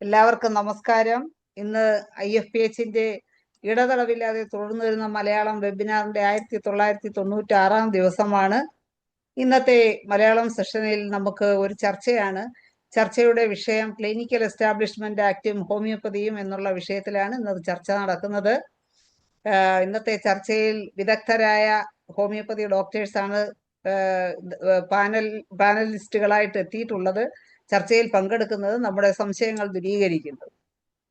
എല്ലാവർക്കും നമസ്കാരം. ഇന്ന് IFPHന്റെ ഇടതടവില്ലാതെ തുടർന്നു വരുന്ന മലയാളം വെബിനാറിന്റെ 1996 ദിവസമാണ്. ഇന്നത്തെ മലയാളം സെഷനിൽ നമുക്ക് ഒരു ചർച്ചയാണ്. ചർച്ചയുടെ വിഷയം ക്ലിനിക്കൽ എസ്റ്റാബ്ലിഷ്മെന്റ് ആക്ടും ഹോമിയോപ്പതിയും എന്നുള്ള വിഷയത്തിലാണ് ഇന്നത്തെ ചർച്ച നടക്കുന്നത്. ഇന്നത്തെ ചർച്ചയിൽ വിദഗ്ധരായ ഹോമിയോപ്പതി ഡോക്ടേഴ്സാണ് പാനലിസ്റ്റുകളായിട്ട് എത്തിയിട്ടുള്ളത്. ചർച്ചയിൽ പങ്കെടുക്കുന്നത് നമ്മുടെ സംശയങ്ങൾ ദൂരീകരിക്കുന്നത്.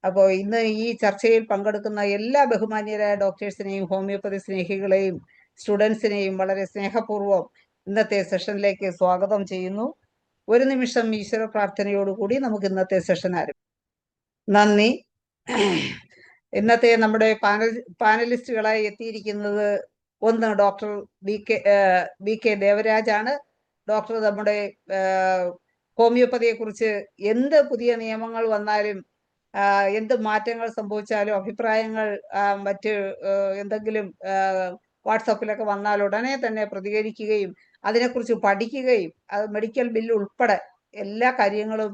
അപ്പോൾ ഇന്ന് ഈ ചർച്ചയിൽ പങ്കെടുക്കുന്ന എല്ലാ ബഹുമാന്യരായ ഡോക്ടേഴ്സിനെയും ഹോമിയോപ്പതി സ്നേഹികളെയും സ്റ്റുഡൻസിനെയും വളരെ സ്നേഹപൂർവ്വം ഇന്നത്തെ സെഷനിലേക്ക് സ്വാഗതം ചെയ്യുന്നു. ഒരു നിമിഷം ഈശ്വര പ്രാർത്ഥനയോടുകൂടി നമുക്ക് ഇന്നത്തെ സെഷൻ ആരംഭിക്കാം. നന്ദി. ഇന്നത്തെ നമ്മുടെ പാനലിസ്റ്റുകളായി എത്തിയിരിക്കുന്നത് ഒന്ന് ഡോക്ടർ ബി കെ ദേവരാജ് ആണ്. ഡോക്ടർ നമ്മുടെ ഹോമിയോപ്പതിയെ കുറിച്ച് എന്ത് പുതിയ നിയമങ്ങൾ വന്നാലും എന്ത് മാറ്റങ്ങൾ സംഭവിച്ചാലും അഭിപ്രായങ്ങൾ മറ്റ് എന്തെങ്കിലും വാട്സപ്പിലൊക്കെ വന്നാൽ ഉടനെ തന്നെ പ്രതികരിക്കുകയും അതിനെക്കുറിച്ച് പഠിക്കുകയും അത് മെഡിക്കൽ ബില്ല് ഉൾപ്പെടെ എല്ലാ കാര്യങ്ങളും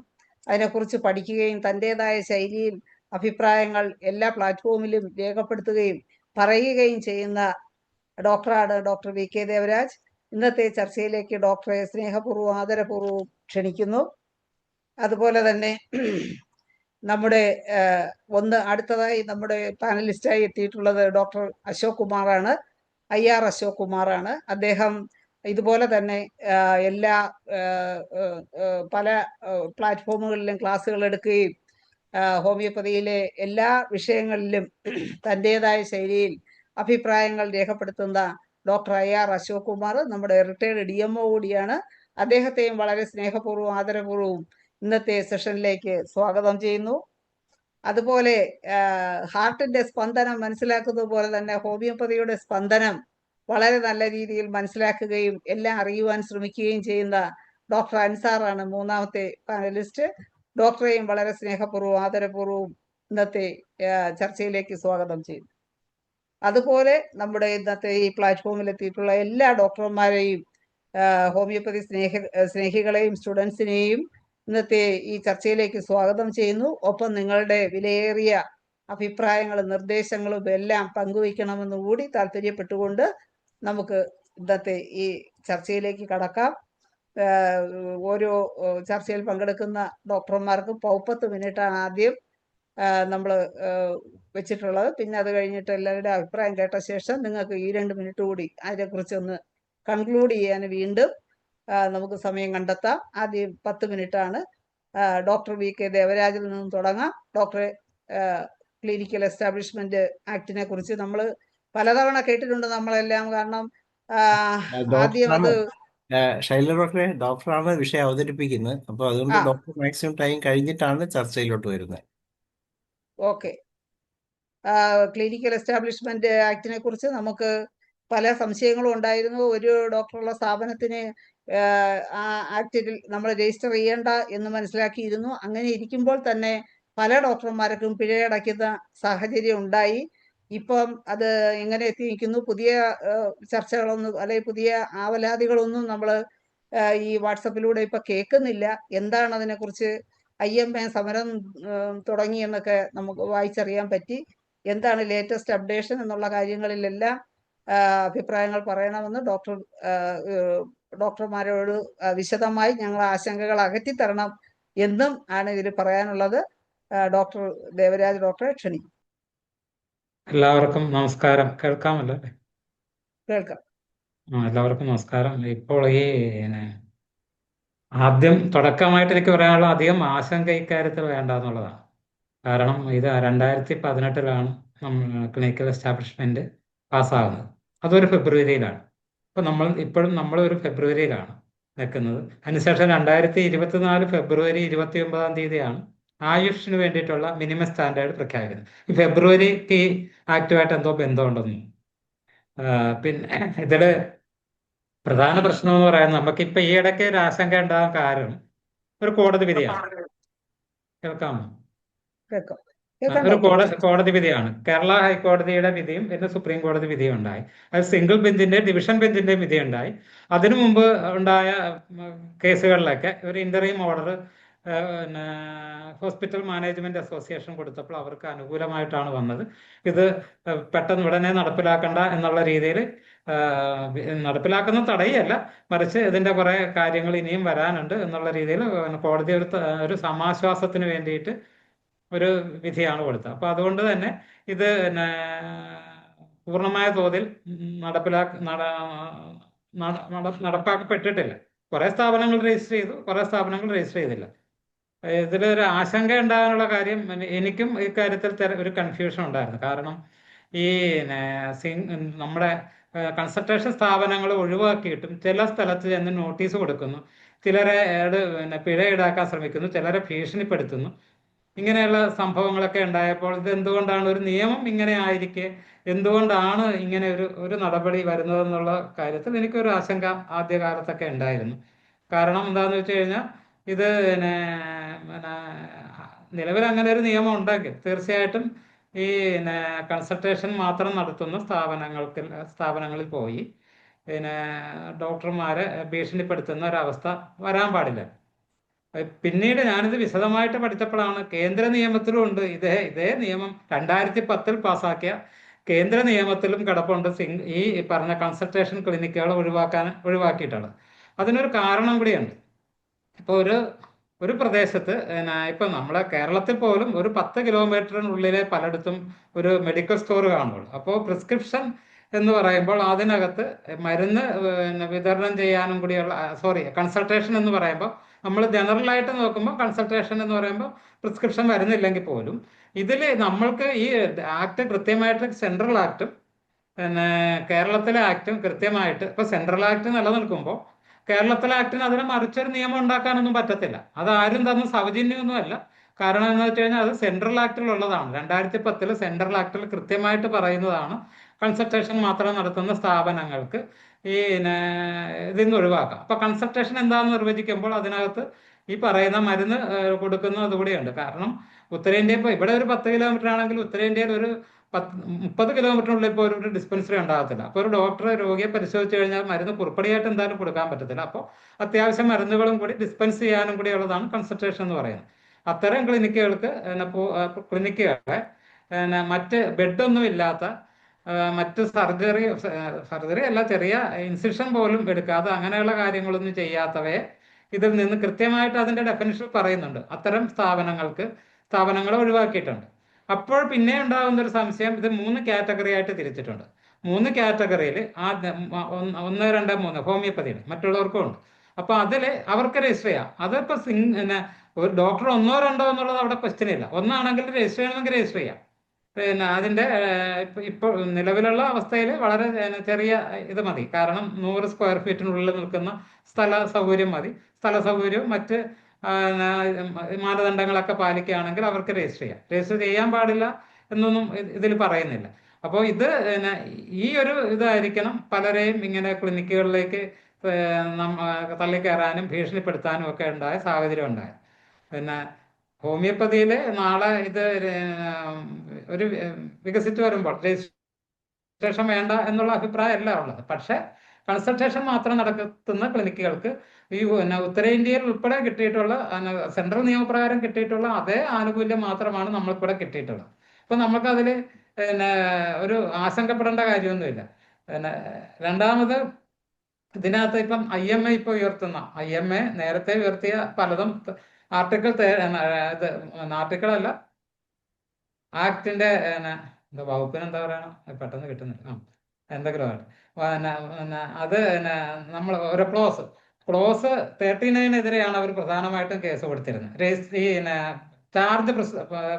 അതിനെക്കുറിച്ച് പഠിക്കുകയും തൻ്റെതായ ശൈലിയിൽ അഭിപ്രായങ്ങൾ എല്ലാ പ്ലാറ്റ്ഫോമിലും രേഖപ്പെടുത്തുകയും പറയുകയും ചെയ്യുന്ന ഡോക്ടറാണ് ഡോക്ടർ ബി.കെ. ദേവരാജ്. ഇന്നത്തെ ചർച്ചയിലേക്ക് ഡോക്ടറെ സ്നേഹപൂർവ്വം ആദരപൂർവ്വം ക്ഷണിക്കുന്നു. അതുപോലെ തന്നെ നമ്മുടെ അടുത്തതായി നമ്മുടെ പാനലിസ്റ്റായി എത്തിയിട്ടുള്ളത് ഡോക്ടർ അശോക് കുമാറാണ്. IR അശോക് കുമാറാണ്. അദ്ദേഹം ഇതുപോലെ തന്നെ എല്ലാ പല പ്ലാറ്റ്ഫോമുകളിലും ക്ലാസ്സുകൾ എടുക്കുകയും ഹോമിയോപ്പതിയിലെ എല്ലാ വിഷയങ്ങളിലും തൻ്റെതായ ശൈലിയിൽ അഭിപ്രായങ്ങൾ രേഖപ്പെടുത്തുന്ന ഡോക്ടർ IR അശോക് കുമാർ നമ്മുടെ റിട്ടയർഡ് DMO കൂടിയാണ്. അദ്ദേഹത്തെയും വളരെ സ്നേഹപൂർവ്വം ആദരപൂർവ്വം ഇന്നത്തെ സെഷനിലേക്ക് സ്വാഗതം ചെയ്യുന്നു. അതുപോലെ ഹാർട്ടിന്റെ സ്പന്ദനം മനസ്സിലാക്കുന്നത് പോലെ തന്നെ ഹോമിയോപ്പതിയുടെ സ്പന്ദനം വളരെ നല്ല രീതിയിൽ മനസ്സിലാക്കുകയും എല്ലാം അറിയുവാൻ ശ്രമിക്കുകയും ചെയ്യുന്ന ഡോക്ടർ അൻസാറാണ് മൂന്നാമത്തെ പാനലിസ്റ്റ്. ഡോക്ടറെയും വളരെ സ്നേഹപൂർവ്വം ആദരപൂർവ്വം ഇന്നത്തെ ചർച്ചയിലേക്ക് സ്വാഗതം ചെയ്യുന്നു. അതുപോലെ നമ്മുടെ ഇന്നത്തെ ഈ പ്ലാറ്റ്ഫോമിൽ എത്തിയിട്ടുള്ള എല്ലാ ഡോക്ടർമാരെയും ഹോമിയോപ്പതി സ്നേഹികളെയും സ്റ്റുഡൻസിനെയും ഇന്നത്തെ ഈ ചർച്ചയിലേക്ക് സ്വാഗതം ചെയ്യുന്നു. ഒപ്പം നിങ്ങളുടെ വിലയേറിയ അഭിപ്രായങ്ങളും നിർദ്ദേശങ്ങളും എല്ലാം പങ്കുവയ്ക്കണമെന്ന് കൂടി താല്പര്യപ്പെട്ടുകൊണ്ട് നമുക്ക് ഇന്നത്തെ ഈ ചർച്ചയിലേക്ക് കടക്കാം. ഓരോ ചർച്ചയിൽ പങ്കെടുക്കുന്ന ഡോക്ടർമാർക്കും 30 മിനിറ്റാണ് ആദ്യം നമ്മൾ വെച്ചിട്ടുള്ളത്. പിന്നെ അത് കഴിഞ്ഞിട്ട് എല്ലാവരുടെ അഭിപ്രായം കേട്ട ശേഷം നിങ്ങൾക്ക് ഈ 2 മിനിറ്റ് കൂടി അതിനെക്കുറിച്ചൊന്ന് കൺക്ലൂഡ് ചെയ്യാൻ വീണ്ടും നമുക്ക് സമയം കണ്ടെത്താം. ആദ്യം 10 മിനിറ്റാണ്. ഡോക്ടർ ബി.കെ. ദേവരാജിൽ നിന്നും തുടങ്ങാം. ഡോക്ടറെ ക്ലിനിക്കൽ എസ്റ്റാബ്ലിഷ്മെന്റ് ആക്ടിനെ കുറിച്ച് നമ്മൾ പലതവണ കേട്ടിട്ടുണ്ട് നമ്മളെല്ലാം. കാരണം ആദ്യം അത് ശൈല ഡോക്ടറാണ് വിഷയം അവതരിപ്പിക്കുന്നത്. അപ്പൊ അതുകൊണ്ട് ഡോക്ടർ മാക്സിമം ടൈം കഴിഞ്ഞിട്ടാണ് ചർച്ചയിലോട്ട് വരുന്നത്. ഓക്കെ. ക്ലിനിക്കൽ എസ്റ്റാബ്ലിഷ്മെന്റ് ആക്ടിനെ കുറിച്ച് നമുക്ക് പല സംശയങ്ങളും ഉണ്ടായിരുന്നു. ഒരു ഡോക്ടറുള്ള സ്ഥാപനത്തിന് ആ ആക്ടിൽ നമ്മൾ രജിസ്റ്റർ ചെയ്യേണ്ട എന്ന് മനസ്സിലാക്കിയിരുന്നു. അങ്ങനെ ഇരിക്കുമ്പോൾ തന്നെ പല ഡോക്ടർമാർക്കും പിഴയടയ്ക്കുന്ന സാഹചര്യം ഉണ്ടായി. ഇപ്പം അത് എങ്ങനെ എത്തിയിരിക്കുന്നു? പുതിയ ചർച്ചകളൊന്നും അല്ലെങ്കിൽ പുതിയ ആവലാതികളൊന്നും നമ്മൾ ഈ വാട്സപ്പിലൂടെ ഇപ്പം കേൾക്കുന്നില്ല. എന്താണ് അതിനെക്കുറിച്ച്? IMA സമരം തുടങ്ങി എന്നൊക്കെ നമുക്ക് വായിച്ചറിയാൻ പറ്റി. എന്താണ് ലേറ്റസ്റ്റ് അപ്ഡേഷൻ എന്നുള്ള കാര്യങ്ങളിലെല്ലാം അഭിപ്രായങ്ങൾ പറയണമെന്ന് ഡോക്ടർമാരോട് വിശദമായി ഞങ്ങൾ ആശങ്കകൾ അകറ്റിത്തരണം എന്നും ആണ് ഇതിൽ പറയാനുള്ളത്. ഡോക്ടർ ദേവരാജ് ഡോക്ടറെ ക്ഷണിക്കും. എല്ലാവർക്കും നമസ്കാരം. കേൾക്കാമല്ലോ? കേൾക്കാം. എല്ലാവർക്കും നമസ്കാരം. ഇപ്പോൾ ആദ്യം തുടക്കമായിട്ട് എനിക്ക് പറയാനുള്ള അധികം ആശങ്ക ഇക്കാര്യത്തിൽ വേണ്ട എന്നുള്ളതാണ്. കാരണം ഇത് 2018 ക്ലിനിക്കൽ എസ്റ്റാബ്ലിഷ്മെന്റ് പാസ്സാകുന്നത്. അതൊരു ഫെബ്രുവരിയിലാണ്. ഇപ്പോഴും നമ്മളൊരു ഫെബ്രുവരിയിലാണ് നിൽക്കുന്നത്. അതിനുശേഷം 2024 ഫെബ്രുവരി 29 ആയുഷിന് വേണ്ടിയിട്ടുള്ള മിനിമം സ്റ്റാൻഡേർഡ് പ്രഖ്യാപിക്കുന്നത്. ഈ ഫെബ്രുവരിക്ക് ഈ ആക്ടുമായിട്ട് എന്തോ ബന്ധമുണ്ടെന്ന്. പിന്നെ ഇതില് പ്രധാന പ്രശ്നം എന്ന് പറയുന്നത് നമുക്കിപ്പോൾ ഈ ഇടയ്ക്ക് ഒരു ആശങ്ക ഉണ്ടാകാൻ കാരണം ഒരു കോടതി വിധിയാണ്. കേൾക്കാമോ? ഒരു കോടതി വിധിയാണ്. കേരള ഹൈക്കോടതിയുടെ വിധിയും പിന്നെ സുപ്രീം കോടതി വിധിയും ഉണ്ടായി. അത് സിംഗിൾ ബെഞ്ചിന്റെ ഡിവിഷൻ ബെഞ്ചിന്റെ വിധി ഉണ്ടായി. അതിനു മുമ്പ് ഉണ്ടായ കേസുകളിലൊക്കെ ഒരു ഇന്ററീം ഓർഡർ പിന്നെ ഹോസ്പിറ്റൽ മാനേജ്മെന്റ് അസോസിയേഷൻ കൊടുത്തപ്പോൾ അവർക്ക് അനുകൂലമായിട്ടാണ് വന്നത്. ഇത് പെട്ടെന്ന് ഉടനെ നടപ്പിലാക്കണ്ട എന്നുള്ള രീതിയിൽ നടപ്പിലാക്കുന്ന തടയല്ല, മറിച്ച് ഇതിന്റെ കുറെ കാര്യങ്ങൾ ഇനിയും വരാനുണ്ട് എന്നുള്ള രീതിയിൽ കോടതി ഒരു സമാശ്വാസത്തിന് വേണ്ടിയിട്ട് ഒരു വിധിയാണ് കൊടുത്തത്. അപ്പൊ അതുകൊണ്ട് തന്നെ ഇത് പിന്നെ പൂർണ്ണമായ തോതിൽ നടപ്പാക്കപ്പെട്ടിട്ടില്ല. കുറെ സ്ഥാപനങ്ങൾ രജിസ്റ്റർ ചെയ്തു, കുറെ സ്ഥാപനങ്ങൾ രജിസ്റ്റർ ചെയ്തില്ല. ഇതിലൊരു ആശങ്ക ഉണ്ടാകാനുള്ള കാര്യം, എനിക്കും ഇക്കാര്യത്തിൽ ഒരു കൺഫ്യൂഷൻ ഉണ്ടായിരുന്നു. കാരണം ഈ നമ്മുടെ കൺസൾട്ടേഷൻ സ്ഥാപനങ്ങൾ ഒഴിവാക്കിയിട്ടും ചില സ്ഥലത്ത് ചെന്ന് നോട്ടീസ് കൊടുക്കുന്നു, ചിലരെ പിന്നെ പിഴ ഈടാക്കാൻ ശ്രമിക്കുന്നു, ചിലരെ ഭീഷണിപ്പെടുത്തുന്നു. ഇങ്ങനെയുള്ള സംഭവങ്ങളൊക്കെ ഉണ്ടായപ്പോൾ ഇത് എന്തുകൊണ്ടാണ് ഒരു നിയമം ഇങ്ങനെ ആയിരിക്കെ എന്തുകൊണ്ടാണ് ഇങ്ങനെ ഒരു നടപടി വരുന്നതെന്നുള്ള കാര്യത്തിൽ എനിക്കൊരു ആശങ്ക ആദ്യകാലത്തൊക്കെ ഉണ്ടായിരുന്നു. കാരണം എന്താണെന്ന് വെച്ച് കഴിഞ്ഞാൽ ഇത് പിന്നെ നിലവിൽ അങ്ങനെ ഒരു നിയമം ഉണ്ടെങ്കിൽ തീർച്ചയായിട്ടും ഈ പിന്നെ കൺസൾട്ടേഷൻ മാത്രം നടത്തുന്ന സ്ഥാപനങ്ങളിൽ പോയി പിന്നെ ഡോക്ടർമാരെ ഭീഷണിപ്പെടുത്തുന്ന ഒരവസ്ഥ വരാൻ പാടില്ല. പിന്നീട് ഞാനിത് വിശദമായിട്ട് പഠിച്ചപ്പോഴാണ് കേന്ദ്ര നിയമത്തിലും ഉണ്ട് ഇതേ നിയമം 2010 പാസ്സാക്കിയ കേന്ദ്ര നിയമത്തിലും കിടപ്പുണ്ട് ഈ പറഞ്ഞ കൺസൾട്ടേഷൻ ക്ലിനിക്കുകൾ ഒഴിവാക്കിയിട്ടുള്ളത്. അതിനൊരു കാരണം കൂടിയുണ്ട്. ഇപ്പോൾ ഒരു പ്രദേശത്ത് ഇപ്പം നമ്മുടെ കേരളത്തിൽ പോലും ഒരു 10 കിലോമീറ്ററിനുള്ളിലെ പലയിടത്തും ഒരു മെഡിക്കൽ സ്റ്റോർ കാണുള്ളൂ. അപ്പോൾ പ്രിസ്ക്രിപ്ഷൻ എന്ന് പറയുമ്പോൾ അതിനകത്ത് മരുന്ന് വിതരണം ചെയ്യാനും കൂടിയുള്ള കൺസൾട്ടേഷൻ എന്ന് പറയുമ്പോൾ നമ്മൾ ജനറൽ ആയിട്ട് നോക്കുമ്പോൾ കൺസൾട്ടേഷൻ എന്ന് പറയുമ്പോൾ പ്രിസ്ക്രിപ്ഷൻ വരുന്നില്ലെങ്കിൽ പോലും ഇതിൽ നമ്മൾക്ക് ഈ ആക്ട് കൃത്യമായിട്ട് സെൻട്രൽ ആക്ടും പിന്നെ കേരളത്തിലെ ആക്ടും കൃത്യമായിട്ട് ഇപ്പോൾ സെൻട്രൽ ആക്ട് നിലനിൽക്കുമ്പോൾ കേരളത്തിലെ ആക്ടിന് അതിനെ മറിച്ചൊരു നിയമം ഉണ്ടാക്കാനൊന്നും പറ്റത്തില്ല. അത് ആരും തന്ന സൗജന്യമൊന്നുമല്ല. കാരണം എന്ന് വെച്ച് കഴിഞ്ഞാൽ അത് സെൻട്രൽ ആക്ടിലുള്ളതാണ്. 2010 സെൻട്രൽ ആക്ടിൽ കൃത്യമായിട്ട് പറയുന്നതാണ് കൺസൾട്ടേഷൻ മാത്രം നടത്തുന്ന സ്ഥാപനങ്ങൾക്ക് ഈ ഇതിന്ന് ഒഴിവാക്കാം. അപ്പൊ കൺസൾട്ടേഷൻ എന്താണെന്ന് നിർവചിക്കുമ്പോൾ അതിനകത്ത് ഈ പറയുന്ന മരുന്ന് കൊടുക്കുന്നത് കൂടിയുണ്ട്. കാരണം ഉത്തരേന്ത്യ ഇപ്പോൾ ഇവിടെ ഒരു 10 കിലോമീറ്റർ ആണെങ്കിൽ ഉത്തരേന്ത്യയിൽ ഒരു 30 കിലോമീറ്ററിനുള്ളിൽ ഇപ്പോൾ ഒരു ഡിസ്പെൻസറി ഉണ്ടാകത്തില്ല. അപ്പോൾ ഒരു ഡോക്ടർ രോഗിയെ പരിശോധിച്ച് കഴിഞ്ഞാൽ മരുന്ന് കുറിപ്പടിയായിട്ട് എന്തായാലും കൊടുക്കാൻ പറ്റത്തില്ല. അപ്പോൾ അത്യാവശ്യം മരുന്നുകളും കൂടി ഡിസ്പെൻസ് ചെയ്യാനും കൂടി ഉള്ളതാണ് കൺസൾട്ടേഷൻ എന്ന് പറയുന്നത്. അത്തരം ക്ലിനിക്കുകളെ മറ്റ് ബെഡൊന്നും ഇല്ലാത്ത മറ്റ് സർജറി അല്ല, ചെറിയ ഇൻസിഷൻ പോലും എടുക്കാതെ അങ്ങനെയുള്ള കാര്യങ്ങളൊന്നും ചെയ്യാത്തവയെ ഇതിൽ നിന്ന് കൃത്യമായിട്ട് അതിന്റെ ഡെഫിനിഷൻ പറയുന്നുണ്ട്. അത്തരം സ്ഥാപനങ്ങളെ ഒഴിവാക്കിയിട്ടുണ്ട്. അപ്പോൾ പിന്നെ ഉണ്ടാകുന്ന ഒരു സംശയം, ഇത് 3 കാറ്റഗറി ആയിട്ട് തിരിച്ചിട്ടുണ്ട്. 3 കാറ്റഗറിയിൽ 1, 2, 3 ഹോമിയോപ്പതിയിൽ മറ്റുള്ളവർക്കും ഉണ്ട്. അപ്പൊ അതിൽ അവർക്ക് രജിസ്റ്റർ ചെയ്യാം. അതിപ്പോ ഒരു ഡോക്ടർ 1, 2 എന്നുള്ളത് അവിടെ ക്വസ്റ്റ്യൻ ഇല്ല. ഒന്നാണെങ്കിൽ രജിസ്റ്റർ ചെയ്യണമെങ്കിൽ രജിസ്റ്റർ ചെയ്യാം. പിന്നെ അതിന്റെ ഇപ്പോൾ നിലവിലുള്ള അവസ്ഥയിൽ വളരെ ചെറിയ ഇത് മതി. കാരണം 100 സ്ക്വയർ ഫീറ്റിനുള്ളിൽ നിൽക്കുന്ന സ്ഥല സൗകര്യം മതി. സ്ഥല സൗകര്യവും മറ്റ് മാനദണ്ഡങ്ങളൊക്കെ പാലിക്കുകയാണെങ്കിൽ അവർക്ക് രജിസ്റ്റർ ചെയ്യാൻ പാടില്ല എന്നൊന്നും ഇതിൽ പറയുന്നില്ല. അപ്പോൾ ഇത് ഈ ഒരു ഇതായിരിക്കണം പലരെയും ഇങ്ങനെ ക്ലിനിക്കുകളിലേക്ക് തള്ളിക്കയറാനും ഭീഷണിപ്പെടുത്താനും ഒക്കെ ഉണ്ടായ സാഹചര്യം ഉണ്ടായത്. പിന്നെ ഹോമിയോപ്പതിയിൽ നാളെ ഇത് ഒരു വികസിച്ച് വരുമ്പോൾ രജിസ്ട്രേഷൻ വേണ്ട എന്നുള്ള അഭിപ്രായമല്ല ഉള്ളത്. പക്ഷെ കൺസൾട്ടേഷൻ മാത്രം നടത്തുന്ന ക്ലിനിക്കുകൾക്ക് ഈ ഉത്തരേന്ത്യയിൽ ഉൾപ്പെടെ കിട്ടിയിട്ടുള്ള സെൻട്രൽ നിയമപ്രകാരം കിട്ടിയിട്ടുള്ള അതേ ആനുകൂല്യം മാത്രമാണ് നമ്മൾക്കിവിടെ കിട്ടിയിട്ടുള്ളത്. അപ്പൊ നമുക്കതിൽ ഒരു ആശങ്കപ്പെടേണ്ട കാര്യമൊന്നുമില്ല. രണ്ടാമത് ഇതിനകത്ത് ഇപ്പം IMA ഇപ്പോൾ ഉയർത്തുന്ന IMA നേരത്തെ ഉയർത്തിയ പലതും ആർട്ടിക്കിളല്ല ആക്ടിന്റെ വകുപ്പിന് എന്താ പറയണം, പെട്ടെന്ന് കിട്ടുന്നില്ല, എന്തെങ്കിലും അത് നമ്മൾ ഒരു ക്ലോസ് 39 അവർ പ്രധാനമായിട്ടും കേസ് കൊടുത്തിരുന്നത്. ഈ ചാർജ്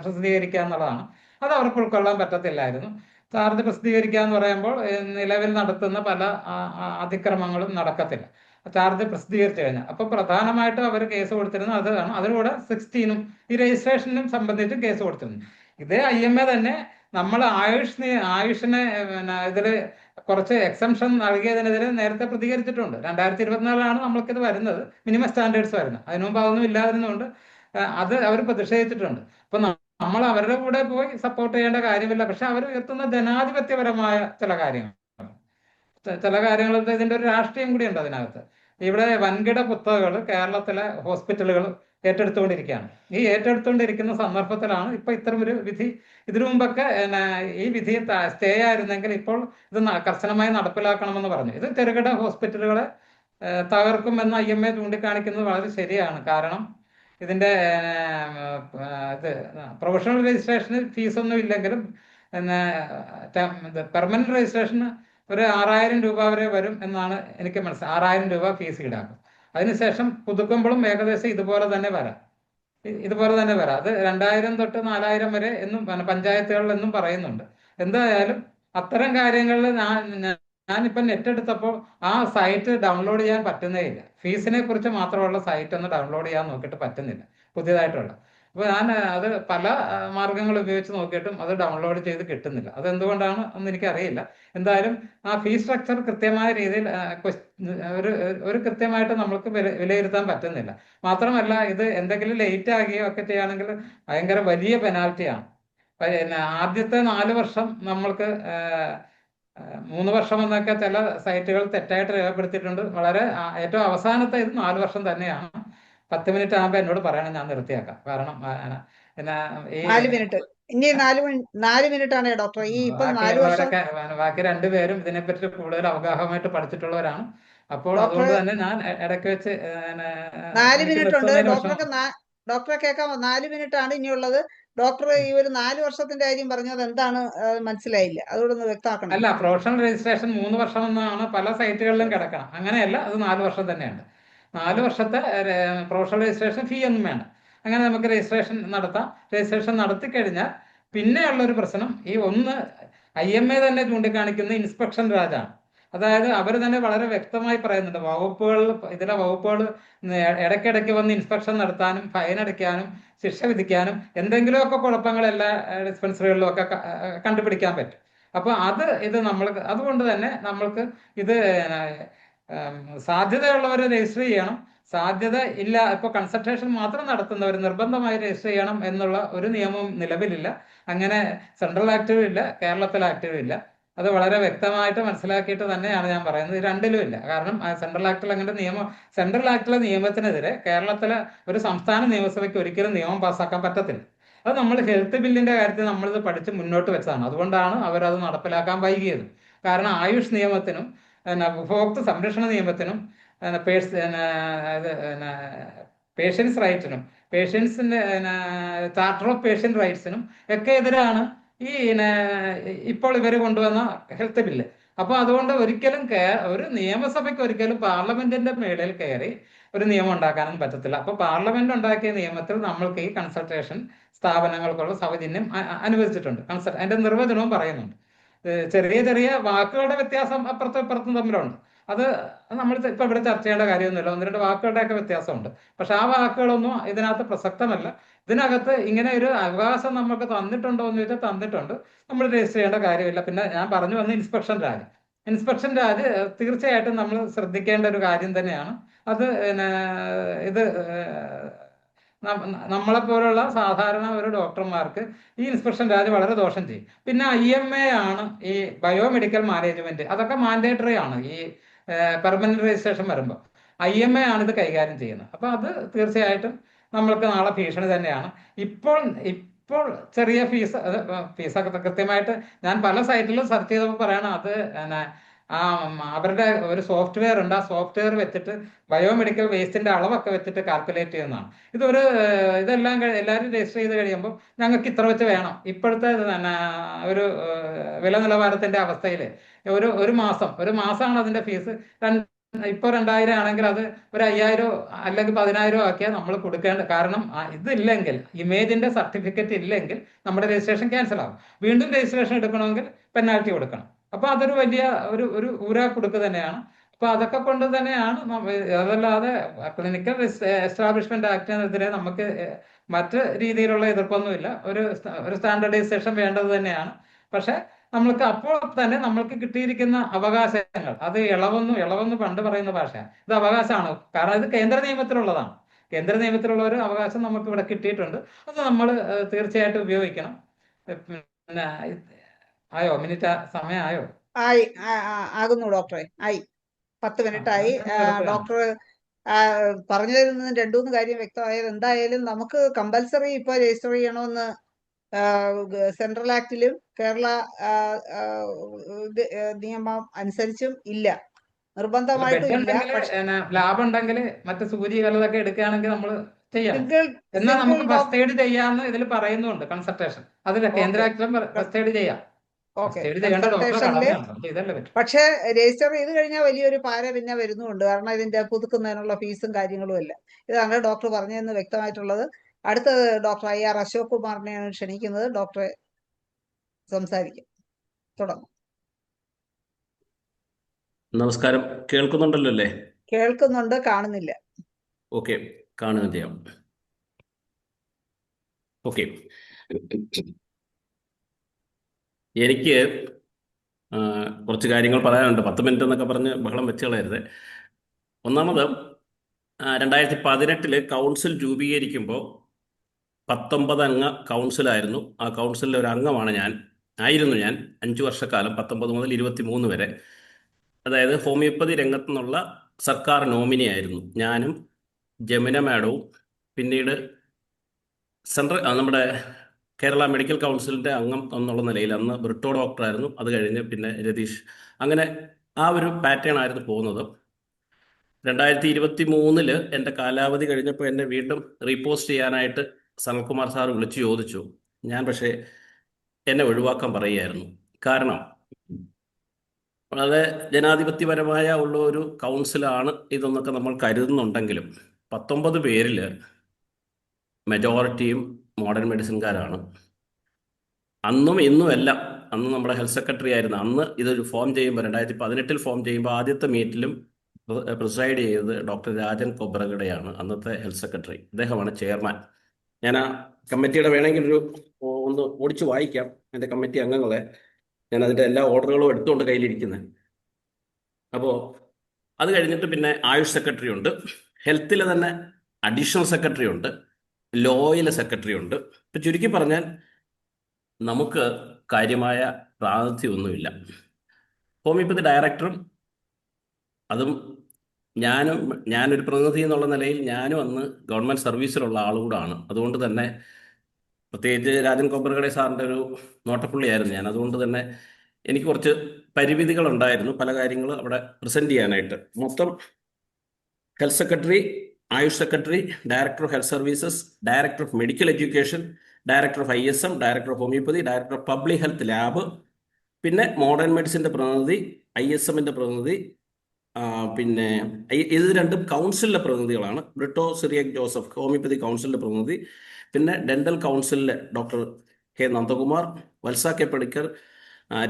പ്രസിദ്ധീകരിക്കുക എന്നുള്ളതാണ്. അത് അവർക്ക് ഉൾക്കൊള്ളാൻ പറ്റത്തില്ലായിരുന്നു. ചാർജ് പ്രസിദ്ധീകരിക്കുക എന്ന് പറയുമ്പോൾ നിലവിൽ നടത്തുന്ന പല അതിക്രമങ്ങളും നടക്കത്തില്ല ചാർജ് പ്രസിദ്ധീകരിച്ചു കഴിഞ്ഞാൽ. അപ്പൊ പ്രധാനമായിട്ടും അവർ കേസ് കൊടുത്തിരുന്നത് അതാണ്. അതിലൂടെ 16 ഈ രജിസ്ട്രേഷനും സംബന്ധിച്ച് കേസ് കൊടുത്തിരുന്നു. ഇതേ IMA തന്നെ നമ്മൾ ആയുഷിനെ ഇതിൽ കുറച്ച് എക്സംഷൻ നൽകിയതിനെതിരെ നേരത്തെ പ്രതികരിച്ചിട്ടുണ്ട്. 2024 നമ്മൾക്കിത് വരുന്നത്, മിനിമം സ്റ്റാൻഡേർഡ്സ് വരുന്നത്. അതിനു മുമ്പ് അതൊന്നും ഇല്ലാതിരുന്നുകൊണ്ട് അത് അവർ പ്രതിഷേധിച്ചിട്ടുണ്ട്. അപ്പൊ നമ്മൾ അവരുടെ കൂടെ പോയി സപ്പോർട്ട് ചെയ്യേണ്ട കാര്യമില്ല. പക്ഷെ അവർ ഉയർത്തുന്ന ജനാധിപത്യപരമായ ചില കാര്യങ്ങൾ ഇതിന്റെ ഒരു രാഷ്ട്രീയം കൂടിയുണ്ട് അതിനകത്ത്. ഇവിടെ വൻകിട കുത്തകകൾ കേരളത്തിലെ ഹോസ്പിറ്റലുകൾ ഏറ്റെടുത്തുകൊണ്ടിരിക്കുകയാണ്. ഈ ഏറ്റെടുത്തുകൊണ്ടിരിക്കുന്ന സന്ദർഭത്തിലാണ് ഇപ്പൊ ഇത്തരം ഒരു വിധി. ഇതിനു മുമ്പൊക്കെ ഈ വിധി സ്റ്റേ ആയിരുന്നെങ്കിൽ ഇപ്പോൾ ഇത് കർശനമായി നടപ്പിലാക്കണമെന്ന് പറഞ്ഞു. ഇത് ചെറുകിട ഹോസ്പിറ്റലുകളെ തകർക്കുമെന്ന് IMA ചൂണ്ടിക്കാണിക്കുന്നത് വളരെ ശരിയാണ്. കാരണം ഇതിന്റെ ഇത് പ്രൊഫഷണൽ രജിസ്ട്രേഷന് ഫീസൊന്നും ഇല്ലെങ്കിലും പെർമനന്റ് രജിസ്ട്രേഷന് ഒരു 6000 രൂപ വരെ വരും എന്നാണ് എനിക്ക് മനസ്സിലായത്. 6000 രൂപ ഫീസ് ഈടാക്കും. അതിനുശേഷം പുതുക്കുമ്പോഴും ഏകദേശം ഇതുപോലെ തന്നെ വരാം. അത് 2000 തൊട്ട് 4000 വരെ എന്നും പഞ്ചായത്തുകളിൽ എന്നും പറയുന്നുണ്ട്. എന്തായാലും അത്തരം കാര്യങ്ങളിൽ ഞാനിപ്പം നെറ്റ് എടുത്തപ്പോൾ ആ സൈറ്റ് ഡൗൺലോഡ് ചെയ്യാൻ പറ്റുന്നേ ഇല്ല. ഫീസിനെ കുറിച്ച് മാത്രമുള്ള സൈറ്റ് ഒന്ന് ഡൗൺലോഡ് ചെയ്യാൻ നോക്കിയിട്ട് പറ്റുന്നില്ല, പുതിയതായിട്ടുള്ള. അപ്പോൾ ഞാൻ അത് പല മാർഗങ്ങൾ ഉപയോഗിച്ച് നോക്കിയിട്ടും അത് ഡൗൺലോഡ് ചെയ്ത് കിട്ടുന്നില്ല. അതെന്തുകൊണ്ടാണ് എന്ന് എനിക്കറിയില്ല. എന്തായാലും ആ ഫീ സ്ട്രക്ചർ കൃത്യമായ രീതിയിൽ ഒരു കൃത്യമായിട്ട് നമ്മൾക്ക് വിലയിരുത്താൻ പറ്റുന്നില്ല. മാത്രമല്ല ഇത് എന്തെങ്കിലും ലേറ്റ് ആകുകയോ ഒക്കെ ചെയ്യുകയാണെങ്കിൽ ഭയങ്കര വലിയ പെനാൽറ്റിയാണ്. പിന്നെ ആദ്യത്തെ 4 വർഷം നമ്മൾക്ക് 3 വർഷം എന്നൊക്കെ ചില സൈറ്റുകൾ തെറ്റായിട്ട് രേഖപ്പെടുത്തിയിട്ടുണ്ട്. വളരെ ഏറ്റവും അവസാനത്തെ ഇത് 4 വർഷം തന്നെയാണ്. 10 മിനിറ്റ് ആകുമ്പോൾ എന്നോട് പറയണം, ഞാൻ നിർത്തിയാക്കാം. കാരണം പിന്നെ ഈ 4 മിനിറ്റ് ഇനി 4 മിനിറ്റ് ആണ് ഡോക്ടർ. ഈ ഇപ്പൊ 4 വർഷം ബാക്കി രണ്ടുപേരും ഇതിനെപ്പറ്റി കൂടുതൽ അവഗാഹമായിട്ട് പഠിച്ചിട്ടുള്ളവരാണ്. അപ്പോൾ ഡോക്ടർ അതുകൊണ്ട് തന്നെ ഞാൻ ഇടയ്ക്ക് വെച്ച് 4 എനിക്ക് മിനിറ്റ് ഉണ്ട് നിർത്തുന്നതിന് പ്രശ്നം. ഡോക്ടറെ കേൾക്കാമോ? 4 മിനിറ്റ് ആണ് ഇനിയുള്ളത്. ഡോക്ടർ ഈ ഒരു 4 വർഷത്തിന്റെ കാര്യം പറഞ്ഞത് എന്താണ് മനസ്സിലായില്ല, അതുകൊണ്ടൊന്ന് വ്യക്തമാക്കണം. അല്ല, പ്രൊഫഷണൽ രജിസ്ട്രേഷൻ 3 വർഷം എന്നാണ് പല സൈറ്റുകളിലും കിടക്കണം. അങ്ങനെയല്ല, അത് 4 വർഷം തന്നെയാണ്. 4 വർഷത്തെ പ്രൊഫഷണൽ രജിസ്ട്രേഷൻ ഫീ ഒന്നും വേണ്ട. അങ്ങനെ നമുക്ക് രജിസ്ട്രേഷൻ നടത്താം. രജിസ്ട്രേഷൻ നടത്തി കഴിഞ്ഞാൽ പിന്നെയുള്ളൊരു പ്രശ്നം ഈ IMA തന്നെ ചൂണ്ടിക്കാണിക്കുന്ന ഇൻസ്പെക്ഷൻ രാജാണ്. അതായത് അവർ തന്നെ വളരെ വ്യക്തമായി പറയുന്നുണ്ട്, ഇതിലെ വകുപ്പുകൾ ഇടയ്ക്കിടയ്ക്ക് വന്ന് ഇൻസ്പെക്ഷൻ നടത്താനും ഫൈൻ അടയ്ക്കാനും ശിക്ഷ വിധിക്കാനും എന്തെങ്കിലുമൊക്കെ കുഴപ്പങ്ങൾ എല്ലാ ഡിസ്പെൻസറികളിലും ഒക്കെ കണ്ടുപിടിക്കാൻ പറ്റും. അപ്പൊ അതുകൊണ്ട് തന്നെ നമ്മൾക്ക് ഇത് സാധ്യതയുള്ളവർ രജിസ്റ്റർ ചെയ്യണം. സാധ്യത ഇല്ല, ഇപ്പൊ കൺസൾട്ടേഷൻ മാത്രം നടത്തുന്നവർ നിർബന്ധമായി രജിസ്റ്റർ ചെയ്യണം എന്നുള്ള ഒരു നിയമവും നിലവിലില്ല. അങ്ങനെ സെൻട്രൽ ആക്ടിലും ഇല്ല, കേരളത്തിൽ ആക്ടിലും ഇല്ല. അത് വളരെ വ്യക്തമായിട്ട് മനസ്സിലാക്കിയിട്ട് തന്നെയാണ് ഞാൻ പറയുന്നത്. രണ്ടിലും ഇല്ല. കാരണം സെൻട്രൽ ആക്ടിൽ അങ്ങനെ സെൻട്രൽ ആക്ടിലെ നിയമത്തിനെതിരെ കേരളത്തിലെ ഒരു സംസ്ഥാന നിയമസഭയ്ക്ക് ഒരിക്കലും നിയമം പാസ്സാക്കാൻ പറ്റത്തില്ല. അത് നമ്മൾ ഹെൽത്ത് ബില്ലിന്റെ കാര്യത്തിൽ നമ്മളിത് പഠിച്ച് മുന്നോട്ട് വെച്ചതാണ്. അതുകൊണ്ടാണ് അവരത് നടപ്പിലാക്കാൻ വൈകിയത്. കാരണം ആയുഷ് നിയമത്തിനും ഉപഭോക്തൃ സംരക്ഷണ നിയമത്തിനും പേഷ്യൻസ് റൈറ്റ്സിനും പേഷ്യൻസിന്റെ ചാർട്ടർ ഓഫ് പേഷ്യന്റ് റൈറ്റ്സിനും ഒക്കെ എതിരാണ് ഈ ഇപ്പോൾ ഇവർ കൊണ്ടുവന്ന ഹെൽത്ത് ബില്ല്. അപ്പൊ അതുകൊണ്ട് ഒരിക്കലും ഒരു നിയമസഭയ്ക്ക് ഒരിക്കലും പാർലമെന്റിന്റെ മേളിൽ കയറി ഒരു നിയമം ഉണ്ടാക്കാനും പറ്റത്തില്ല. അപ്പൊ പാർലമെന്റ് ഉണ്ടാക്കിയ നിയമത്തിൽ നമ്മൾക്ക് ഈ കൺസൾട്ടേഷൻ സ്ഥാപനങ്ങൾക്കുള്ള സൗജന്യം അനുവദിച്ചിട്ടുണ്ട്. അതിന്റെ നിർവചനവും പറയുന്നുണ്ട്. ചെറിയ ചെറിയ വാക്കുകളുടെ വ്യത്യാസം അപ്പുറത്തും ഇപ്പുറത്തും തമ്മിലുണ്ട്. അത് നമ്മൾ ഇപ്പൊ ഇവിടെ ചർച്ച ചെയ്യേണ്ട കാര്യമൊന്നുമില്ല. 1-2 വാക്കുകളുടെയൊക്കെ വ്യത്യാസമുണ്ട്. പക്ഷെ ആ വാക്കുകളൊന്നും ഇതിനകത്ത് പ്രസക്തമല്ല. ഇതിനകത്ത് ഇങ്ങനെ ഒരു അവകാശം നമുക്ക് തന്നിട്ടുണ്ടോ എന്ന് ചോദിച്ചാൽ തന്നിട്ടുണ്ട്. നമ്മൾ രജിസ്റ്റർ ചെയ്യേണ്ട കാര്യമില്ല. പിന്നെ ഞാൻ പറഞ്ഞു വന്ന ഇൻസ്പെക്ഷൻ രാജ് തീർച്ചയായിട്ടും നമ്മൾ ശ്രദ്ധിക്കേണ്ട ഒരു കാര്യം തന്നെയാണ്. അത് ഇത് നമ്മളെപ്പോലുള്ള സാധാരണ ഒരു ഡോക്ടർമാർക്ക് ഈ ഇൻസ്പെക്ഷൻ രാജ് വളരെ ദോഷം ചെയ്യും. പിന്നെ IMA ആണ് ഈ ബയോമെഡിക്കൽ മാനേജ്മെന്റ്, അതൊക്കെ മാൻഡേറ്ററി ആണ്. ഈ പെർമനന്റ് രജിസ്ട്രേഷൻ വരുമ്പോൾ IMA ആണ് ഇത് കൈകാര്യം ചെയ്യുന്നത്. അപ്പൊ അത് തീർച്ചയായിട്ടും നമ്മൾക്ക് നാളെ ഭീഷണി തന്നെയാണ്. ഇപ്പോൾ ചെറിയ ഫീസൊക്കെ കൃത്യമായിട്ട് ഞാൻ പല സൈറ്റിലും സെർച്ച് ചെയ്തപ്പോൾ പറയണം, അത് അവരുടെ ഒരു സോഫ്റ്റ്വെയർ ഉണ്ട്. ആ സോഫ്റ്റ്വെയർ വെച്ചിട്ട് ബയോമെഡിക്കൽ വേസ്റ്റിന്റെ അളവൊക്കെ വെച്ചിട്ട് കാൽക്കുലേറ്റ് ചെയ്യുന്നതാണ്. ഇതെല്ലാം എല്ലാവരും രജിസ്റ്റർ ചെയ്ത് കഴിയുമ്പോൾ ഞങ്ങൾക്ക് ഇത്ര വെച്ച് വേണം. ഇപ്പോഴത്തെ ഒരു വില നിലവാരത്തിന്റെ അവസ്ഥയിൽ ഒരു മാസമാണ് അതിന്റെ ഫീസ്. ഇപ്പോൾ 2000 ആണെങ്കിൽ അത് ഒരു 5000 അല്ലെങ്കിൽ 10000 ആക്കിയാൽ നമ്മൾ കൊടുക്കേണ്ട. കാരണം ഇതില്ലെങ്കിൽ, ഇമേജിന്റെ സർട്ടിഫിക്കറ്റ് ഇല്ലെങ്കിൽ നമ്മുടെ രജിസ്ട്രേഷൻ ക്യാൻസൽ ആകും. വീണ്ടും രജിസ്ട്രേഷൻ എടുക്കണമെങ്കിൽ പെനാൽറ്റി കൊടുക്കണം. അപ്പൊ അതൊരു വലിയ ഒരു ഊരാക്കുടുക്ക് തന്നെയാണ്. അപ്പൊ അതൊക്കെ കൊണ്ട് തന്നെയാണ് അതല്ലാതെ ക്ലിനിക്കൽ എസ്റ്റാബ്ലിഷ്മെന്റ് ആക്ടിനെതിരെ നമുക്ക് മറ്റ് രീതിയിലുള്ള എതിർപ്പൊന്നുമില്ല. ഒരു സ്റ്റാൻഡർഡൈസേഷൻ വേണ്ടത് തന്നെയാണ്. പക്ഷെ നമ്മൾക്ക് അപ്പോൾ തന്നെ നമ്മൾക്ക് കിട്ടിയിരിക്കുന്ന അവകാശങ്ങൾ, അത് ഇളവെന്ന് പണ്ട് പറയുന്ന ഭാഷയാണ്. ഇത് അവകാശമാണ്. കാരണം ഇത് കേന്ദ്ര നിയമത്തിലുള്ളതാണ്. കേന്ദ്ര നിയമത്തിലുള്ള ഒരു അവകാശം നമുക്ക് ഇവിടെ കിട്ടിയിട്ടുണ്ട്. അത് നമ്മൾ തീർച്ചയായിട്ടും ഉപയോഗിക്കണം. പിന്നെ മിനിറ്റ് സമയമായോ? ആകുന്നു ഡോക്ടറെ. 10 മിനിറ്റ് ആയി. ഡോക്ടർ പറഞ്ഞു തരുന്നത് രണ്ടു മൂന്ന് കാര്യം വ്യക്തമായാലും എന്തായാലും നമുക്ക് കമ്പൽസറി ഇപ്പൊ രജിസ്റ്റർ ചെയ്യണമെന്ന് സെൻട്രൽ ആക്ടിലും കേരള ആ, ആ, നിയമം അനുസരിച്ചും ഇല്ല, നിർബന്ധമായിട്ടും ബെഡ് ഇല്ല. ഉണ്ടെങ്കിൽ പക്ഷെ ലാബ് ഉണ്ടെങ്കിൽ മറ്റു സൂചി വല്ലതൊക്കെ എടുക്കുകയാണെങ്കിൽ നമ്മൾ ചെയ്യണം. സിംഗിൾ എന്നാൽ സിംഗിൾ നമുക്ക് ഫസ്റ്റ് എയ്ഡ് ചെയ്യാമെന്ന് ഇതിൽ പറയുന്നുണ്ട്. കൺസൾട്ടേഷൻ അതിൽ കേന്ദ്ര ഓക്കെ ആക്ടിലും ഫസ്റ്റ് എയ്ഡ് ചെയ്യാം. ഓക്കെ ഫസ്റ്റ് എയ്ഡ് ചെയ്യേണ്ട ഡോക്ടറെ കൺസൾട്ടേഷനില്. കടമയാണ്, ചെയ്തല്ലേ പറ്റും. പക്ഷെ രജിസ്റ്റർ ചെയ്ത് കഴിഞ്ഞാൽ വലിയൊരു പാര പിന്നെ വരുന്നുണ്ട്, കാരണം ഇതിന്റെ പുതുക്കുന്നതിനുള്ള ഫീസും കാര്യങ്ങളും എല്ലാം. ഇതാണ് ഡോക്ടർ പറഞ്ഞതെന്ന് വ്യക്തമായിട്ടുള്ളത്. അടുത്തത് ഡോക്ടർ IR അശോക് കുമാറിനെയാണ് ക്ഷണിക്കുന്നത്. ഡോക്ടറെ സംസാരിക്കും, തുടങ്ങും. നമസ്കാരം, കേൾക്കുന്നുണ്ടല്ലോ അല്ലേ? കേൾക്കുന്നുണ്ട്, കാണുന്നില്ല. ഓക്കെ, കാണുകയും ചെയ്യാം. ഓക്കെ, എനിക്ക് കുറച്ച് കാര്യങ്ങൾ പറയാനുണ്ട്. 10 മിനിറ്റ് എന്നൊക്കെ പറഞ്ഞ് ബഹളം വെച്ച് കളയരുത്. ഒന്നാമത് 2018 കൗൺസിൽ രൂപീകരിക്കുമ്പോൾ 19 അംഗ കൗൺസിലായിരുന്നു. ആ കൗൺസിലിലെ ഒരു അംഗമാണ് ഞാൻ 5 വർഷക്കാലം, 19 മുതൽ 23 വരെ. അതായത് ഹോമിയോപ്പതി രംഗത്തു നിന്നുള്ള സർക്കാർ നോമിനി ആയിരുന്നു ഞാനും ജമുന മാഡവും. പിന്നീട് നമ്മുടെ കേരള മെഡിക്കൽ കൗൺസിലിൻ്റെ അംഗം എന്നുള്ള നിലയിൽ അന്ന് ബ്രിട്ടോ ഡോക്ടറായിരുന്നു. അത് കഴിഞ്ഞ് പിന്നെ രതീഷ്. അങ്ങനെ ആ ഒരു പാറ്റേൺ ആയിരുന്നു പോകുന്നത്. 2023 എൻ്റെ കാലാവധി കഴിഞ്ഞപ്പോൾ എന്നെ വീണ്ടും റീപോസ്റ്റ് ചെയ്യാനായിട്ട് സനൽകുമാർ സാർ വിളിച്ചു ചോദിച്ചു. ഞാൻ പക്ഷേ എന്നെ ഒഴിവാക്കാൻ പറയുകയായിരുന്നു. കാരണം വളരെ ജനാധിപത്യപരമായ ഉള്ള ഒരു കൗൺസിലാണ് ഇതെന്നൊക്കെ നമ്മൾ കരുതുന്നുണ്ടെങ്കിലും 19 പേരിൽ മെജോറിറ്റിയും മോഡേൺ മെഡിസിൻകാരാണ്. അന്നും ഇന്നും എല്ലാം. അന്ന് നമ്മുടെ ഹെൽത്ത് സെക്രട്ടറി ആയിരുന്നു. അന്ന് ഇതൊരു ഫോം ചെയ്യുമ്പോൾ 2018 ഫോം ചെയ്യുമ്പോൾ ആദ്യത്തെ മീറ്റിലും പ്രിസൈഡ് ചെയ്തത് ഡോക്ടർ രാജൻ കൊബ്രഗഡയാണ്, അന്നത്തെ ഹെൽത്ത് സെക്രട്ടറി. അദ്ദേഹമാണ് ചെയർമാൻ. ഞാൻ ആ കമ്മിറ്റിയുടെ വേണമെങ്കിൽ ഒന്ന് ഓടിച്ചു വായിക്കാം, എൻ്റെ കമ്മിറ്റി അംഗങ്ങളെ. ഞാൻ അതിൻ്റെ എല്ലാ ഓർഡറുകളും എടുത്തുകൊണ്ട് കയ്യിലിരിക്കുന്നത്. അപ്പോൾ അത് കഴിഞ്ഞിട്ട് പിന്നെ ആയുഷ് സെക്രട്ടറി ഉണ്ട്, ഹെൽത്തിലെ തന്നെ അഡീഷണൽ സെക്രട്ടറി ഉണ്ട്, ലോയിലെ സെക്രട്ടറി ഉണ്ട്. ഇപ്പം ചുരുക്കി പറഞ്ഞാൽ നമുക്ക് കാര്യമായ പ്രാതിനിധ്യമൊന്നുമില്ല. ഹോമിയോപ്പതി ഡയറക്ടറും അതും ഞാനൊരു പ്രതിനിധി എന്നുള്ള നിലയിൽ ഞാനും അന്ന് ഗവൺമെൻറ് സർവീസിലുള്ള ആളുകൂടാണ്. അതുകൊണ്ട് തന്നെ പ്രത്യേകിച്ച് രാജൻ കൊബ്രഗഡെ സാറിൻ്റെ ഒരു നോട്ടപ്പുള്ളിയായിരുന്നു ഞാൻ. അതുകൊണ്ട് തന്നെ എനിക്ക് കുറച്ച് പരിമിതികളുണ്ടായിരുന്നു പല കാര്യങ്ങൾ അവിടെ പ്രസൻറ്റ് ചെയ്യാനായിട്ട്. മൊത്തം health secretary, Ayush secretary, director of health services, director of medical education, director of ISM, director of homeopathy, director of public health lab, പിന്നെ മോഡേൺ മെഡിസിൻ്റെ പ്രതിനിധി, ISMൻ്റെ പ്രതിനിധി, പിന്നെ ഇത് രണ്ടും കൗൺസിലിലെ പ്രതിനിധികളാണ്. ബ്രിട്ടോ സിറിയക് ജോസഫ് ഹോമിയോപ്പതി കൗൺസിലിൻ്റെ പ്രതിനിധി. പിന്നെ ഡെന്റൽ കൗൺസിലിലെ doctor K Nandakumar, Valsa K Panicker,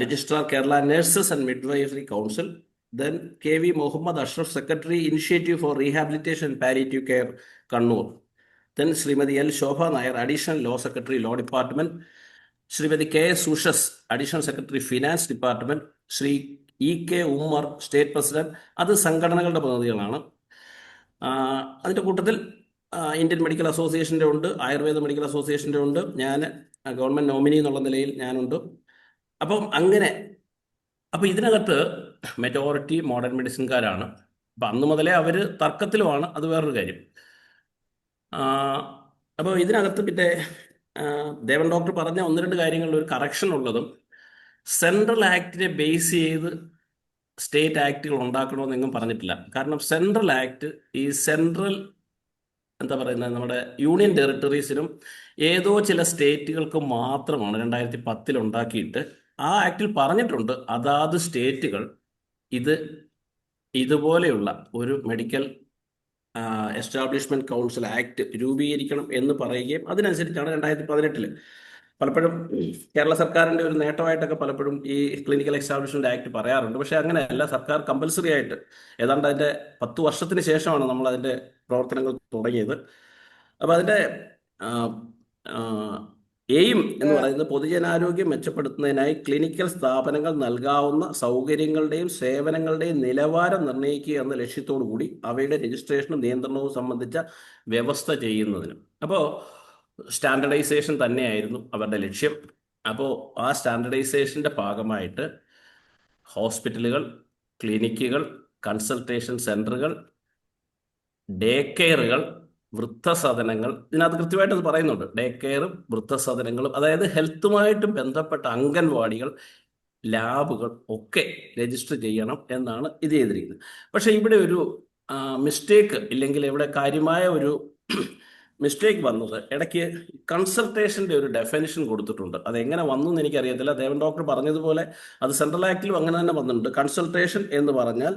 registrar Kerala nurses and midwifery council. Then KV Muhammad Ashraf, secretary initiative for rehabilitation palliative care Kannur. Then Shrimati L Shobha Nair, additional law secretary law department. Shrimati KS Ushas, additional secretary finance department. Shri EK Ummer, state president. അത് സംഘടനകളുടെ പ്രതിനിധികളാണ്. അതിൻ്റെ കൂട്ടത്തിൽ Indian medical അസോസിയേഷൻ്റെ ഉണ്ട്, Ayurveda medical അസോസിയേഷൻ്റെ ഉണ്ട്, ഞാൻ government nominee എന്നുള്ള നിലയിൽ ഞാനുണ്ട്. അപ്പം അങ്ങനെ ഇതിനകത്ത് മെജോറിറ്റി മോഡേൺ മെഡിസിൻകാരാണ്. അപ്പം അന്ന് മുതലേ അവർ തർക്കത്തിലുമാണ്, അത് വേറൊരു കാര്യം. അപ്പോൾ ഇതിനകത്ത് പിന്നെ ദേവൻ ഡോക്ടർ പറഞ്ഞ 1-2 കാര്യങ്ങളിൽ ഒരു കറക്ഷൻ ഉള്ളതും, സെൻട്രൽ ആക്ടിനെ ബേസ് ചെയ്ത് സ്റ്റേറ്റ് ആക്ടുകൾ ഉണ്ടാക്കണമെന്നെങ്ങും പറഞ്ഞിട്ടില്ല. കാരണം സെൻട്രൽ ആക്ട് ഈ സെൻട്രൽ എന്താ പറയുന്നത് നമ്മുടെ യൂണിയൻ ടെറിട്ടറീസിനും ഏതോ ചില സ്റ്റേറ്റുകൾക്ക് മാത്രമാണ് 2010 ഉണ്ടാക്കിയിട്ട് ആ ആക്ടിൽ പറഞ്ഞിട്ടുണ്ട് അതാത് സ്റ്റേറ്റുകൾ ഇതുപോലെയുള്ള ഒരു മെഡിക്കൽ എസ്റ്റാബ്ലിഷ്മെന്റ് കൗൺസിൽ ആക്ട് രൂപീകരിക്കണം എന്ന് പറയുകയും അതിനനുസരിച്ചാണ് 2018 പലപ്പോഴും കേരള സർക്കാരിൻ്റെ ഒരു നേട്ടമായിട്ടൊക്കെ പലപ്പോഴും ഈ ക്ലിനിക്കൽ എസ്റ്റാബ്ലിഷ്മെന്റ് ആക്ട് പറയാറുണ്ട്. പക്ഷേ അങ്ങനെയല്ല. സർക്കാർ കമ്പൽസറി ആയിട്ട് ഏതാണ്ട് അതിൻ്റെ 10 വർഷത്തിന് ശേഷമാണ് നമ്മൾ അതിൻ്റെ പ്രവർത്തനങ്ങൾ തുടങ്ങിയത്. അപ്പോൾ അതിൻ്റെ എയിം എന്ന് പറയുന്നത് പൊതുജനാരോഗ്യം മെച്ചപ്പെടുത്തുന്നതിനായി ക്ലിനിക്കൽ സ്ഥാപനങ്ങൾ നൽകാവുന്ന സൗകര്യങ്ങളുടെയും സേവനങ്ങളുടെയും നിലവാരം നിർണ്ണയിക്കുക എന്ന ലക്ഷ്യത്തോടു കൂടി അവയുടെ രജിസ്ട്രേഷനും നിയന്ത്രണവും സംബന്ധിച്ച വ്യവസ്ഥ ചെയ്യുന്നതിന്. അപ്പോൾ സ്റ്റാൻഡർഡൈസേഷൻ തന്നെയായിരുന്നു അവരുടെ ലക്ഷ്യം. അപ്പോൾ ആ സ്റ്റാൻഡർഡൈസേഷൻ്റെ ഭാഗമായിട്ട് ഹോസ്പിറ്റലുകൾ, ക്ലിനിക്കുകൾ, കൺസൾട്ടേഷൻ സെൻ്ററുകൾ, ഡേ കെയറുകൾ, വൃദ്ധസദനങ്ങൾ, ഇതിനകത്ത് കൃത്യമായിട്ട് അത് പറയുന്നുണ്ട്. ഡേ കെയറും വൃദ്ധസദനങ്ങളും, അതായത് ഹെൽത്തുമായിട്ട് ബന്ധപ്പെട്ട അംഗൻവാടികൾ, ലാബുകൾ ഒക്കെ രജിസ്റ്റർ ചെയ്യണം എന്നാണ് ഇത് ചെയ്തിരിക്കുന്നത്. പക്ഷേ ഇവിടെ ഒരു മിസ്റ്റേക്ക്, ഇല്ലെങ്കിൽ ഇവിടെ കാര്യമായ ഒരു മിസ്റ്റേക്ക് വന്നത്, ഇടയ്ക്ക് കൺസൾട്ടേഷൻ്റെ ഒരു ഡെഫിനിഷൻ കൊടുത്തിട്ടുണ്ട്. അതെങ്ങനെ വന്നു എന്ന് എനിക്കറിയത്തില്ല. ദേവൻ ഡോക്ടർ പറഞ്ഞതുപോലെ അത് സെൻട്രൽ ആക്ടിലും അങ്ങനെ തന്നെ വന്നിട്ടുണ്ട്. കൺസൾട്ടേഷൻ എന്ന് പറഞ്ഞാൽ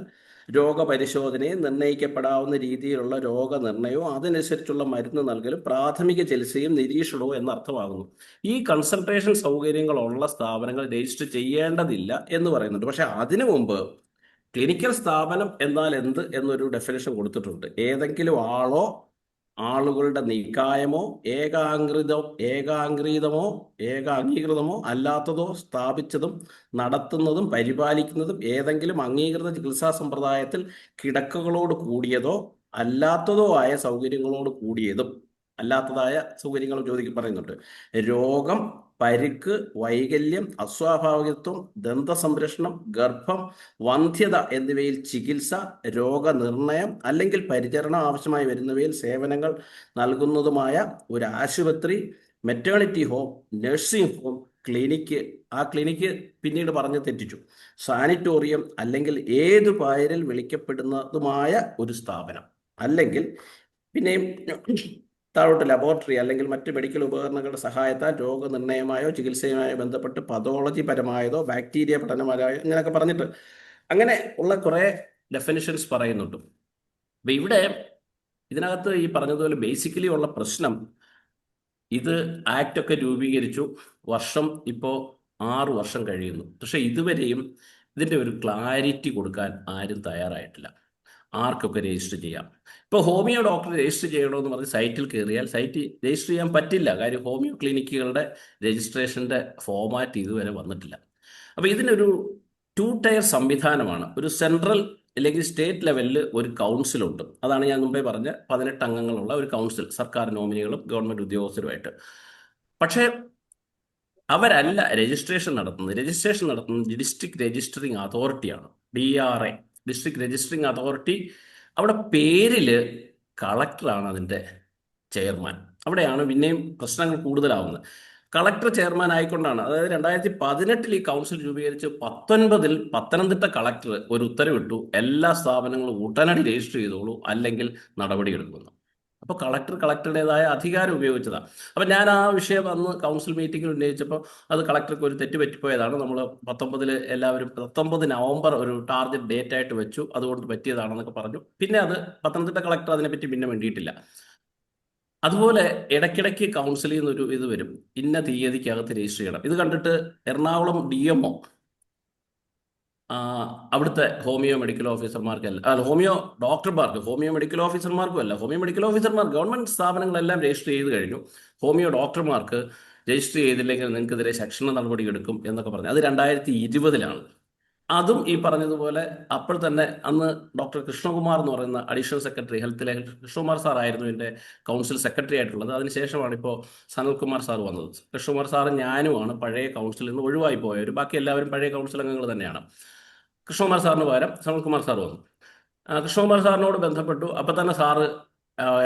രോഗപരിശോധനയും നിർണ്ണയിക്കപ്പെടാവുന്ന രീതിയിലുള്ള രോഗനിർണയവും അതിനനുസരിച്ചുള്ള മരുന്ന് നൽകലും പ്രാഥമിക ചികിത്സയും നിരീക്ഷണവും എന്നർത്ഥമാകുന്നു. ഈ കൺസൾട്ടേഷൻ സൗകര്യങ്ങളുള്ള സ്ഥാപനങ്ങൾ രജിസ്റ്റർ ചെയ്യേണ്ടതില്ല എന്ന് പറയുന്നുണ്ട്. പക്ഷെ അതിനു മുമ്പ് ക്ലിനിക്കൽ സ്ഥാപനം എന്നാൽ എന്ത് എന്നൊരു ഡെഫിനേഷൻ കൊടുത്തിട്ടുണ്ട്. ഏതെങ്കിലും ആളുകളുടെ നിക്കായമോ ഏകാംഗീകൃതമോ അല്ലാത്തതോ സ്ഥാപിച്ചതും നടത്തുന്നതും പരിപാലിക്കുന്നതും ഏതെങ്കിലും അംഗീകൃത ചികിത്സാ സമ്പ്രദായത്തിൽ കിടക്കകളോട് കൂടിയതോ അല്ലാത്തതോ ആയ സൗകര്യങ്ങളോട് കൂടിയതും, അല്ലാത്തതായ സൗകര്യങ്ങൾ പറയുന്നുണ്ട്. രോഗം, പരിക്ക്, വൈകല്യം, അസ്വാഭാവികത്വം, ദന്തസംരക്ഷണം, ഗർഭം, വന്ധ്യത എന്നിവയിൽ ചികിത്സ, രോഗനിർണയം അല്ലെങ്കിൽ പരിചരണം ആവശ്യമായി വരുന്നവയിൽ സേവനങ്ങൾ നൽകുന്നതുമായ ഒരു ആശുപത്രി, maternity home, nursing home, clinic പിന്നീട് പറഞ്ഞ് തെറ്റിച്ചു, സാനിറ്റോറിയം അല്ലെങ്കിൽ ഏതു പേരിൽ വിളിക്കപ്പെടുന്നതുമായ ഒരു സ്ഥാപനം, അല്ലെങ്കിൽ പിന്നെയും താഴോട്ട് ലബോറട്ടറി അല്ലെങ്കിൽ മറ്റ് മെഡിക്കൽ ഉപകരണങ്ങളുടെ സഹായത്താൽ രോഗനിർണയമായോ ചികിത്സയുമായോ ബന്ധപ്പെട്ട് പതോളജി പരമായതോ ബാക്ടീരിയ പഠനമായോ ഇങ്ങനെയൊക്കെ പറഞ്ഞിട്ട് അങ്ങനെ ഉള്ള കുറേ ഡെഫിനിഷൻസ് പറയുന്നുണ്ട്. അപ്പം ഇവിടെ ഇതിനകത്ത് ഈ പറഞ്ഞതുപോലെ ബേസിക്കലി ഉള്ള പ്രശ്നം, ഇത് ആക്റ്റൊക്കെ രൂപീകരിച്ചു, വർഷം ഇപ്പോൾ 6 വർഷം കഴിയുന്നു. പക്ഷെ ഇതുവരെയും ഇതിൻ്റെ ഒരു ക്ലാരിറ്റി കൊടുക്കാൻ ആരും തയ്യാറായിട്ടില്ല. ആർക്കൊക്കെ രജിസ്റ്റർ ചെയ്യാം. ഇപ്പോൾ ഹോമിയോ ഡോക്ടർ രജിസ്റ്റർ ചെയ്യണമെന്ന് പറഞ്ഞ് സൈറ്റിൽ കയറിയാൽ സൈറ്റ് രജിസ്റ്റർ ചെയ്യാൻ പറ്റില്ല. കാര്യം ഹോമിയോ ക്ലിനിക്കുകളുടെ രജിസ്ട്രേഷൻ്റെ ഫോമാറ്റ് ഇതുവരെ വന്നിട്ടില്ല. അപ്പോൾ ഇതിനൊരു 2 ടയർ സംവിധാനമാണ്. ഒരു സെൻട്രൽ അല്ലെങ്കിൽ സ്റ്റേറ്റ് ലെവലിൽ ഒരു കൗൺസിലുണ്ട്. അതാണ് ഞാൻ മുമ്പേ പറഞ്ഞ 18 അംഗങ്ങളുള്ള ഒരു കൗൺസിൽ, സർക്കാർ നോമിനികളും ഗവൺമെൻറ് ഉദ്യോഗസ്ഥരുമായിട്ട്. പക്ഷേ അവരല്ല രജിസ്ട്രേഷൻ നടത്തുന്നത് ഡിസ്ട്രിക്ട് രജിസ്റ്ററിംഗ് അതോറിറ്റിയാണ്, DRA, ഡിസ്ട്രിക്ട് രജിസ്റ്ററിംഗ് അതോറിറ്റി. അവിടെ പേരിൽ കളക്ടറാണ് അതിൻ്റെ ചെയർമാൻ. അവിടെയാണ് പിന്നെയും പ്രശ്നങ്ങൾ കൂടുതലാവുന്നത്. കളക്ടർ ചെയർമാൻ ആയിക്കൊണ്ടാണ്, അതായത് 2018 ഈ കൗൺസിൽ രൂപീകരിച്ച് 19 പത്തനംതിട്ട കളക്ടർ ഒരു ഉത്തരവിട്ടു, എല്ലാ സ്ഥാപനങ്ങളും ഉടനടി രജിസ്റ്റർ ചെയ്തോളൂ അല്ലെങ്കിൽ നടപടിയെടുക്കുന്നു. അപ്പോൾ കളക്ടറുടേതായ അധികാരം ഉപയോഗിച്ചതാണ്. അപ്പം ഞാൻ ആ വിഷയം അന്ന് കൗൺസിൽ മീറ്റിംഗിൽ ഉന്നയിച്ചപ്പോൾ അത് കളക്ടർക്ക് ഒരു തെറ്റ് പറ്റിപ്പോയതാണ്. നമ്മൾ 19 എല്ലാവരും 19 നവംബർ ഒരു ടാർഗറ്റ് ഡേറ്റ് ആയിട്ട് വെച്ചു, അതുകൊണ്ട് പറ്റിയതാണെന്നൊക്കെ പറഞ്ഞു. പിന്നെ അത് പത്തനംതിട്ട കളക്ടർ അതിനെപ്പറ്റി പിന്നെ വേണ്ടിയിട്ടില്ല. അതുപോലെ ഇടയ്ക്കിടയ്ക്ക് കൗൺസിലിൽ നിന്നൊരു ഇത് വരും, ഇന്ന തീയതിക്കകത്ത് രജിസ്റ്റർ ചെയ്യണം. ഇത് കണ്ടിട്ട് എറണാകുളം DMO അവിടുത്തെ ഹോമിയോ മെഡിക്കൽ ഓഫീസർമാർക്കല്ല, ഹോമിയോ ഡോക്ടർമാർക്ക്, ഹോമിയോ മെഡിക്കൽ ഓഫീസർമാർക്കും അല്ല, ഹോമിയോ മെഡിക്കൽ ഓഫീസർമാർ ഗവൺമെൻറ് സ്ഥാപനങ്ങളെല്ലാം രജിസ്റ്റർ ചെയ്ത് കഴിഞ്ഞു, ഹോമിയോ ഡോക്ടർമാർക്ക് രജിസ്റ്റർ ചെയ്തില്ലെങ്കിൽ നിങ്ങൾക്കെതിരെ ശിക്ഷണ നടപടി എടുക്കും എന്നൊക്കെ പറഞ്ഞു. അത് 2020 അതും ഈ പറഞ്ഞതുപോലെ അപ്പോൾ തന്നെ അന്ന് ഡോക്ടർ കൃഷ്ണകുമാർ എന്ന് പറയുന്ന അഡീഷണൽ സെക്രട്ടറി, ഹെൽത്തിലെ കൃഷ്ണകുമാർ സാർ ആയിരുന്നു എൻ്റെ കൗൺസിൽ സെക്രട്ടറി ആയിട്ടുള്ളത്. അതിനുശേഷമാണ് ഇപ്പോൾ സനൽകുമാർ സാർ വന്നത്. കൃഷ്ണകുമാർ സാറും ഞാനുമാണ് പഴയ കൗൺസിലിൽ നിന്ന് ഒഴിവായി പോയവർ. ബാക്കി എല്ലാവരും പഴയ കൗൺസിൽ അംഗങ്ങൾ തന്നെയാണ്. കൃഷ്ണകുമാർ സാറിന് പകരം സനൽകുമാർ സാർ വന്നു. കൃഷ്ണകുമാർ സാറിനോട് ബന്ധപ്പെട്ടു. അപ്പം തന്നെ സാറ്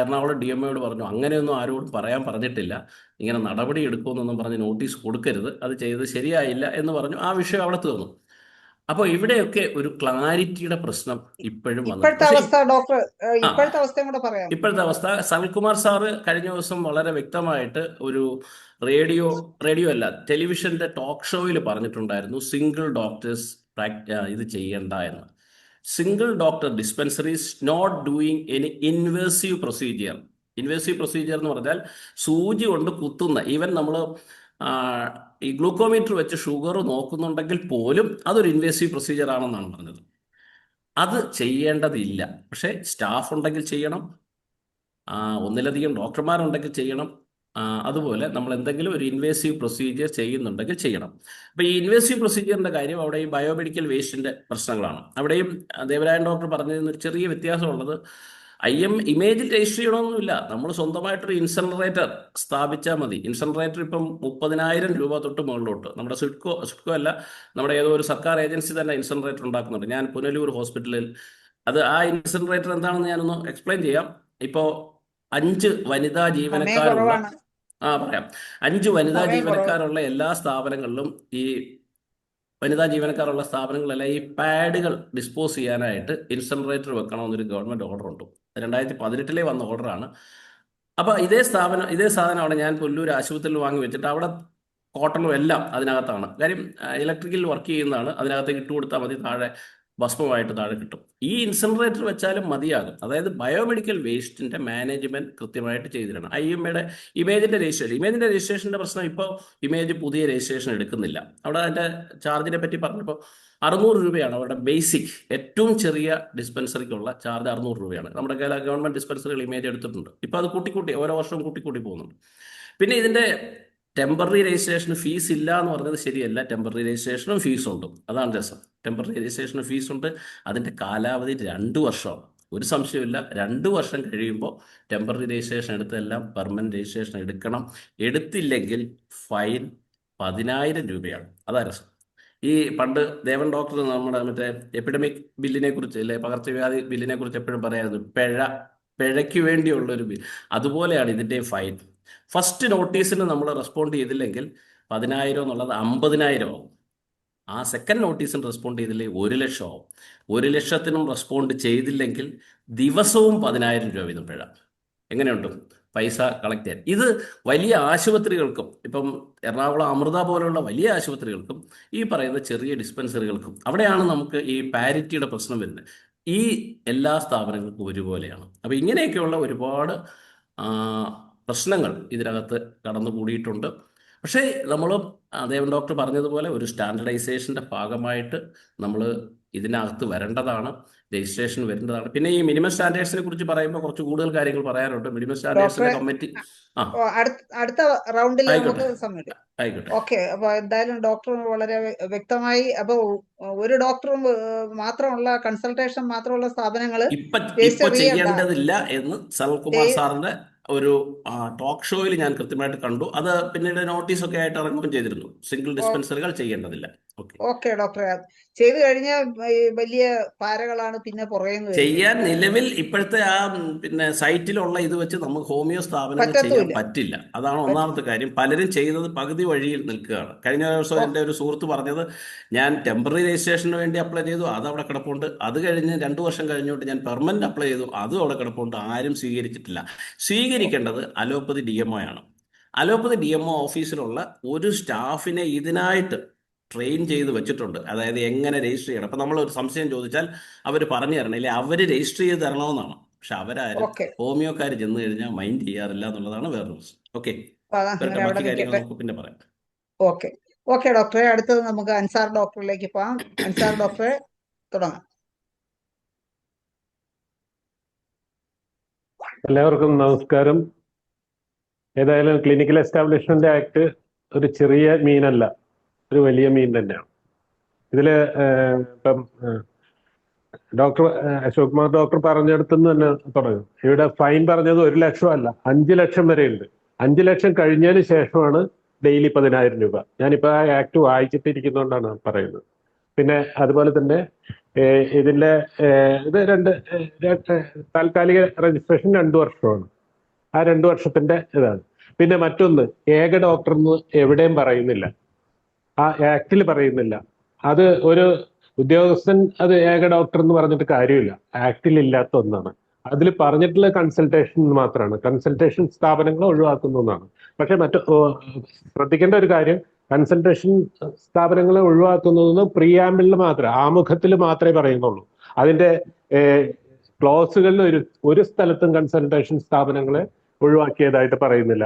എറണാകുളം DMOയോട് പറഞ്ഞു, അങ്ങനെയൊന്നും ആരോടും പറയാൻ പറഞ്ഞിട്ടില്ല, ഇങ്ങനെ നടപടി എടുക്കുമെന്നൊന്നും പറഞ്ഞ് നോട്ടീസ് കൊടുക്കരുത്, അത് ചെയ്തത് ശരിയായില്ല എന്ന് പറഞ്ഞു. ആ വിഷയം അവിടെ തീർന്നു. അപ്പോൾ ഇവിടെയൊക്കെ ഒരു ക്ലാരിറ്റിയുടെ പ്രശ്നം ഇപ്പോഴും ഇപ്പോഴത്തെ അവസ്ഥ ഡോക്ടർ, ഇപ്പോഴത്തെ അവസ്ഥയും കൂടെ പറയാം. ഇപ്പോഴത്തെ അവസ്ഥ സനൽകുമാർ സാറ് കഴിഞ്ഞ ദിവസം വളരെ വ്യക്തമായിട്ട് ഒരു റേഡിയോ അല്ല, ടെലിവിഷന്റെ ടോക്ക് ഷോയിൽ പറഞ്ഞിട്ടുണ്ടായിരുന്നു, സിംഗിൾ ഡോക്ടേഴ്സ് ഇത് ചെയ്യണ്ട എന്ന്. Single doctor dispensaries not doing any invasive procedure. Invasive procedure എന്ന് പറഞ്ഞാൽ സൂചി കൊണ്ട് കുത്തുന്ന, ഈവൻ നമ്മൾ ഈ ഗ്ലൂക്കോമീറ്റർ വെച്ച് ഷുഗർ നോക്കുന്നുണ്ടെങ്കിൽ പോലും അതൊരു ഇൻവേസീവ് പ്രൊസീജിയർ ആണെന്നാണ് പറഞ്ഞത്. അത് ചെയ്യേണ്ടതില്ല. പക്ഷേ സ്റ്റാഫ് ഉണ്ടെങ്കിൽ ചെയ്യണം, ഒന്നിലധികം ഡോക്ടർമാരുണ്ടെങ്കിൽ ചെയ്യണം. അതുപോലെ നമ്മൾ എന്തെങ്കിലും ഒരു ഇൻവേസീവ് പ്രൊസീജിയർ ചെയ്യുന്നുണ്ടെങ്കിൽ ചെയ്യണം. അപ്പോൾ ഈ ഇൻവേസീവ് പ്രൊസീജിയറിൻ്റെ കാര്യം അവിടെ ഈ ബയോമെഡിക്കൽ വേസ്റ്റിൻ്റെ പ്രശ്നങ്ങളാണ്. അവിടെയും ദേവരായൻ ഡോക്ടർ പറഞ്ഞതിനൊരു ചെറിയ വ്യത്യാസമുള്ളത്, ഇമേജിൽ രജിസ്റ്റർ ചെയ്യണമെന്നില്ല, നമ്മൾ സ്വന്തമായിട്ടൊരു ഇൻസെൻറേറ്റർ സ്ഥാപിച്ചാൽ മതി. ഇൻസെൻറേറ്റർ ഇപ്പം 30,000 രൂപ തൊട്ട് മുകളിലോട്ട്, നമ്മുടെ സിഡ്കോ അല്ല, നമ്മുടെ ഏതോ ഒരു സർക്കാർ ഏജൻസി തന്നെ ഇൻസെൻറേറ്റർ ഉണ്ടാക്കുന്നുണ്ട്. ഞാൻ പുനലൂർ ഹോസ്പിറ്റലിൽ അത് ആ ഇൻസിനറേറ്റർ എന്താണെന്ന് ഞാനൊന്ന് എക്സ്പ്ലെയിൻ ചെയ്യാം. ഇപ്പോൾ 5 വനിതാ സമയം ജീവനക്കാരുള്ള കുറവാണ്. പറയാം 5 വനിതാ സമയം കുറവ്. ജീവനക്കാരുള്ള എല്ലാ സ്ഥാപനങ്ങളിലും ഈ വനിതാ ജീവനക്കാരുള്ള സ്ഥാപനങ്ങളെല്ലാം ഈ പാഡുകൾ ഡിസ്പോസ് ചെയ്യാനായിട്ട് ഇൻസിനറേറ്റർ വെക്കണമെന്നൊരു ഗവൺമെന്റ് ഓർഡർ ഉണ്ട്. 2018 വന്ന ഓർഡറാണ്. അപ്പൊ ഇതേ സാധനമാണ് ഞാൻ പുല്ലൂർ ആശുപത്രിയിൽ വാങ്ങി വെച്ചിട്ട് അവിടെ കോട്ടണും എല്ലാം അതിനകത്താണ്. കാര്യം ഇലക്ട്രിക്കൽ വർക്ക് ചെയ്യുന്നതാണ്. അതിനകത്തേക്ക് ഇട്ട് കൊടുത്താൽ മതി, താഴെ ഭസ്മമായിട്ട് താഴെ കിട്ടും. ഈ ഇൻസിനറേറ്റർ വെച്ചാലും മതിയാകും. അതായത് ബയോമെഡിക്കൽ വേസ്റ്റിന്റെ മാനേജ്മെന്റ് കൃത്യമായിട്ട് ചെയ്തിരണം. IMAയുടെ ഇമേജിന്റെ രജിസ്ട്രേഷന്റെ പ്രശ്നം, ഇപ്പോൾ ഇമേജ് പുതിയ രജിസ്ട്രേഷൻ എടുക്കുന്നില്ല. അവിടെ അതിന്റെ ചാർജിനെ പറ്റി പറഞ്ഞപ്പോൾ 600 രൂപയാണ് അവരുടെ ബേസിക് ഏറ്റവും ചെറിയ ഡിസ്പെൻസറിക്കുള്ള ചാർജ്. 600 രൂപയാണ്. നമ്മുടെ ഗവൺമെന്റ് ഡിസ്പെൻസറികൾ ഇമേജ് എടുത്തിട്ടുണ്ട്. ഇപ്പോൾ അത് കൂട്ടിക്കൂട്ടി ഓരോ വർഷവും കൂട്ടിക്കൂട്ടി പോകുന്നുണ്ട്. പിന്നെ ഇതിന്റെ ടെമ്പററി രജിസ്ട്രേഷന് ഫീസ് ഇല്ല എന്ന് പറഞ്ഞത് ശരിയല്ല. ടെമ്പററി രജിസ്ട്രേഷനും ഫീസുണ്ട്. അതാണ് രസം. ടെമ്പററി രജിസ്ട്രേഷന് ഫീസുണ്ട്. അതിന്റെ കാലാവധി 2 വർഷമാണ്. ഒരു സംശയമില്ല. 2 വർഷം കഴിയുമ്പോൾ ടെമ്പററി രജിസ്ട്രേഷൻ എടുത്തെല്ലാം പെർമനന്റ് രജിസ്ട്രേഷൻ എടുക്കണം. എടുത്തില്ലെങ്കിൽ ഫൈൻ 10,000 രൂപയാണ്. അതാ രസം. ഈ പണ്ട് ദേവൻ ഡോക്ടർ നമ്മുടെ മറ്റേ എപ്പിഡമിക് ബില്ലിനെ കുറിച്ച്, അല്ലെ പകർച്ചവ്യാധി ബില്ലിനെ കുറിച്ച് എപ്പോഴും പറയായിരുന്നു, പിഴയ്ക്ക് വേണ്ടിയുള്ള ഒരു ബിൽ. അതുപോലെയാണ് ഇതിന്റെ ഫൈൻ. ഫസ്റ്റ് നോട്ടീസിന് നമ്മൾ റെസ്പോണ്ട് ചെയ്തില്ലെങ്കിൽ 10,000 എന്നുള്ളത് 50,000 ആവും. ആ സെക്കൻഡ് നോട്ടീസിന് റെസ്പോണ്ട് ചെയ്തില്ലെങ്കിൽ 1 ലക്ഷം ആവും. 1 ലക്ഷത്തിനും റെസ്പോണ്ട് ചെയ്തില്ലെങ്കിൽ ദിവസവും 10,000 രൂപ വീതം പിഴ. എങ്ങനെയുണ്ട് പൈസ കളക്ട് ചെയ്യാൻ? ഇത് വലിയ ആശുപത്രികൾക്കും, ഇപ്പം എറണാകുളം അമൃത പോലുള്ള വലിയ ആശുപത്രികൾക്കും ഈ പറയുന്ന ചെറിയ ഡിസ്പെൻസറികൾക്കും, അവിടെയാണ് നമുക്ക് ഈ പാരിറ്റിയുടെ പ്രശ്നം വരുന്നത്. ഈ എല്ലാ സ്ഥാപനങ്ങൾക്കും ഒരുപോലെയാണ്. അപ്പം ഇങ്ങനെയൊക്കെയുള്ള ഒരുപാട് പ്രശ്നങ്ങൾ ഇതിനകത്ത് കടന്നുകൂടിയിട്ടുണ്ട്. പക്ഷേ നമ്മൾ ദേവൻ ഡോക്ടർ പറഞ്ഞതുപോലെ ഒരു സ്റ്റാൻഡർഡൈസേഷൻ്റെ ഭാഗമായിട്ട് നമ്മൾ ഇതിനകത്ത് വരേണ്ടതാണ്, രജിസ്ട്രേഷൻ വരേണ്ടതാണ്. പിന്നെ ഈ മിനിമം സ്റ്റാൻഡേർഡ്സിനെ കുറിച്ച് പറയുമ്പോൾ കുറച്ച് കൂടുതൽ കാര്യങ്ങൾ പറയാനുണ്ട്. മിനിമം സ്റ്റാൻഡേർഡ്സിന്റെ കമ്മിറ്റി അടുത്ത റൗണ്ടിൽ ആയിക്കോട്ടെ നമുക്ക് സമയം. ആയിക്കോട്ടെ. ഓക്കെ, അപ്പൊ എന്തായാലും ഡോക്ടർ വളരെ വ്യക്തമായി. അപ്പൊ ഒരു ഡോക്ടറും മാത്രമുള്ള കൺസൾട്ടേഷൻ മാത്രമുള്ള സ്ഥാപനങ്ങൾ ഇപ്പൊ രജിസ്റ്റർ ചെയ്യണ്ട. ചെയ്യേണ്ടതില്ല എന്ന് സനൽകുമാർ സാറിന്റെ ഒരു ടോക്ക് ഷോയിൽ ഞാൻ കൃത്യമായിട്ട് കണ്ടു. അത് പിന്നീട് നോട്ടീസൊക്കെ ആയിട്ട് ഇറങ്ങുകയും ചെയ്തിരുന്നു. സിംഗിൾ ഡിസ്പെൻസറികൾ ചെയ്യേണ്ടതില്ല. ഓക്കെ ഡോക്ടറെ, ചെയ്തു കഴിഞ്ഞാൽ വലിയ പാരകളാണ് പിന്നെ പുറയുന്നത്. ചെയ്യാൻ നിലവിൽ ഇപ്പോഴത്തെ പിന്നെ സൈറ്റിലുള്ള ഇത് വെച്ച് നമുക്ക് ഹോമിയോ സ്ഥാപനങ്ങൾ ചെയ്യാൻ പറ്റില്ല. അതാണ് ഒന്നാമത്തെ കാര്യം. പലരും ചെയ്തത് പകുതി വഴിയിൽ നിൽക്കുകയാണ്. കഴിഞ്ഞ ദിവസം എൻ്റെ ഒരു സുഹൃത്ത് പറഞ്ഞത്, ഞാൻ ടെമ്പററി രജിസ്ട്രേഷന് വേണ്ടി അപ്ലൈ ചെയ്തു, അത് അവിടെ കിടപ്പുണ്ട്. അത് കഴിഞ്ഞ് 2 വർഷം കഴിഞ്ഞോട്ട് ഞാൻ പെർമനന്റ് അപ്ലൈ ചെയ്തു, അതും അവിടെ കിടപ്പുണ്ട്. ആരും സ്വീകരിച്ചിട്ടില്ല. സ്വീകരിക്കേണ്ടത് അലോപ്പതി DMO ആണ്. അലോപ്പതി DMO ഓഫീസിലുള്ള ഒരു സ്റ്റാഫിനെ ഇതിനായിട്ട് ട്രെയിൻ ചെയ്ത് വെച്ചിട്ടുണ്ട്. അതായത് എങ്ങനെ രജിസ്റ്റർ ചെയ്യണം. അപ്പൊ നമ്മൾ ഒരു സംശയം ചോദിച്ചാൽ അവർ പറഞ്ഞു തരണം, ഇല്ലേ അവര് രജിസ്റ്റർ ചെയ്ത് തരണമെന്നാണ്. പക്ഷെ അവരാരും ഹോമിയോക്കാർ ചെന്ന് കഴിഞ്ഞാൽ മൈൻഡ് ചെയ്യാറില്ല എന്നുള്ളതാണ് വേറൊരു പ്രശ്നം. ഓക്കെ, ബാക്കി കാര്യങ്ങൾ നമുക്ക് പിന്നെ പറയാം. ഓക്കെ ഡോക്ടറെ, അടുത്തത് നമുക്ക് അൻസാർ ഡോക്ടറിലേക്ക് പോകാം. അൻസാർ ഡോക്ടറെ തുടങ്ങാം. എല്ലാവർക്കും നമസ്കാരം. ഏതായാലും ക്ലിനിക്കൽ എസ്റ്റാബ്ലിഷ്മെന്റ് ആക്ട് ഒരു ചെറിയ മീനല്ല, ഒരു വലിയ മീൻ തന്നെയാണ്. ഇതില് ഇപ്പം ഡോക്ടർ അശോക് കുമാർ ഡോക്ടർ പറഞ്ഞെടുത്തുനിന്ന് തന്നെ തുടങ്ങും. ഇവിടെ ഫൈൻ പറഞ്ഞത് 1 ലക്ഷം അല്ല, 5 ലക്ഷം വരെ ഉണ്ട്. 5 ലക്ഷം കഴിഞ്ഞതിന് ശേഷമാണ് ഡെയിലി 10,000 രൂപ. ഞാനിപ്പോൾ ആ ആക്ട് വായിച്ചിട്ടിരിക്കുന്നതുകൊണ്ടാണ് പറയുന്നത്. പിന്നെ അതുപോലെ തന്നെ ഇതിന്റെ ഇത് താൽക്കാലിക രജിസ്ട്രേഷൻ 2 വർഷമാണ്. ആ 2 വർഷത്തിന്റെ ഇതാണ്. പിന്നെ മറ്റൊന്ന്, ഏക ഡോക്ടർ എന്ന് എവിടെയും പറയുന്നില്ല, ആ ആക്ടിൽ പറയുന്നില്ല. അത് ഒരു ഉദ്യോഗസ്ഥൻ അത് ഏക ഡോക്ടർ എന്ന് പറഞ്ഞിട്ട് കാര്യമില്ല, ആക്ടിൽ ഇല്ലാത്ത ഒന്നാണ്. അതിൽ പറഞ്ഞിട്ടുള്ള കൺസൾട്ടേഷൻ മാത്രമാണ്. കൺസൾട്ടേഷൻ സ്ഥാപനങ്ങൾ ഒഴിവാക്കുന്ന ഒന്നാണ്. പക്ഷെ ശ്രദ്ധിക്കേണ്ട ഒരു കാര്യം, കൺസൾട്ടേഷൻ സ്ഥാപനങ്ങളെ ഒഴിവാക്കുന്നതെന്ന് പ്രിയാമ്പിളിൽ മാത്രമേ, ആമുഖത്തിൽ മാത്രമേ പറയുന്നുള്ളൂ. അതിന്റെ ക്ലോസുകളിൽ ഒരു സ്ഥലത്തും കൺസൾട്ടേഷൻ സ്ഥാപനങ്ങളെ ഒഴിവാക്കിയതായിട്ട് പറയുന്നില്ല.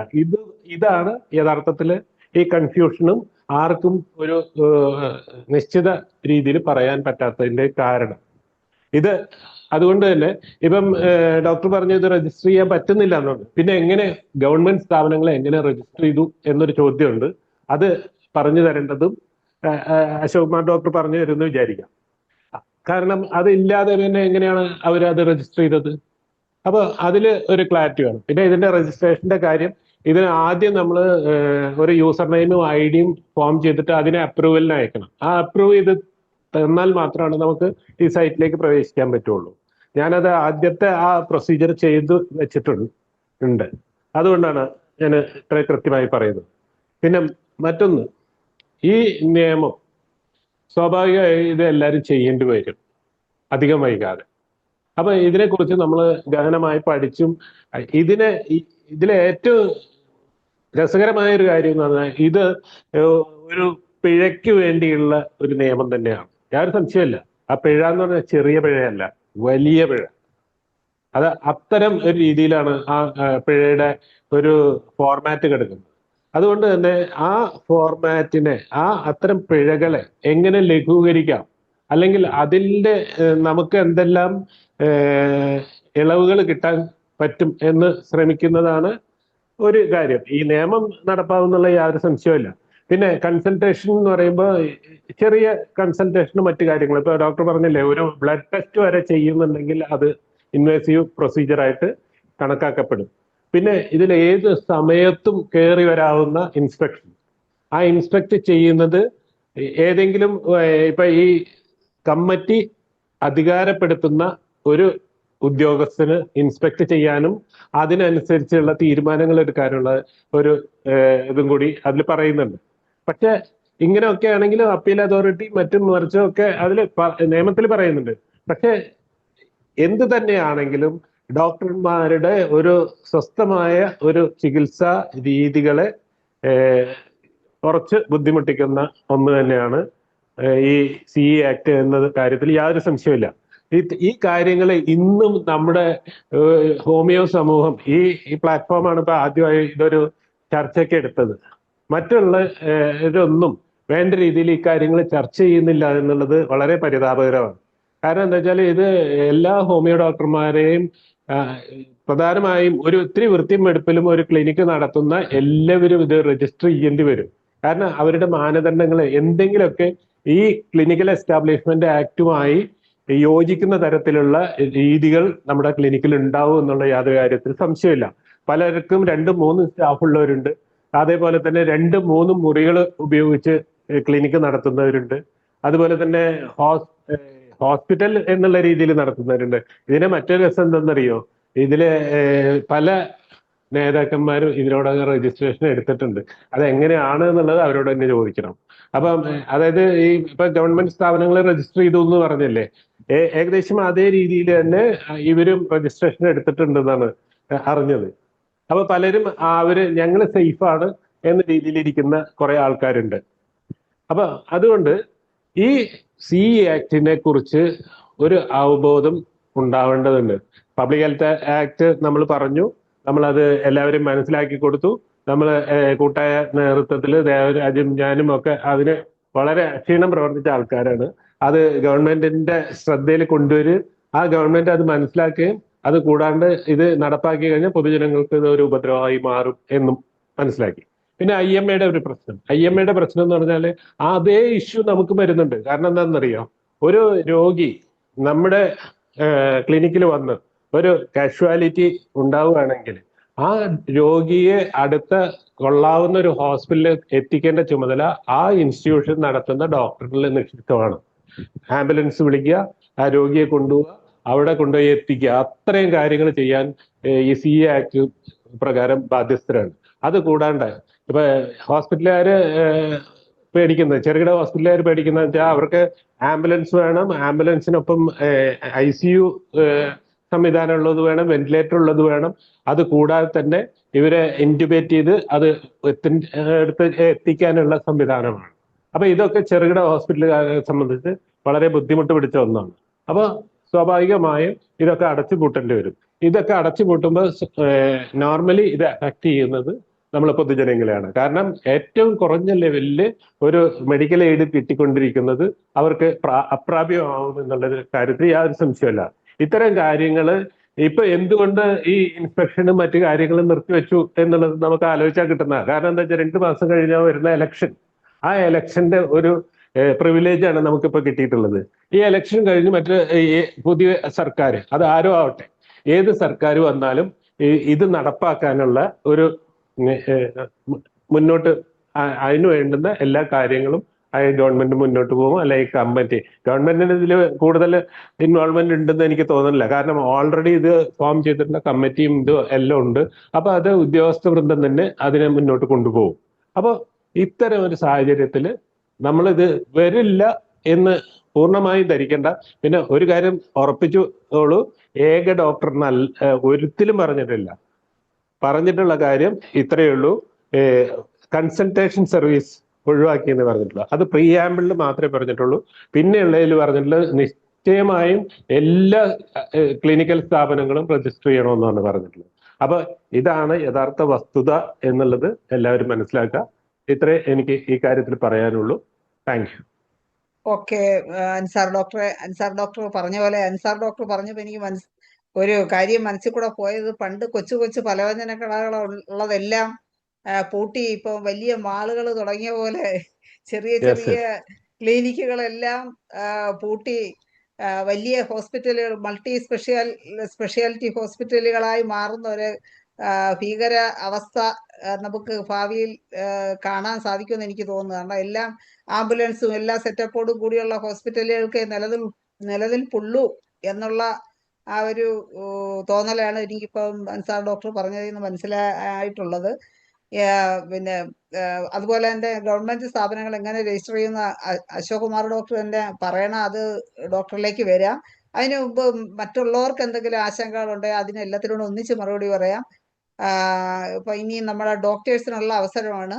ഇതാണ് യഥാർത്ഥത്തിൽ ഈ കൺഫ്യൂഷനും ആർക്കും ഒരു നിശ്ചിത രീതിയിൽ പറയാൻ പറ്റാത്തതിന്റെ കാരണം. ഇത് അതുകൊണ്ട് തന്നെ ഇപ്പം ഡോക്ടർ പറഞ്ഞു ഇത് രജിസ്റ്റർ ചെയ്യാൻ പറ്റുന്നില്ല എന്നുണ്ട്. പിന്നെ എങ്ങനെ ഗവൺമെന്റ് സ്ഥാപനങ്ങളെ എങ്ങനെ രജിസ്റ്റർ ചെയ്തു എന്നൊരു ചോദ്യമുണ്ട്. അത് പറഞ്ഞു തരേണ്ടതും അശോക് കുമാർ ഡോക്ടർ പറഞ്ഞു തരുമെന്ന് വിചാരിക്കാം. കാരണം അതില്ലാതെ പിന്നെ എങ്ങനെയാണ് അവരത് രജിസ്റ്റർ ചെയ്തത്? അപ്പൊ അതില് ഒരു ക്ലാരിറ്റി വേണം. പിന്നെ ഇതിന്റെ രജിസ്ട്രേഷന്റെ കാര്യം, ഇതിന് ആദ്യം നമ്മൾ ഒരു യൂസർ നെയിമും ID ഫോം ചെയ്തിട്ട് അതിനെ അപ്രൂവലിന് അയക്കണം. ആ അപ്രൂവ് ചെയ്ത് തന്നാൽ മാത്രമാണ് നമുക്ക് ഈ സൈറ്റിലേക്ക് പ്രവേശിക്കാൻ പറ്റുള്ളൂ. ഞാനത് ആദ്യത്തെ ആ പ്രൊസീജിയർ ചെയ്തു വെച്ചിട്ടുണ്ട്. അതുകൊണ്ടാണ് ഞാൻ ഇത്ര കൃത്യമായി പറയുന്നത്. പിന്നെ മറ്റൊന്ന്, ഈ നിയമം സ്വാഭാവികമായി ഇത് എല്ലാവരും ചെയ്യേണ്ടി വരും അധികം വൈകാതെ. അപ്പൊ ഇതിനെക്കുറിച്ച് നമ്മൾ ഗഹനമായി പഠിച്ചും ഇതിലെ ഏറ്റവും രസകരമായ ഒരു കാര്യം എന്ന് പറഞ്ഞാൽ ഇത് ഒരു പിഴയ്ക്ക് വേണ്ടിയുള്ള ഒരു നിയമം തന്നെയാണ്. യാതൊരു സംശയമില്ല. ആ പിഴ എന്ന് പറഞ്ഞാൽ ചെറിയ പിഴയല്ല, വലിയ പിഴ. അത് അത്തരം ഒരു രീതിയിലാണ് ആ പിഴയുടെ ഒരു ഫോർമാറ്റ് കിടക്കുന്നത്. അതുകൊണ്ട് തന്നെ ആ ഫോർമാറ്റിനെ, അത്തരം പിഴകളെ എങ്ങനെ ലഘൂകരിക്കാം, അല്ലെങ്കിൽ അതിൻ്റെ നമുക്ക് എന്തെല്ലാം ഇളവുകൾ കിട്ടാൻ പറ്റും എന്ന് ശ്രമിക്കുന്നതാണ് ഒരു കാര്യം. ഈ നിയമം നടപ്പാവുന്നുള്ള യാതൊരു സംശയമില്ല. പിന്നെ കൺസൾട്ടേഷൻ എന്ന് പറയുമ്പോൾ ചെറിയ കൺസൾട്ടേഷനും മറ്റു കാര്യങ്ങളും, ഇപ്പൊ ഡോക്ടർ പറഞ്ഞില്ലേ, ഒരു ബ്ലഡ് ടെസ്റ്റ് വരെ ചെയ്യുന്നുണ്ടെങ്കിൽ അത് ഇൻവേസീവ് പ്രൊസീജിയറായിട്ട് കണക്കാക്കപ്പെടും. പിന്നെ ഇതിൽ ഏത് സമയത്തും കയറി വരാവുന്ന ഇൻസ്പെക്ഷൻ, ആ ഇൻസ്പെക്ട് ചെയ്യുന്നത് ഏതെങ്കിലും ഇപ്പൊ ഈ കമ്മിറ്റി അധികാരപ്പെടുത്തുന്ന ഒരു ഉദ്യോഗസ്ഥന് ഇൻസ്പെക്ട് ചെയ്യാനും അതിനനുസരിച്ചുള്ള തീരുമാനങ്ങൾ എടുക്കാനുള്ള ഒരു ഇതും കൂടി അതിൽ പറയുന്നുണ്ട്. പക്ഷെ ഇങ്ങനെയൊക്കെ ആണെങ്കിലും അപ്പീൽ അതോറിറ്റി മറ്റും മറിച്ചും ഒക്കെ അതിൽ നിയമത്തിൽ പറയുന്നുണ്ട്. പക്ഷെ എന്ത് തന്നെയാണെങ്കിലും ഡോക്ടർമാരുടെ ഒരു സ്വസ്ഥമായ ഒരു ചികിത്സാ രീതികളെ കുറച്ച് ബുദ്ധിമുട്ടിക്കുന്ന ഒന്ന് തന്നെയാണ് ഈ CE ആക്ട് എന്ന കാര്യത്തിൽ യാതൊരു സംശയമില്ല. ഈ കാര്യങ്ങൾ ഇന്നും നമ്മുടെ ഹോമിയോ സമൂഹം ഈ പ്ലാറ്റ്ഫോമാണ് ഇപ്പൊ ആദ്യമായി ഇതൊരു ചർച്ചയ്ക്ക് എടുത്തത്. മറ്റുള്ള ഇതൊന്നും വേണ്ട രീതിയിൽ ഈ കാര്യങ്ങൾ ചർച്ച ചെയ്യുന്നില്ല എന്നുള്ളത് വളരെ പരിതാപകരമാണ്. കാരണം എന്താ വെച്ചാൽ ഇത് എല്ലാ ഹോമിയോ ഡോക്ടർമാരെയും പ്രധാനമായും ഒരു ഇത്തിരി വൃത്തിയും വെടുപ്പിലും ഒരു ക്ലിനിക്ക് നടത്തുന്ന എല്ലാവരും ഇത് രജിസ്റ്റർ ചെയ്യേണ്ടി വരും. കാരണം അവരുടെ മാനദണ്ഡങ്ങൾ എന്തെങ്കിലുമൊക്കെ ഈ ക്ലിനിക്കൽ എസ്റ്റാബ്ലിഷ്മെന്റ് ആക്ടുമായി യോജിക്കുന്ന തരത്തിലുള്ള രീതികൾ നമ്മുടെ ക്ലിനിക്കിൽ ഉണ്ടാവും എന്നുള്ള യാതൊരു കാര്യത്തിൽ സംശയമില്ല. പലർക്കും 2-3 സ്റ്റാഫ് ഉള്ളവരുണ്ട്. അതേപോലെ തന്നെ 2-3 മുറികൾ ഉപയോഗിച്ച് ക്ലിനിക്ക് നടത്തുന്നവരുണ്ട്. അതുപോലെ തന്നെ ഹോസ്പിറ്റൽ എന്നുള്ള രീതിയിൽ നടത്തുന്നവരുണ്ട്. ഇതിനെ മറ്റൊരു രസം എന്തെന്നറിയോ, ഇതിലെ പല നേതാക്കന്മാരും ഇതിനോടകം രജിസ്ട്രേഷൻ എടുത്തിട്ടുണ്ട്. അതെങ്ങനെയാണ് എന്നുള്ളത് അവരോട് തന്നെ ചോദിക്കണം. അപ്പം അതായത് ഇപ്പൊ ഗവൺമെന്റ് സ്ഥാപനങ്ങൾ രജിസ്റ്റർ ചെയ്തു എന്ന് പറഞ്ഞില്ലേ, ഏകദേശം അതേ രീതിയിൽ തന്നെ ഇവരും രജിസ്ട്രേഷൻ എടുത്തിട്ടുണ്ടെന്നാണ് അറിഞ്ഞത്. അപ്പൊ പലരും ഞങ്ങൾ സേഫാണ് എന്ന രീതിയിലിരിക്കുന്ന കുറെ ആൾക്കാരുണ്ട്. അപ്പൊ അതുകൊണ്ട് ഈ CE ആക്ടിനെ കുറിച്ച് ഒരു അവബോധം ഉണ്ടാവേണ്ടതുണ്ട്. പബ്ലിക് ഹെൽത്ത് ആക്ട് നമ്മൾ പറഞ്ഞു, നമ്മളത് എല്ലാവരും മനസ്സിലാക്കി കൊടുത്തു. നമ്മൾ കൂട്ടായ നേതൃത്വത്തിൽ ദേവരാജും ഞാനും ഒക്കെ അതിന് വളരെ അക്ഷീണം പ്രവർത്തിച്ച ആൾക്കാരാണ്. അത് ഗവൺമെന്റിന്റെ ശ്രദ്ധയിൽ കൊണ്ടുവരും, ആ ഗവൺമെന്റ് അത് മനസ്സിലാക്കുകയും അത് കൂടാണ്ട് ഇത് നടപ്പാക്കി കഴിഞ്ഞാൽ പൊതുജനങ്ങൾക്ക് ഇത് ഒരു ഉപദ്രവമായി മാറും എന്നും മനസ്സിലാക്കി. പിന്നെ IMA ഒരു പ്രശ്നം, IMA പ്രശ്നം എന്ന് പറഞ്ഞാൽ അതേ ഇഷ്യൂ നമുക്ക് വരുന്നുണ്ട്. കാരണം എന്താണെന്നറിയോ, ഒരു രോഗി നമ്മുടെ ക്ലിനിക്കിൽ വന്ന് ഒരു കാഷ്വാലിറ്റി ഉണ്ടാവുകയാണെങ്കിൽ ആ രോഗിയെ അടുത്ത കൊള്ളാവുന്ന ഒരു ഹോസ്പിറ്റലിൽ എത്തിക്കേണ്ട ചുമതല ആ ഇൻസ്റ്റിറ്റ്യൂഷൻ നടത്തുന്ന ഡോക്ടറിൽ നിക്ഷിപ്തമാണ്. ആംബുലൻസ് വിളിക്കുക, ആ രോഗിയെ കൊണ്ടുപോവുക, അവിടെ കൊണ്ടുപോയി എത്തിക്കുക, അത്രയും കാര്യങ്ങൾ ചെയ്യാൻ ഈ CE ആക്ട് പ്രകാരം ബാധ്യസ്ഥരാണ്. അത് കൂടാണ്ട് ഇപ്പൊ ഹോസ്പിറ്റലുകാര് പേടിക്കുന്നത്, ചെറുകിട ഹോസ്പിറ്റലുകാർ പേടിക്കുന്നത് വെച്ചാൽ അവർക്ക് ആംബുലൻസ് വേണം, ആംബുലൻസിനൊപ്പം ICU സംവിധാനം ഉള്ളത് വേണം, വെന്റിലേറ്റർ ഉള്ളത് വേണം. അത് കൂടാതെ തന്നെ ഇവരെ ഇൻറ്റുബേറ്റ് ചെയ്ത് അത് എത്തിക്കാനുള്ള സംവിധാനമാണ്. അപ്പൊ ഇതൊക്കെ ചെറുകിട ഹോസ്പിറ്റലുകാരെ സംബന്ധിച്ച് വളരെ ബുദ്ധിമുട്ട് പിടിച്ച ഒന്നാണ്. അപ്പൊ സ്വാഭാവികമായും ഇതൊക്കെ അടച്ചുപൂട്ടേണ്ടി വരും. ഇതൊക്കെ അടച്ചുപൂട്ടുമ്പോൾ നോർമലി ഇത് അഫക്ട് ചെയ്യുന്നത് നമ്മൾ പൊതുജനങ്ങളെയാണ്. കാരണം ഏറ്റവും കുറഞ്ഞ ലെവലിൽ ഒരു മെഡിക്കൽ എയ്ഡ് കിട്ടിക്കൊണ്ടിരിക്കുന്നത് അവർക്ക് അപ്രാപ്യമാവും എന്നുള്ള കാര്യത്തിൽ യാതൊരു സംശയമല്ല. ഇത്തരം കാര്യങ്ങൾ ഇപ്പൊ എന്തുകൊണ്ട് ഈ ഇൻസ്പെക്ഷനും മറ്റു കാര്യങ്ങളും നിർത്തിവെച്ചു എന്നുള്ളത് നമുക്ക് ആലോചിച്ചാൽ കിട്ടുന്നതാണ്. കാരണം എന്താ വെച്ചാൽ 2 മാസം കഴിഞ്ഞാൽ വരുന്ന ഇലക്ഷൻ, ആ ഇലക്ഷന്റെ ഒരു പ്രിവിലേജ് ആണ് നമുക്കിപ്പോൾ കിട്ടിയിട്ടുള്ളത്. ഈ ഇലക്ഷൻ കഴിഞ്ഞ് പുതിയ സർക്കാർ, അത് ആരോ ആവട്ടെ, ഏത് സർക്കാർ വന്നാലും ഇത് നടപ്പാക്കാനുള്ള ഒരു മുന്നോട്ട് അതിനു വേണ്ടുന്ന എല്ലാ കാര്യങ്ങളും ഗവൺമെന്റ് മുന്നോട്ട് പോകും, അല്ലെങ്കിൽ കമ്മിറ്റി. ഗവൺമെന്റിന് ഇതിൽ കൂടുതൽ ഇൻവോൾവ്മെന്റ് ഉണ്ടെന്ന് എനിക്ക് തോന്നുന്നില്ല. കാരണം ഓൾറെഡി ഇത് ഫോം ചെയ്തിട്ടുള്ള കമ്മിറ്റിയും ഇത് എല്ലാം ഉണ്ട്. അപ്പൊ അത് ഉദ്യോഗസ്ഥ വൃന്ദം തന്നെ അതിനെ മുന്നോട്ട് കൊണ്ടുപോകും. അപ്പൊ ഇത്തരം ഒരു സാഹചര്യത്തിൽ നമ്മളിത് വരില്ല എന്ന് പൂർണ്ണമായും ധരിക്കേണ്ട. പിന്നെ ഒരു കാര്യം ഉറപ്പിച്ചോളൂ, ഏക ഡോക്ടർ ഒരിക്കലും പറഞ്ഞിട്ടുള്ള കാര്യം ഇത്രയേ ഉള്ളൂ, കൺസൾട്ടേഷൻ സർവീസ് ഒഴിവാക്കി എന്ന് പറഞ്ഞിട്ടുള്ളൂ. അത് പ്രീആമ്പിളിൽ മാത്രമേ പറഞ്ഞിട്ടുള്ളൂ. പിന്നെയുള്ളതിൽ പറഞ്ഞിട്ടുള്ളത് നിശ്ചയമായും എല്ലാ ക്ലിനിക്കൽ സ്ഥാപനങ്ങളും രജിസ്റ്റർ ചെയ്യണമെന്നാണ് പറഞ്ഞിട്ടുള്ളത്. അപ്പൊ ഇതാണ് യഥാർത്ഥ വസ്തുത എന്നുള്ളത് എല്ലാവരും മനസ്സിലാക്കുക. ഇത്രേ എനിക്ക് ഈ കാര്യത്തിൽ പറയാനുള്ളൂ. Thank you. Okay. Ansar doctor പറഞ്ഞ പോലെ അൻസാർ ഡോക്ടർ പറഞ്ഞപ്പോൾ എനിക്ക് ഒരു കാര്യം മനസ്സിൽ കൂടെ പോയത്, പണ്ട് കൊച്ചു കൊച്ചു പലവ്യഞ്ജന കടകൾ ഉള്ളതെല്ലാം പൂട്ടി ഇപ്പൊ വലിയ മാളുകൾ തുടങ്ങിയ പോലെ ചെറിയ ചെറിയ ക്ലിനിക്കുകളെല്ലാം പൂട്ടി വലിയ ഹോസ്പിറ്റലുകൾ, സ്പെഷ്യാലിറ്റി ഹോസ്പിറ്റലുകളായി മാറുന്ന ഒരു ഭീകര അവസ്ഥ നമുക്ക് ഭാവിയിൽ കാണാൻ സാധിക്കുമെന്ന് എനിക്ക് തോന്നുന്നു. കാരണം എല്ലാം ആംബുലൻസും എല്ലാ സെറ്റപ്പോടും കൂടിയുള്ള ഹോസ്പിറ്റലുകൾക്ക് നിലനിൽപ്പുള്ളൂ എന്നുള്ള ആ ഒരു തോന്നലാണ് എനിക്കിപ്പം അൻസാർ ഡോക്ടർ പറഞ്ഞതിൽ നിന്ന് മനസ്സിലായിട്ടുള്ളത്. പിന്നെ അതുപോലെ തന്നെ ഗവൺമെന്റ് സ്ഥാപനങ്ങൾ എങ്ങനെ രജിസ്റ്റർ ചെയ്യുന്ന അശോക് കുമാർ ഡോക്ടർ തന്നെ പറയണം. അത് ഡോക്ടറിലേക്ക് വരാം. അതിനു മുമ്പ് മറ്റുള്ളവർക്ക് എന്തെങ്കിലും ആശങ്കകളുണ്ടെങ്കിൽ അതിനെല്ലാത്തിനോടും ഒന്നിച്ച് മറുപടി പറയാം. ഇപ്പൊ ഇനി നമ്മുടെ ഡോക്ടേഴ്സിനുള്ള അവസരമാണ്.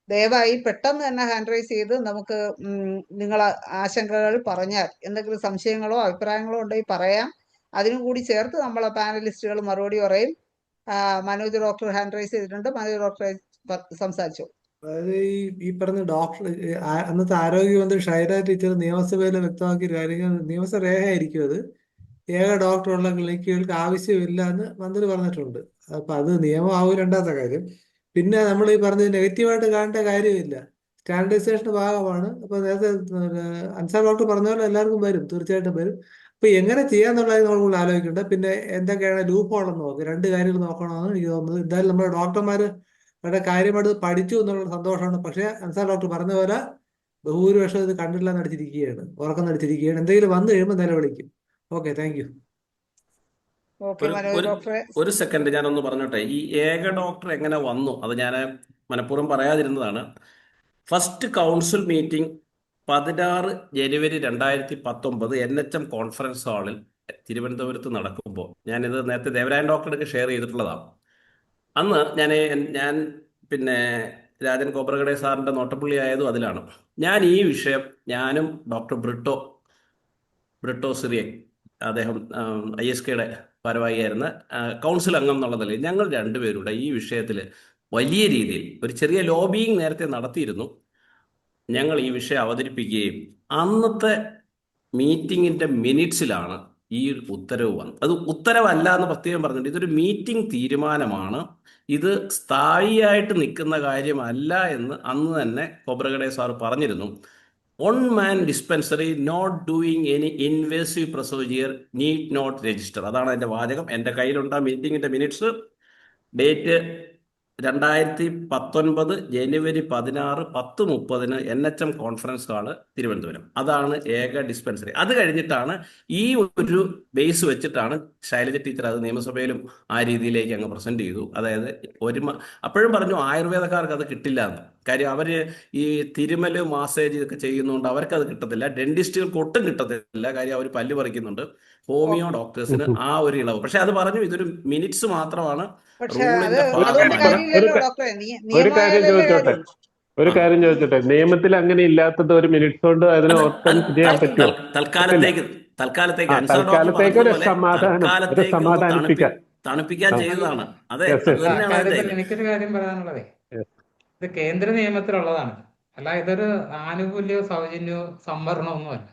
ദയവായി പെട്ടെന്ന് തന്നെ ഹാൻഡ് റൈസ് ചെയ്ത് നമുക്ക് നിങ്ങളെ ആശങ്കകൾ പറഞ്ഞാൽ, എന്തെങ്കിലും സംശയങ്ങളോ അഭിപ്രായങ്ങളോ ഉണ്ടെങ്കിൽ പറയാം. അതിനും കൂടി ചേർത്ത് നമ്മളെ പാനലിസ്റ്റുകൾ മറുപടി പറയും. മനോജ് ഡോക്ടർ ഹാൻഡ് റൈസ് ചെയ്തിട്ടുണ്ട്. മനോജ് ഡോക്ടർ സംസാരിച്ചു. അതായത് ഈ പറഞ്ഞ ഡോക്ടർ അന്നത്തെ ആരോഗ്യമന്ത്രി ഷൈല ടീച്ചർ നിയമസഭയിൽ വ്യക്തമാക്കിയ കാര്യങ്ങൾ നിയമസഭ രേഖയായിരിക്കും. അത് ഏക ഡോക്ടറുള്ള ക്ലിനിക്കുകൾക്ക് ആവശ്യമില്ല എന്ന് മന്ത്രി പറഞ്ഞിട്ടുണ്ട്. അപ്പൊ അത് നിയമമാവും. രണ്ടാമത്തെ കാര്യം, പിന്നെ നമ്മൾ ഈ പറഞ്ഞത് നെഗറ്റീവായിട്ട് കാണേണ്ട കാര്യമില്ല. സ്റ്റാൻഡർഡൈസേഷന്റെ ഭാഗമാണ്. അപ്പൊ നേരത്തെ അൻസാർ ഡോക്ടർ പറഞ്ഞ പോലെ എല്ലാവർക്കും വരും, തീർച്ചയായിട്ടും വരും. അപ്പൊ എങ്ങനെ ചെയ്യാന്നുള്ളത് നമ്മൾ കൂടുതൽ ആലോചിക്കേണ്ട. പിന്നെ എന്തൊക്കെയാണ് ലൂപ്പ് ഹോളെന്ന് നോക്കുക. രണ്ട് കാര്യങ്ങൾ നോക്കണമെന്ന് എനിക്ക് തോന്നുന്നത്. എന്തായാലും നമ്മുടെ ഡോക്ടർമാര് വളരെ കാര്യമായിട്ട് പഠിച്ചു എന്നുള്ള സന്തോഷമാണ്. പക്ഷെ അൻസാർ ഡോക്ടർ പറഞ്ഞ പോലെ ബഹുഭൂരിപക്ഷം ഇത് കണ്ടില്ല നടിച്ചിരിക്കുകയാണ്, ഉറക്കം നടിച്ചിരിക്കുകയാണ്. എന്തെങ്കിലും വന്നു കഴിയുമ്പോൾ നിലവിളിക്കും. Okay, thank you. ഒരു സെക്കൻഡ് ഞാനൊന്ന് പറഞ്ഞോട്ടെ. ഈ ഏക ഡോക്ടർ എങ്ങനെ വന്നു അത് ഞാൻ മനഃപൂർവ്വം പറയാതിരുന്നതാണ്. ഫസ്റ്റ് കൗൺസിൽ മീറ്റിംഗ് 16 ജനുവരി 2019 NHM കോൺഫറൻസ് ഹാളിൽ തിരുവനന്തപുരത്ത് നടക്കുമ്പോൾ, ഞാനിത് നേരത്തെ ദേവരായൻ ഡോക്ടർക്ക് ഷെയർ ചെയ്തിട്ടുള്ളതാണ്. അന്ന് ഞാൻ പിന്നെ രാജൻ കോബ്രഗഡെ സാറിൻ്റെ നോട്ടപ്പുള്ളി ആയതും അതിലാണ്. ഞാൻ ഈ വിഷയം ഞാനും ഡോക്ടർ ബ്രിട്ടോ സിറിയൻ, അദ്ദേഹം ISKയുടെ ഭാരവാഹിയായിരുന്ന കൗൺസിൽ അംഗം എന്നുള്ള നിലയിൽ ഞങ്ങൾ രണ്ടുപേരുടെ ഈ വിഷയത്തിൽ വലിയ രീതിയിൽ ഒരു ചെറിയ ലോബിയിങ് നേരത്തെ നടത്തിയിരുന്നു. ഞങ്ങൾ ഈ വിഷയം അവതരിപ്പിക്കുകയും അന്നത്തെ മീറ്റിങ്ങിൻ്റെ മിനിറ്റ്സിലാണ് ഈ ഉത്തരവ് വന്നത്. അത് ഉത്തരവല്ല എന്ന് പ്രത്യേകം പറഞ്ഞിട്ട് ഇതൊരു മീറ്റിംഗ് തീരുമാനമാണ്, ഇത് സ്ഥായിയായിട്ട് നിൽക്കുന്ന കാര്യമല്ല എന്ന് അന്ന് തന്നെ കോബ്രഗഡെ സാർ പറഞ്ഞിരുന്നു. One man dispensary not doing any invasive procedure need not register. അതാണ് അതിൻ്റെ വാചകം. എൻ്റെ കയ്യിലുണ്ട് ആ മീറ്റിങ്ങിൻ്റെ മിനിറ്റ്സ്. ഡേറ്റ് 2019 ജനുവരി 16 10:30 NHM കോൺഫറൻസ് ഹാള് തിരുവനന്തപുരം. അതാണ് ഏക ഡിസ്പെൻസറി. അത് കഴിഞ്ഞിട്ടാണ് ഈ ഒരു ബേസ് വെച്ചിട്ടാണ് ശൈലജ ടീച്ചർ അത് നിയമസഭയിലും ആ രീതിയിലേക്ക് അങ്ങ് പ്രസന്റ് ചെയ്തു. അതായത് അപ്പോഴും പറഞ്ഞു ആയുർവേദക്കാർക്ക് അത് കിട്ടില്ല എന്ന്. കാര്യം അവർ ഈ തിരുമല് മാസേജ് ഇതൊക്കെ ചെയ്യുന്നതുകൊണ്ട് അവർക്കത് കിട്ടത്തില്ല. ഡെന്റിസ്റ്റുകൾക്ക് ഒട്ടും കിട്ടത്തില്ല, കാര്യം അവർ പല്ല് പറിക്കുന്നുണ്ട്. ഹോമിയോ ഡോക്ടേഴ്സിന് ആ ഒരു ഇളവ്. പക്ഷെ അത് പറഞ്ഞു ഇതൊരു മിനിറ്റ്സ് മാത്രമാണ്. ഒരു കാര്യം ചോദിച്ചോട്ടെ, നിയമത്തിൽ അങ്ങനെ ഇല്ലാത്തത് ഒരു മിനിറ്റ്സ് കൊണ്ട് അതിനെ ഓർക്കാൻ ചെയ്യാൻ പറ്റുമോ? തൽക്കാലത്തേക്ക് ഒരു സമാധാനിപ്പിക്കാൻ തണുപ്പിക്കാൻ ചെയ്തതാണ്. അതെ, എനിക്കൊരു കാര്യം പറയാനുള്ളതേ, ഇത് കേന്ദ്ര നിയമത്തിലുള്ളതാണ്. അല്ല ഇതൊരു ആനുകൂല്യമോ സൗജന്യമോ സംവരണമൊന്നും അല്ല.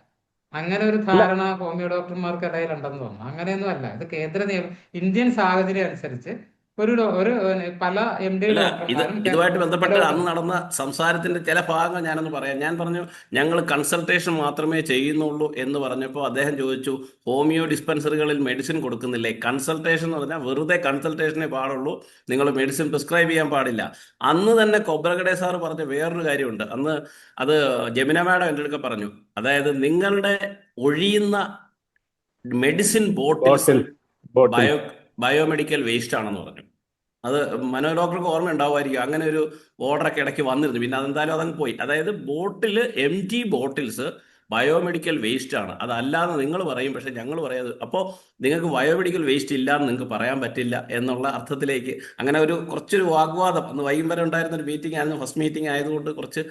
അങ്ങനെ ഒരു ധാരണ ഹോമിയോ ഡോക്ടർമാർക്ക് ഇടയിലുണ്ടെന്ന് തോന്നുന്നു. അങ്ങനെയൊന്നും അല്ല. ഇത് കേന്ദ്ര നിയമം, ഇന്ത്യൻ സാഹചര്യം അനുസരിച്ച് പല MD അല്ല ഡോക്ടർമാരും ഇതുമായിട്ട് ബന്ധപ്പെട്ട് ഹലോ അന്ന് നടന്ന സംസാരത്തിന്റെ ചില ഭാഗങ്ങൾ ഞാനൊന്ന് പറയാം. ഞാൻ പറഞ്ഞു ഞങ്ങൾ കൺസൾട്ടേഷൻ മാത്രമേ ചെയ്യുന്നുള്ളൂ എന്ന് പറഞ്ഞപ്പോൾ അദ്ദേഹം ചോദിച്ചു ഹോമിയോ ഡിസ്പെൻസറികളിൽ മെഡിസിൻ കൊടുക്കുന്നില്ലേ? കൺസൾട്ടേഷൻ എന്ന് പറഞ്ഞാൽ വെറുതെ കൺസൾട്ടേഷനേ പാടുള്ളൂ, നിങ്ങൾ മെഡിസിൻ പ്രിസ്ക്രൈബ് ചെയ്യാൻ പാടില്ല. അന്ന് തന്നെ കൊബ്രഗഡെ സാർ പറഞ്ഞ വേറൊരു കാര്യമുണ്ട്. അന്ന് അത് ജമിന മാഡം എൻ്റെ അടുക്ക പറഞ്ഞു, അതായത് നിങ്ങളുടെ ഒഴിയുന്ന മെഡിസിൻ ബോട്ടിൽസ് ബോട്ടിൽ ബയോ ബയോമെഡിക്കൽ വേസ്റ്റ് ആണെന്ന് പറഞ്ഞു. അത് മനോ ഡോക്ടർക്ക് ഓർമ്മ ഉണ്ടാവുമായിരിക്കും, അങ്ങനെ ഒരു ഓർഡറൊക്കെ ഇടയ്ക്ക് വന്നിരുന്നു. പിന്നെ അതെന്തായാലും അതങ്ങ് പോയി. അതായത് ബോട്ടിൽ MT ബോട്ടിൽസ് ബയോമെഡിക്കൽ വേസ്റ്റ് ആണ്, അതല്ലാതെ നിങ്ങൾ പറയും, പക്ഷെ ഞങ്ങൾ പറയാത്. അപ്പോൾ നിങ്ങൾക്ക് ബയോമെഡിക്കൽ വേസ്റ്റ് ഇല്ല എന്ന് നിങ്ങൾക്ക് പറയാൻ പറ്റില്ല എന്നുള്ള അർത്ഥത്തിലേക്ക് അങ്ങനെ കുറച്ചൊരു വാഗ്വാദം അന്ന് വൈകുന്നേരം ഉണ്ടായിരുന്ന ഒരു മീറ്റിംഗ് ആയിരുന്നു. ഫസ്റ്റ് മീറ്റിംഗ് ആയതുകൊണ്ട് കുറച്ച്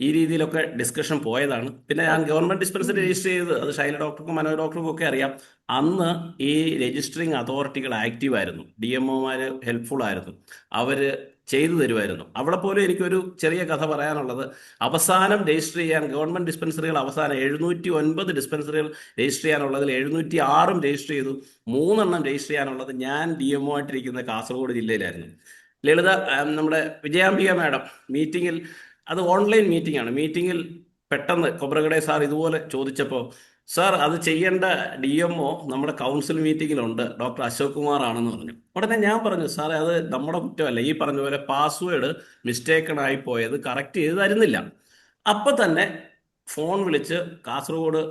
ഈ രീതിയിലൊക്കെ ഡിസ്കഷൻ പോയതാണ്. പിന്നെ ഞാൻ ഗവൺമെന്റ് ഡിസ്പെൻസറി രജിസ്റ്റർ ചെയ്ത്, അത് ശൈല ഡോക്ടർക്കും മനോ ഡോക്ടർക്കും ഒക്കെ അറിയാം. അന്ന് ഈ രജിസ്റ്ററിങ് അതോറിറ്റികൾ ആക്റ്റീവ് ആയിരുന്നു, DMOമാർ ഹെൽപ്ഫുൾ ആയിരുന്നു, അവര് ചെയ്തു തരുമായിരുന്നു. അവിടെ പോലും എനിക്കൊരു ചെറിയ കഥ പറയാനുള്ളത്, അവസാനം രജിസ്റ്റർ ചെയ്യാൻ ഗവൺമെന്റ് ഡിസ്പെൻസറികൾ അവസാനം 709 ഡിസ്പെൻസറികൾ രജിസ്റ്റർ ചെയ്യാനുള്ളതിൽ 706 രജിസ്റ്റർ ചെയ്തു. 3 രജിസ്റ്റർ ചെയ്യാനുള്ളത് ഞാൻ DMO ആയിട്ടിരിക്കുന്ന കാസർഗോഡ് ജില്ലയിലായിരുന്നു. ലളിത നമ്മുടെ വിജയാംബിക മാഡം മീറ്റിങ്ങിൽ, അത് ഓൺലൈൻ മീറ്റിംഗ് ആണ്, മീറ്റിങ്ങിൽ പെട്ടെന്ന് കൊബ്രഗഡെ സാർ ഇതുപോലെ ചോദിച്ചപ്പോൾ, സാർ അത് ചെയ്യേണ്ട DMO നമ്മുടെ കൗൺസിൽ മീറ്റിങ്ങിലുണ്ട്, ഡോക്ടർ അശോക് കുമാർ ആണെന്ന് പറഞ്ഞു. ഉടനെ ഞാൻ പറഞ്ഞു, സാറേ അത് നമ്മുടെ കുറ്റമല്ല, ഈ പറഞ്ഞ പോലെ പാസ്വേഡ് മിസ്റ്റേക്കൺ ആയി പോയത് കറക്റ്റ് ചെയ്ത് തരുന്നില്ല. അപ്പൊ തന്നെ ഫോൺ വിളിച്ച് കാസർഗോഡ്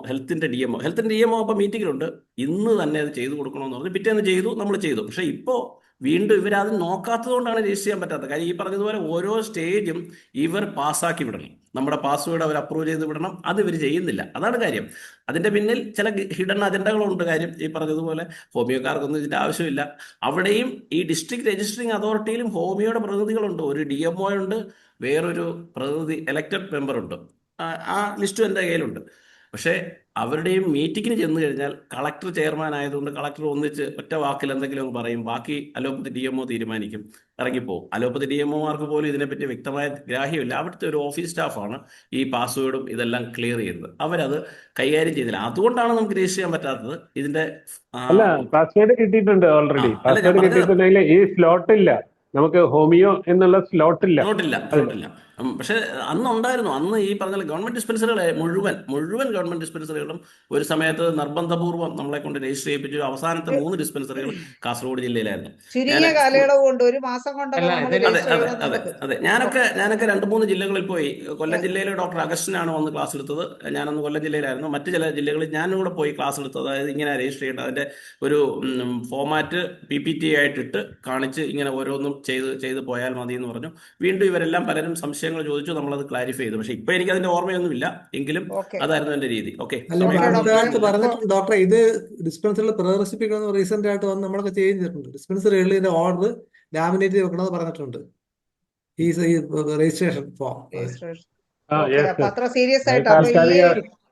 ഹെൽത്തിന്റെ DMO അപ്പൊ മീറ്റിങ്ങിലുണ്ട്, ഇന്ന് തന്നെ അത് ചെയ്തു കൊടുക്കണമെന്ന് പറഞ്ഞു. പിറ്റേന്ന് ചെയ്തു, നമ്മൾ ചെയ്തു. പക്ഷെ ഇപ്പോൾ വീണ്ടും ഇവരത് നോക്കാത്തത് കൊണ്ടാണ് രജിസ്റ്റർ ചെയ്യാൻ പറ്റാത്തത്. കാര്യം ഈ പറഞ്ഞതുപോലെ ഓരോ സ്റ്റേജും ഇവർ പാസ്സാക്കി വിടണം, നമ്മുടെ പാസ്വേഡ് അവർ അപ്രൂവ് ചെയ്ത് വിടണം, അത് ഇവർ ചെയ്യുന്നില്ല. അതാണ് കാര്യം. അതിന്റെ പിന്നിൽ ചില ഹിഡൻ അജണ്ടകളുണ്ട്. കാര്യം ഈ പറഞ്ഞതുപോലെ ഹോമിയോക്കാർക്കൊന്നും ഇതിന്റെ ആവശ്യമില്ല. അവിടെയും ഈ ഡിസ്ട്രിക്ട് രജിസ്ട്രിങ് അതോറിറ്റിയിലും ഹോമിയോയുടെ പ്രതിനിധികളുണ്ട്, ഒരു DMO ഉണ്ട്, വേറൊരു പ്രതിനിധി എലക്റ്റഡ് മെമ്പർ ഉണ്ട്. ആ ലിസ്റ്റും എൻ്റെ കയ്യിലുണ്ട്. പക്ഷേ അവരുടെയും മീറ്റിങ്ങിന് ചെന്ന് കഴിഞ്ഞാൽ കളക്ടർ ചെയർമാൻ ആയതുകൊണ്ട് കളക്ടർ ഒന്നിച്ച് ഒറ്റ വാക്കിൽ എന്തെങ്കിലും പറയും, ബാക്കി അലോപ്പതി DMO തീരുമാനിക്കും, ഇറങ്ങിപ്പോവും. അലോപ്പതി DMOമാർക്ക് പോലും ഇതിനെപ്പറ്റി വ്യക്തമായ ഗ്രാഹ്യമില്ല. അവിടുത്തെ ഒരു ഓഫീസ് സ്റ്റാഫാണ് ഈ പാസ്വേഡും ഇതെല്ലാം ക്ലിയർ ചെയ്യുന്നത്, അവരത് കൈകാര്യം ചെയ്തില്ല. അതുകൊണ്ടാണ് നമുക്ക് രജിസ്റ്റർ ചെയ്യാൻ പറ്റാത്തത്. ഇതിന്റെ അല്ല, പാസ്വേഡ് കിട്ടിയിട്ടുണ്ട് ഓൾറെഡി. അല്ല, ഞാൻ പാസ്വേഡ് പറഞ്ഞത് കിട്ടിയിട്ടുണ്ടെങ്കിൽ ഈ സ്ലോട്ട് ഇല്ല, നമുക്ക് ഹോമിയോ എന്നുള്ള സ്ലോട്ട് ഇല്ല. സ്ലോട്ടില്ല. പക്ഷെ അന്നുണ്ടായിരുന്നു. അന്ന് ഈ പറഞ്ഞ ഗവൺമെന്റ് ഡിസ്പെൻസറികളെ മുഴുവൻ ഗവൺമെന്റ് ഡിസ്പെൻസറികളും ഒരു സമയത്ത് നിർബന്ധപൂർവ്വം നമ്മളെ കൊണ്ട് രജിസ്റ്റർ ചെയ്യിപ്പിച്ചു. അവസാനത്തെ 3 ഡിസ്പെൻസറികൾ കാസർഗോഡ് ജില്ലയിലായിരുന്നു. ചുരുങ്ങിയ കാലയളവ് കൊണ്ട്, ഒരു മാസം കൊണ്ടൊക്കെ അല്ല, നമ്മൾ ഇതില് രജിസ്റ്റർ അതെ ചെയ്യണം അതെ നമുക്ക്. അതെ ഞാനൊക്കെ 2-3 ജില്ലകളിൽ പോയി. കൊല്ലം ജില്ലയിലെ ഡോക്ടർ അഗസ്റ്റിനാണ് വന്ന് ക്ലാസ് എടുത്തത്. ഞാനന്ന് കൊല്ലം ജില്ലയിലായിരുന്നു. മറ്റു ചില ജില്ലകളിൽ ഞാനും കൂടെ പോയി ക്ലാസ് എടുത്തത്. അതായത് ഇങ്ങനെ രജിസ്റ്റർ ചെയ്യേണ്ടത്, അതിന്റെ ഒരു ഫോമാറ്റ് PPT ആയിട്ടിട്ട് കാണിച്ച് ഇങ്ങനെ ഓരോന്നും ചെയ്ത് പോയാൽ മതി എന്ന് പറഞ്ഞു. വീണ്ടും ഇവരെല്ലാം പലരും സംശയങ്ങൾ ചോദിച്ചു, നമ്മളത് ക്ലാരിഫൈ ചെയ്തു. പക്ഷെ ഇപ്പൊ എനിക്ക് അതിന്റെ ഓർമ്മയൊന്നുമില്ല, എങ്കിലും ഓക്കെ അതായിരുന്നു എന്റെ രീതി. ഓക്കെ, അല്ല, ഇപ്പൊ ഓക്കെ അടുത്ത ഡോക്ടറെ. കാലത്ത് അപ്പൊ പറഞ്ഞിട്ടുണ്ട് ഡോക്ടറെ, ഇത് ഡിസ്പെൻസറികൾ പ്രദർശിപ്പിക്കണമെന്ന് റീസെന്റ് ആയിട്ട് വന്ന് നമ്മളൊക്കെ ചെയ്തിട്ടുണ്ട്. ഡിസ്പെൻസറികളിൽ ഇതിന്റെ ഓർഡർ ലാമിനേറ്റ് വെക്കണമെന്ന് പറഞ്ഞിട്ടുണ്ട്, ഈ രജിസ്ട്രേഷൻ ഫോം. രജിസ്ട്രേഷൻ ആ, ഓക്കെ. yes, അപ്പൊ yes. അത്ര സീരിയസ് ആയിട്ട് അപ്പൊ ഈ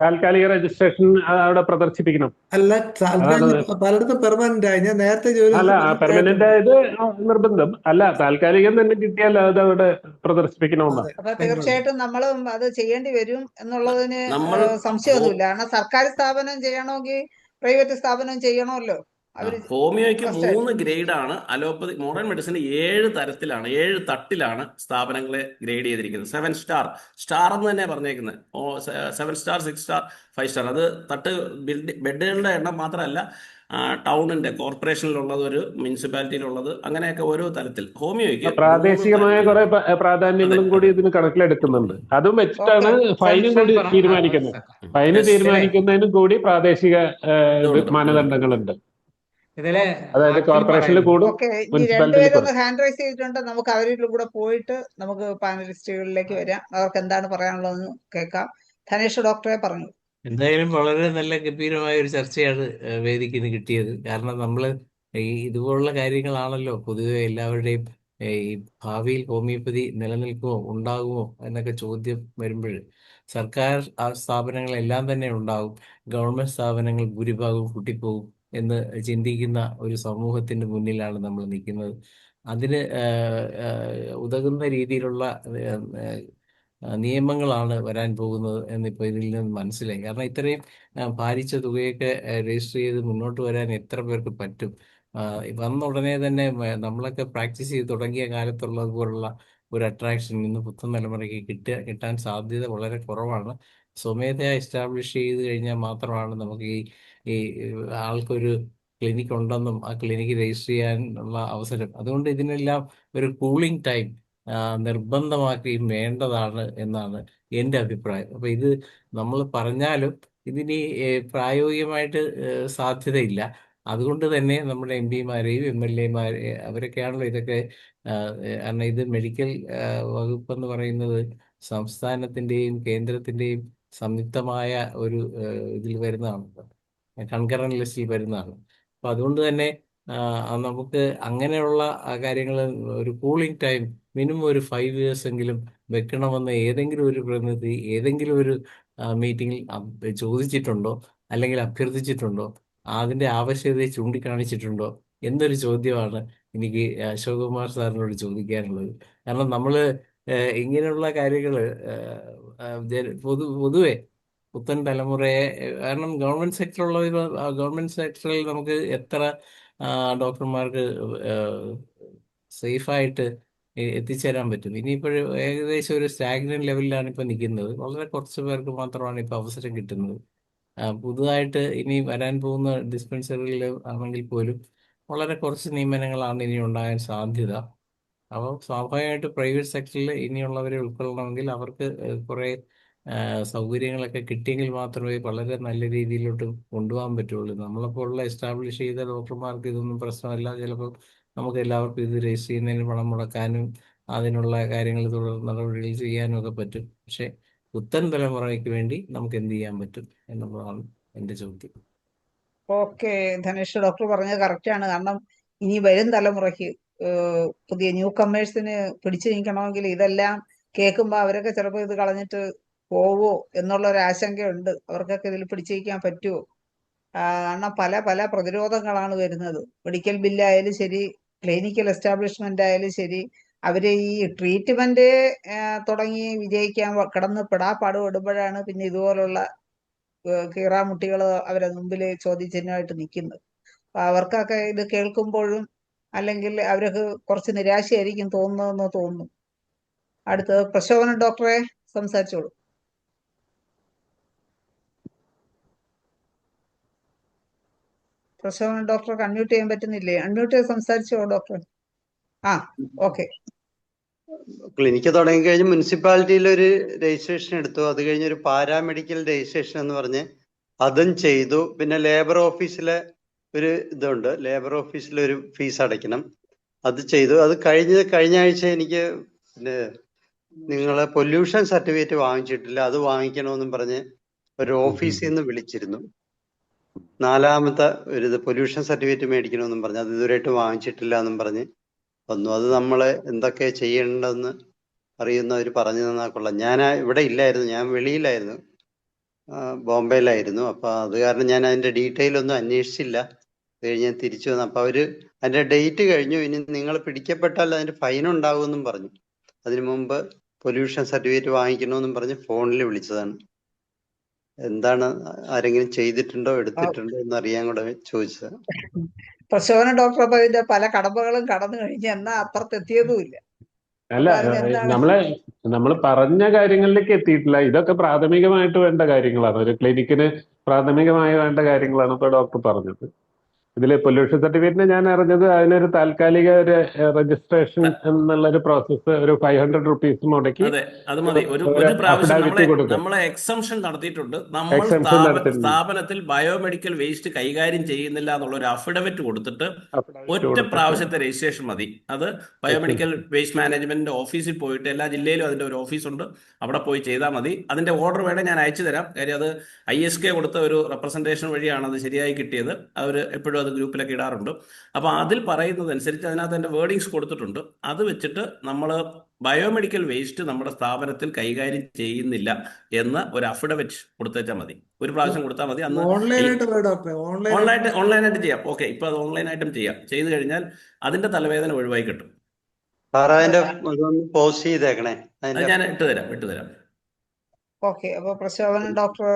താൽക്കാലിക രജിസ്ട്രേഷൻ അവിടെ പ്രദർശിപ്പിക്കണം. അല്ല, അതാണ് താൽക്കാലിക പലയിടത്തും പെർമനന്റ് ആയി. ഞാൻ നേരത്തെ ജോലി അല്ല, പെർമനന്റ് ആയിട്ടുണ്ട്. ആയത് നിർബന്ധം അല്ല, താൽക്കാലികം തന്നെ കിട്ടിയാൽ അത് അവിടെ പ്രദർശിപ്പിക്കണമെന്നാണ്. അതെ, അപ്പൊ അതിനുണ്ട്. തീർച്ചയായിട്ടും നമ്മളും അത് ചെയ്യേണ്ടി വരും എന്നുള്ളതിന് നമ്മൾ സംശയമൊന്നുമില്ല. കാരണം സർക്കാർ സ്ഥാപനം ചെയ്യണമെങ്കിൽ പ്രൈവറ്റ് സ്ഥാപനം ചെയ്യണമല്ലോ. അവര് ഹോമിയോയ്ക്ക് ഫസ്റ്റ് ആയിട്ട് 3 ഗ്രേഡാണ്. അലോപ്പതി മോഡേൺ മെഡിസിന് 7 തരത്തിലാണ്, 7 തട്ടിലാണ് സ്ഥാപനങ്ങളെ ഗ്രേഡ് ചെയ്തിരിക്കുന്നത്. 7 സ്റ്റാർ എന്ന് തന്നെ പറഞ്ഞേക്കുന്നത്. 7 സ്റ്റാർ, 6 സ്റ്റാർ, 5 സ്റ്റാർ. അത് തട്ട് ബെഡുകളുടെ എണ്ണം മാത്രമല്ല, ടൗണിന്റെ കോർപ്പറേഷനിലുള്ളത്, ഒരു മുനിസിപ്പാലിറ്റിയിലുള്ളത്, അങ്ങനെയൊക്കെ ഓരോ തരത്തിൽ. ഹോമിയോയ്ക്ക് 3 പ്രാദേശികമായ തരത്തിൽ. കുറെ പ്രാധാന്യങ്ങളും കൂടി ഇതിന് കണക്കിലെടുക്കുന്നുണ്ട്. അതും വെച്ചിട്ടാണ് ഫൈനും കൂടി തീരുമാനിക്കുന്നത്. ഫൈന് തീരുമാനിക്കുന്നതിനും കൂടി പ്രാദേശിക മാനദണ്ഡങ്ങളുണ്ട്. ഇതിലെ അതായത് ആക്ടിൽ കോർപ്പറേഷനിൽ പറയുന്നു. കൂടും, ഓക്കെ. ഇനി മുനിസിപ്പാലിറ്റിയിൽ രണ്ടുപേരൊന്ന് കൂടും. ഹാൻഡ് റൈസ് ചെയ്തിട്ടുണ്ട്. നമുക്ക് അവരിലും കൂടെ പോയിട്ട് നമുക്ക് പാനലിസ്റ്റുകളിലേക്ക് വരാം. അവർക്ക് എന്താണ് പറയാനുള്ളതെന്ന് കേൾക്കാം. ധനേഷ് ഡോക്ടറെ പറഞ്ഞു. എന്തായാലും വളരെ നല്ല ഗംഭീരമായ ഒരു ചർച്ചയാണ് വേദിക്ക് ഇന്ന് കിട്ടിയത്. കാരണം നമ്മൾ ഇതുപോലുള്ള കാര്യങ്ങളാണല്ലോ പൊതുവെ എല്ലാവരുടെയും ഈ ഭാവിയിൽ ഹോമിയോപ്പതി നിലനിൽക്കുമോ ഉണ്ടാകുമോ എന്നൊക്കെ ചോദ്യം വരുമ്പോൾ സർക്കാർ സ്ഥാപനങ്ങളെല്ലാം തന്നെ ഉണ്ടാകും, ഗവൺമെന്റ് സ്ഥാപനങ്ങൾ ഭൂരിഭാഗവും പൂട്ടിപ്പോകും എന്ന് ചിന്തിക്കുന്ന ഒരു സമൂഹത്തിന്റെ മുന്നിലാണ് നമ്മൾ നിൽക്കുന്നത്. അതിന് ഉതകുന്ന രീതിയിലുള്ള നിയമങ്ങളാണ് വരാൻ പോകുന്നത് എന്നിപ്പോൾ ഇതിൽ നിന്ന് മനസ്സിലായി. കാരണം ഇത്രയും ഭാരിച്ച തുകയൊക്കെ രജിസ്റ്റർ ചെയ്ത് മുന്നോട്ട് വരാൻ എത്ര പേർക്ക് പറ്റും? വന്ന ഉടനെ തന്നെ നമ്മളൊക്കെ പ്രാക്ടീസ് ചെയ്ത് തുടങ്ങിയ കാലത്തുള്ളത് പോലുള്ള ഒരു അട്രാക്ഷൻ ഇന്ന് പുത്തൻ തലമുറയ്ക്ക് കിട്ടാൻ സാധ്യത വളരെ കുറവാണ്. സ്വമേധയാ എസ്റ്റാബ്ലിഷ് ചെയ്ത് കഴിഞ്ഞാൽ മാത്രമാണ് നമുക്ക് ഈ ആൾക്കൊരു ക്ലിനിക്ക് ഉണ്ടെന്നും ആ ക്ലിനിക്ക് രജിസ്റ്റർ ചെയ്യാനുള്ള അവസരം. അതുകൊണ്ട് ഇതിനെല്ലാം ഒരു കൂളിംഗ് ടൈം നിർബന്ധമാക്കി വേണ്ടതാണ് എന്നാണ് എൻ്റെ അഭിപ്രായം. അപ്പൊ ഇത് നമ്മൾ പറഞ്ഞാലും ഇതിന് പ്രായോഗികമായിട്ട് സാധ്യതയില്ല. അതുകൊണ്ട് തന്നെ നമ്മുടെ എം പിമാരെയും MLA അവരൊക്കെയാണല്ലോ ഇതൊക്കെ കാരണം ഇത് മെഡിക്കൽ വകുപ്പ് എന്ന് പറയുന്നത് സംസ്ഥാനത്തിന്റെയും കേന്ദ്രത്തിന്റെയും സംയുക്തമായ ഒരു ഇതിൽ വരുന്നതാണ്, കൺകറന്റ് ലിസ്റ്റിൽ വരുന്നതാണ്. അപ്പൊ അതുകൊണ്ട് തന്നെ നമുക്ക് അങ്ങനെയുള്ള കാര്യങ്ങൾ ഒരു കൂളിംഗ് ടൈം മിനിമം ഒരു 5 years എങ്കിലും വെക്കണമെന്ന് ഏതെങ്കിലും ഒരു പ്രതിനിധി ഏതെങ്കിലും ഒരു മീറ്റിംഗിൽ ചോദിച്ചിട്ടുണ്ടോ അല്ലെങ്കിൽ അഭ്യർത്ഥിച്ചിട്ടുണ്ടോ? അതിന്റെ ആവശ്യകതയെ ചൂണ്ടിക്കാണിച്ചിട്ടുണ്ടോ എന്നൊരു ചോദ്യമാണ് എനിക്ക് അശോക് കുമാർ സാറിനോട് ചോദിക്കാനുള്ളത്. കാരണം നമ്മള് ഇങ്ങനെയുള്ള കാര്യങ്ങള് പൊതുവെ പുത്തൻ തലമുറയെ കാരണം ഗവൺമെന്റ് സെക്ടറിൽ നമുക്ക് എത്ര ഡോക്ടർമാർക്ക് സേഫായിട്ട് എത്തിച്ചേരാൻ പറ്റും? ഇനിയിപ്പോൾ ഏകദേശം ഒരു സ്റ്റാഗ്നന്റ് ലെവലിലാണ് ഇപ്പൊ നിൽക്കുന്നത്. വളരെ കുറച്ച് പേർക്ക് മാത്രമാണ് ഇപ്പൊ അവസരം കിട്ടുന്നത്. പുതുതായിട്ട് ഇനി വരാൻ പോകുന്ന ഡിസ്പെൻസറികളിൽ ആണെങ്കിൽ പോലും വളരെ കുറച്ച് നിയമനങ്ങളാണ് ഇനി ഉണ്ടാകാൻ സാധ്യത. അപ്പോൾ സ്വാഭാവികമായിട്ട് പ്രൈവറ്റ് സെക്ടറിൽ ഇനിയുള്ളവരെ ഉൾക്കൊള്ളണമെങ്കിൽ അവർക്ക് കുറെ സൗകര്യങ്ങളൊക്കെ കിട്ടിയെങ്കിൽ മാത്രമേ വളരെ നല്ല രീതിയിലോട്ട് കൊണ്ടുപോകാൻ പറ്റുള്ളൂ. നമ്മളെപ്പോലുള്ള എസ്റ്റാബ്ലിഷ് ചെയ്ത ഡോക്ടർമാർക്ക് ഇതൊന്നും പ്രശ്നമല്ല. ചിലപ്പോൾ നമുക്ക് എല്ലാവർക്കും ഇത് രജിസ്റ്റർ ചെയ്യുന്നതിന് പണം മുടക്കാനും അതിനുള്ള കാര്യങ്ങൾ തുടർ നടപടികൾ ചെയ്യാനും ഒക്കെ പറ്റും. പക്ഷെ പുത്തൻ തലമുറയ്ക്ക് വേണ്ടി നമുക്ക് എന്ത് ചെയ്യാൻ പറ്റും എന്നുള്ളതാണ് എൻ്റെ ചോദ്യം. ഓക്കെ, ധനേഷ് ഡോക്ടർ പറഞ്ഞത് കറക്റ്റാണ്. കാരണം ഇനി വരും തലമുറയ്ക്ക് പുതിയ ന്യൂ കമ്മേഴ്സിന് പിടിച്ചു നിൽക്കണമെങ്കിൽ ഇതെല്ലാം കേൾക്കുമ്പോൾ അവരൊക്കെ ചിലപ്പോൾ ഇത് കളഞ്ഞിട്ട് പോവോ എന്നുള്ള ഒരു ആശങ്കയുണ്ട്. അവർക്കൊക്കെ ഇതിൽ പിടിച്ചു നിൽക്കാൻ പറ്റുമോ? കാരണം പല പല പ്രതിരോധങ്ങളാണ് വരുന്നത്. മെഡിക്കൽ ബില്ലായാലും ശരി, ക്ലിനിക്കൽ എസ്റ്റാബ്ലിഷ്മെന്റ് ആയാലും ശരി, അവര് ഈ ട്രീറ്റ്മെന്റ് തുടങ്ങി വിജയിക്കാൻ കിടന്ന് പെടാപ്പാടുപെടുമ്പോഴാണ് പിന്നെ ഇതുപോലുള്ള കീറാമുട്ടികൾ അവരെ മുമ്പിൽ ചോദ്യചിഹ്നമായിട്ട് നിൽക്കുന്നത്. അപ്പൊ അവർക്കൊക്കെ ഇത് കേൾക്കുമ്പോഴും അല്ലെങ്കിൽ അവർക്ക് കുറച്ച് നിരാശയായിരിക്കും തോന്നുന്നതെന്ന് തോന്നുന്നു. അടുത്തത് പ്രശോഭന ഡോക്ടറെ സംസാരിച്ചോളൂ. പ്രശോഭന ഡോക്ടർക്ക് അൺമ്യൂട്ട് ചെയ്യാൻ പറ്റുന്നില്ലേ? അൺമ്യൂട്ട് ചെയ്ത് സംസാരിച്ചോ ഡോക്ടർ. ഓക്കെ. ക്ലിനിക്ക് തുടങ്ങിക്കഴിഞ്ഞ് മുനിസിപ്പാലിറ്റിയിൽ ഒരു രജിസ്ട്രേഷൻ എടുത്തു. അത് കഴിഞ്ഞ് ഒരു പാരാമെഡിക്കൽ രജിസ്ട്രേഷൻ എന്ന് പറഞ്ഞ് അതും ചെയ്തു. പിന്നെ ലേബർ ഓഫീസിലെ ഒരു ഇതുണ്ട്, ലേബർ ഓഫീസിൽ ഒരു ഫീസ് അടയ്ക്കണം, അത് ചെയ്തു. അത് കഴിഞ്ഞ ആഴ്ച എനിക്ക് പിന്നെ നിങ്ങളെ പൊല്യൂഷൻ സർട്ടിഫിക്കറ്റ് വാങ്ങിച്ചിട്ടില്ല, അത് വാങ്ങിക്കണമെന്നും പറഞ്ഞ് ഒരു ഓഫീസിൽ നിന്ന് വിളിച്ചിരുന്നു. 4ാമത്തെ ഒരു ഇത് പൊല്യൂഷൻ സർട്ടിഫിക്കറ്റ് മേടിക്കണമെന്നും പറഞ്ഞ് അത് ഇതുവരെയായിട്ട് വാങ്ങിച്ചിട്ടില്ല എന്നും പറഞ്ഞ് വന്നു. അത് നമ്മളെ എന്തൊക്കെ ചെയ്യേണ്ടതെന്ന് അറിയുന്നവർ പറഞ്ഞു തന്നാൽ കൊള്ളാം. ഞാൻ ഇവിടെ ഇല്ലായിരുന്നു, ഞാൻ വെളിയിലായിരുന്നു, ബോംബെയിലായിരുന്നു. അപ്പൊ അത് കാരണം ഞാൻ അതിന്റെ ഡീറ്റെയിൽ ഒന്നും അന്വേഷിച്ചില്ല. കഴിഞ്ഞ് ഞാൻ തിരിച്ചു വന്നു. അപ്പൊ അവര് അതിന്റെ ഡേറ്റ് കഴിഞ്ഞു, ഇനി നിങ്ങൾ പിടിക്കപ്പെട്ടാൽ അതിന്റെ ഫൈൻ ഉണ്ടാകുമെന്നും പറഞ്ഞു. അതിനു മുമ്പ് പൊല്യൂഷൻ സർട്ടിഫിക്കറ്റ് വാങ്ങിക്കണമെന്നും പറഞ്ഞ് ഫോണിൽ വിളിച്ചതാണ്. എന്താണ്, ആരെങ്കിലും ചെയ്തിട്ടുണ്ടോ എടുത്തിട്ടുണ്ടോ എന്ന് അറിയാൻ കൂടെ ചോദിച്ചത്. പ്രശോഭന ഡോക്ടർ അപ്പൊ ഇതിന്റെ പല കടമ്പകളും കടന്നു കഴിഞ്ഞ് എന്നാ അപ്പുറത്തെത്തിയതുമില്ല. അല്ല, നമ്മൾ പറഞ്ഞ കാര്യങ്ങളിലേക്ക് എത്തിയിട്ടില്ല. ഇതൊക്കെ പ്രാഥമികമായിട്ട് വേണ്ട കാര്യങ്ങളാണ്. ഒരു ക്ലിനിക്കിന് പ്രാഥമികമായി വേണ്ട കാര്യങ്ങളാണ് ഇപ്പൊ ഡോക്ടർ പറഞ്ഞത്. ഇതില് പൊല്യൂഷൻ സർട്ടിഫിക്കറ്റിന് ഞാൻ അറിഞ്ഞത് അതിനൊരു താൽക്കാലിക ഒരു രജിസ്ട്രേഷൻ എന്നുള്ള ഒരു പ്രോസസ്സ്, ഒരു 500 rupees മുടക്കി അതെ, അത് മതി. ഒരു പ്രാവശ്യം അഫിഡാവിറ്റ് കൊടുക്കും. നമ്മളെ എക്സംഷൻ നടത്തിയിട്ടുണ്ട്. നമ്മൾ എക്സംഷൻ നടത്തിയിട്ടുണ്ട്. സ്ഥാപനത്തിൽ ബയോമെഡിക്കൽ വേസ്റ്റ് കൈകാര്യം ചെയ്യുന്നില്ല എന്നുള്ള ഒരു അഫിഡവിറ്റ് കൊടുത്തിട്ട് ഒറ്റ പ്രാവശ്യത്തെ രജിസ്ട്രേഷൻ മതി. അത് ബയോമെഡിക്കൽ വേസ്റ്റ് മാനേജ്മെന്റിന്റെ ഓഫീസിൽ പോയിട്ട്, എല്ലാ ജില്ലയിലും അതിന്റെ ഒരു ഓഫീസുണ്ട്, അവിടെ പോയി ചെയ്താൽ മതി. അതിന്റെ ഓർഡർ വേണേൽ ഞാൻ അയച്ചു തരാം. കാര്യം അത് ISK കൊടുത്ത ഒരു റെപ്രസെന്റേഷൻ വഴിയാണ് അത് ശരിയായി കിട്ടിയത്. അവർ എപ്പോഴും അത് ഗ്രൂപ്പിലൊക്കെ ഇടാറുണ്ട്. അപ്പൊ അതിൽ പറയുന്നതനുസരിച്ച് അതിനകത്ത് അതിന്റെ വേർഡിങ്സ് കൊടുത്തിട്ടുണ്ട്. അത് വെച്ചിട്ട് നമ്മൾ ബയോമെഡിക്കൽ വേസ്റ്റ് നമ്മുടെ സ്ഥാപനത്തിൽ കൈകാര്യം ചെയ്യുന്നില്ല എന്ന് ഒരു അഫിഡവിറ്റ് കൊടുത്തേച്ചാൽ മതി. ഒരു പ്രാവശ്യം കൊടുത്താൽ മതി. അന്ന് ഓൺലൈനായിട്ട് ചെയ്യാം. ഓക്കെ, ഇപ്പൊ അത് ഓൺലൈനായിട്ടും ചെയ്യാം. ചെയ്തു കഴിഞ്ഞാൽ അതിന്റെ തലവേദന ഒഴിവായി കിട്ടും. പോസ്റ്റ് ചെയ്തേക്കണേ, അത് ഞാൻ ഇട്ടുതരാം. ഓക്കെ. അപ്പൊ പ്രശോഭന ഡോക്ടർ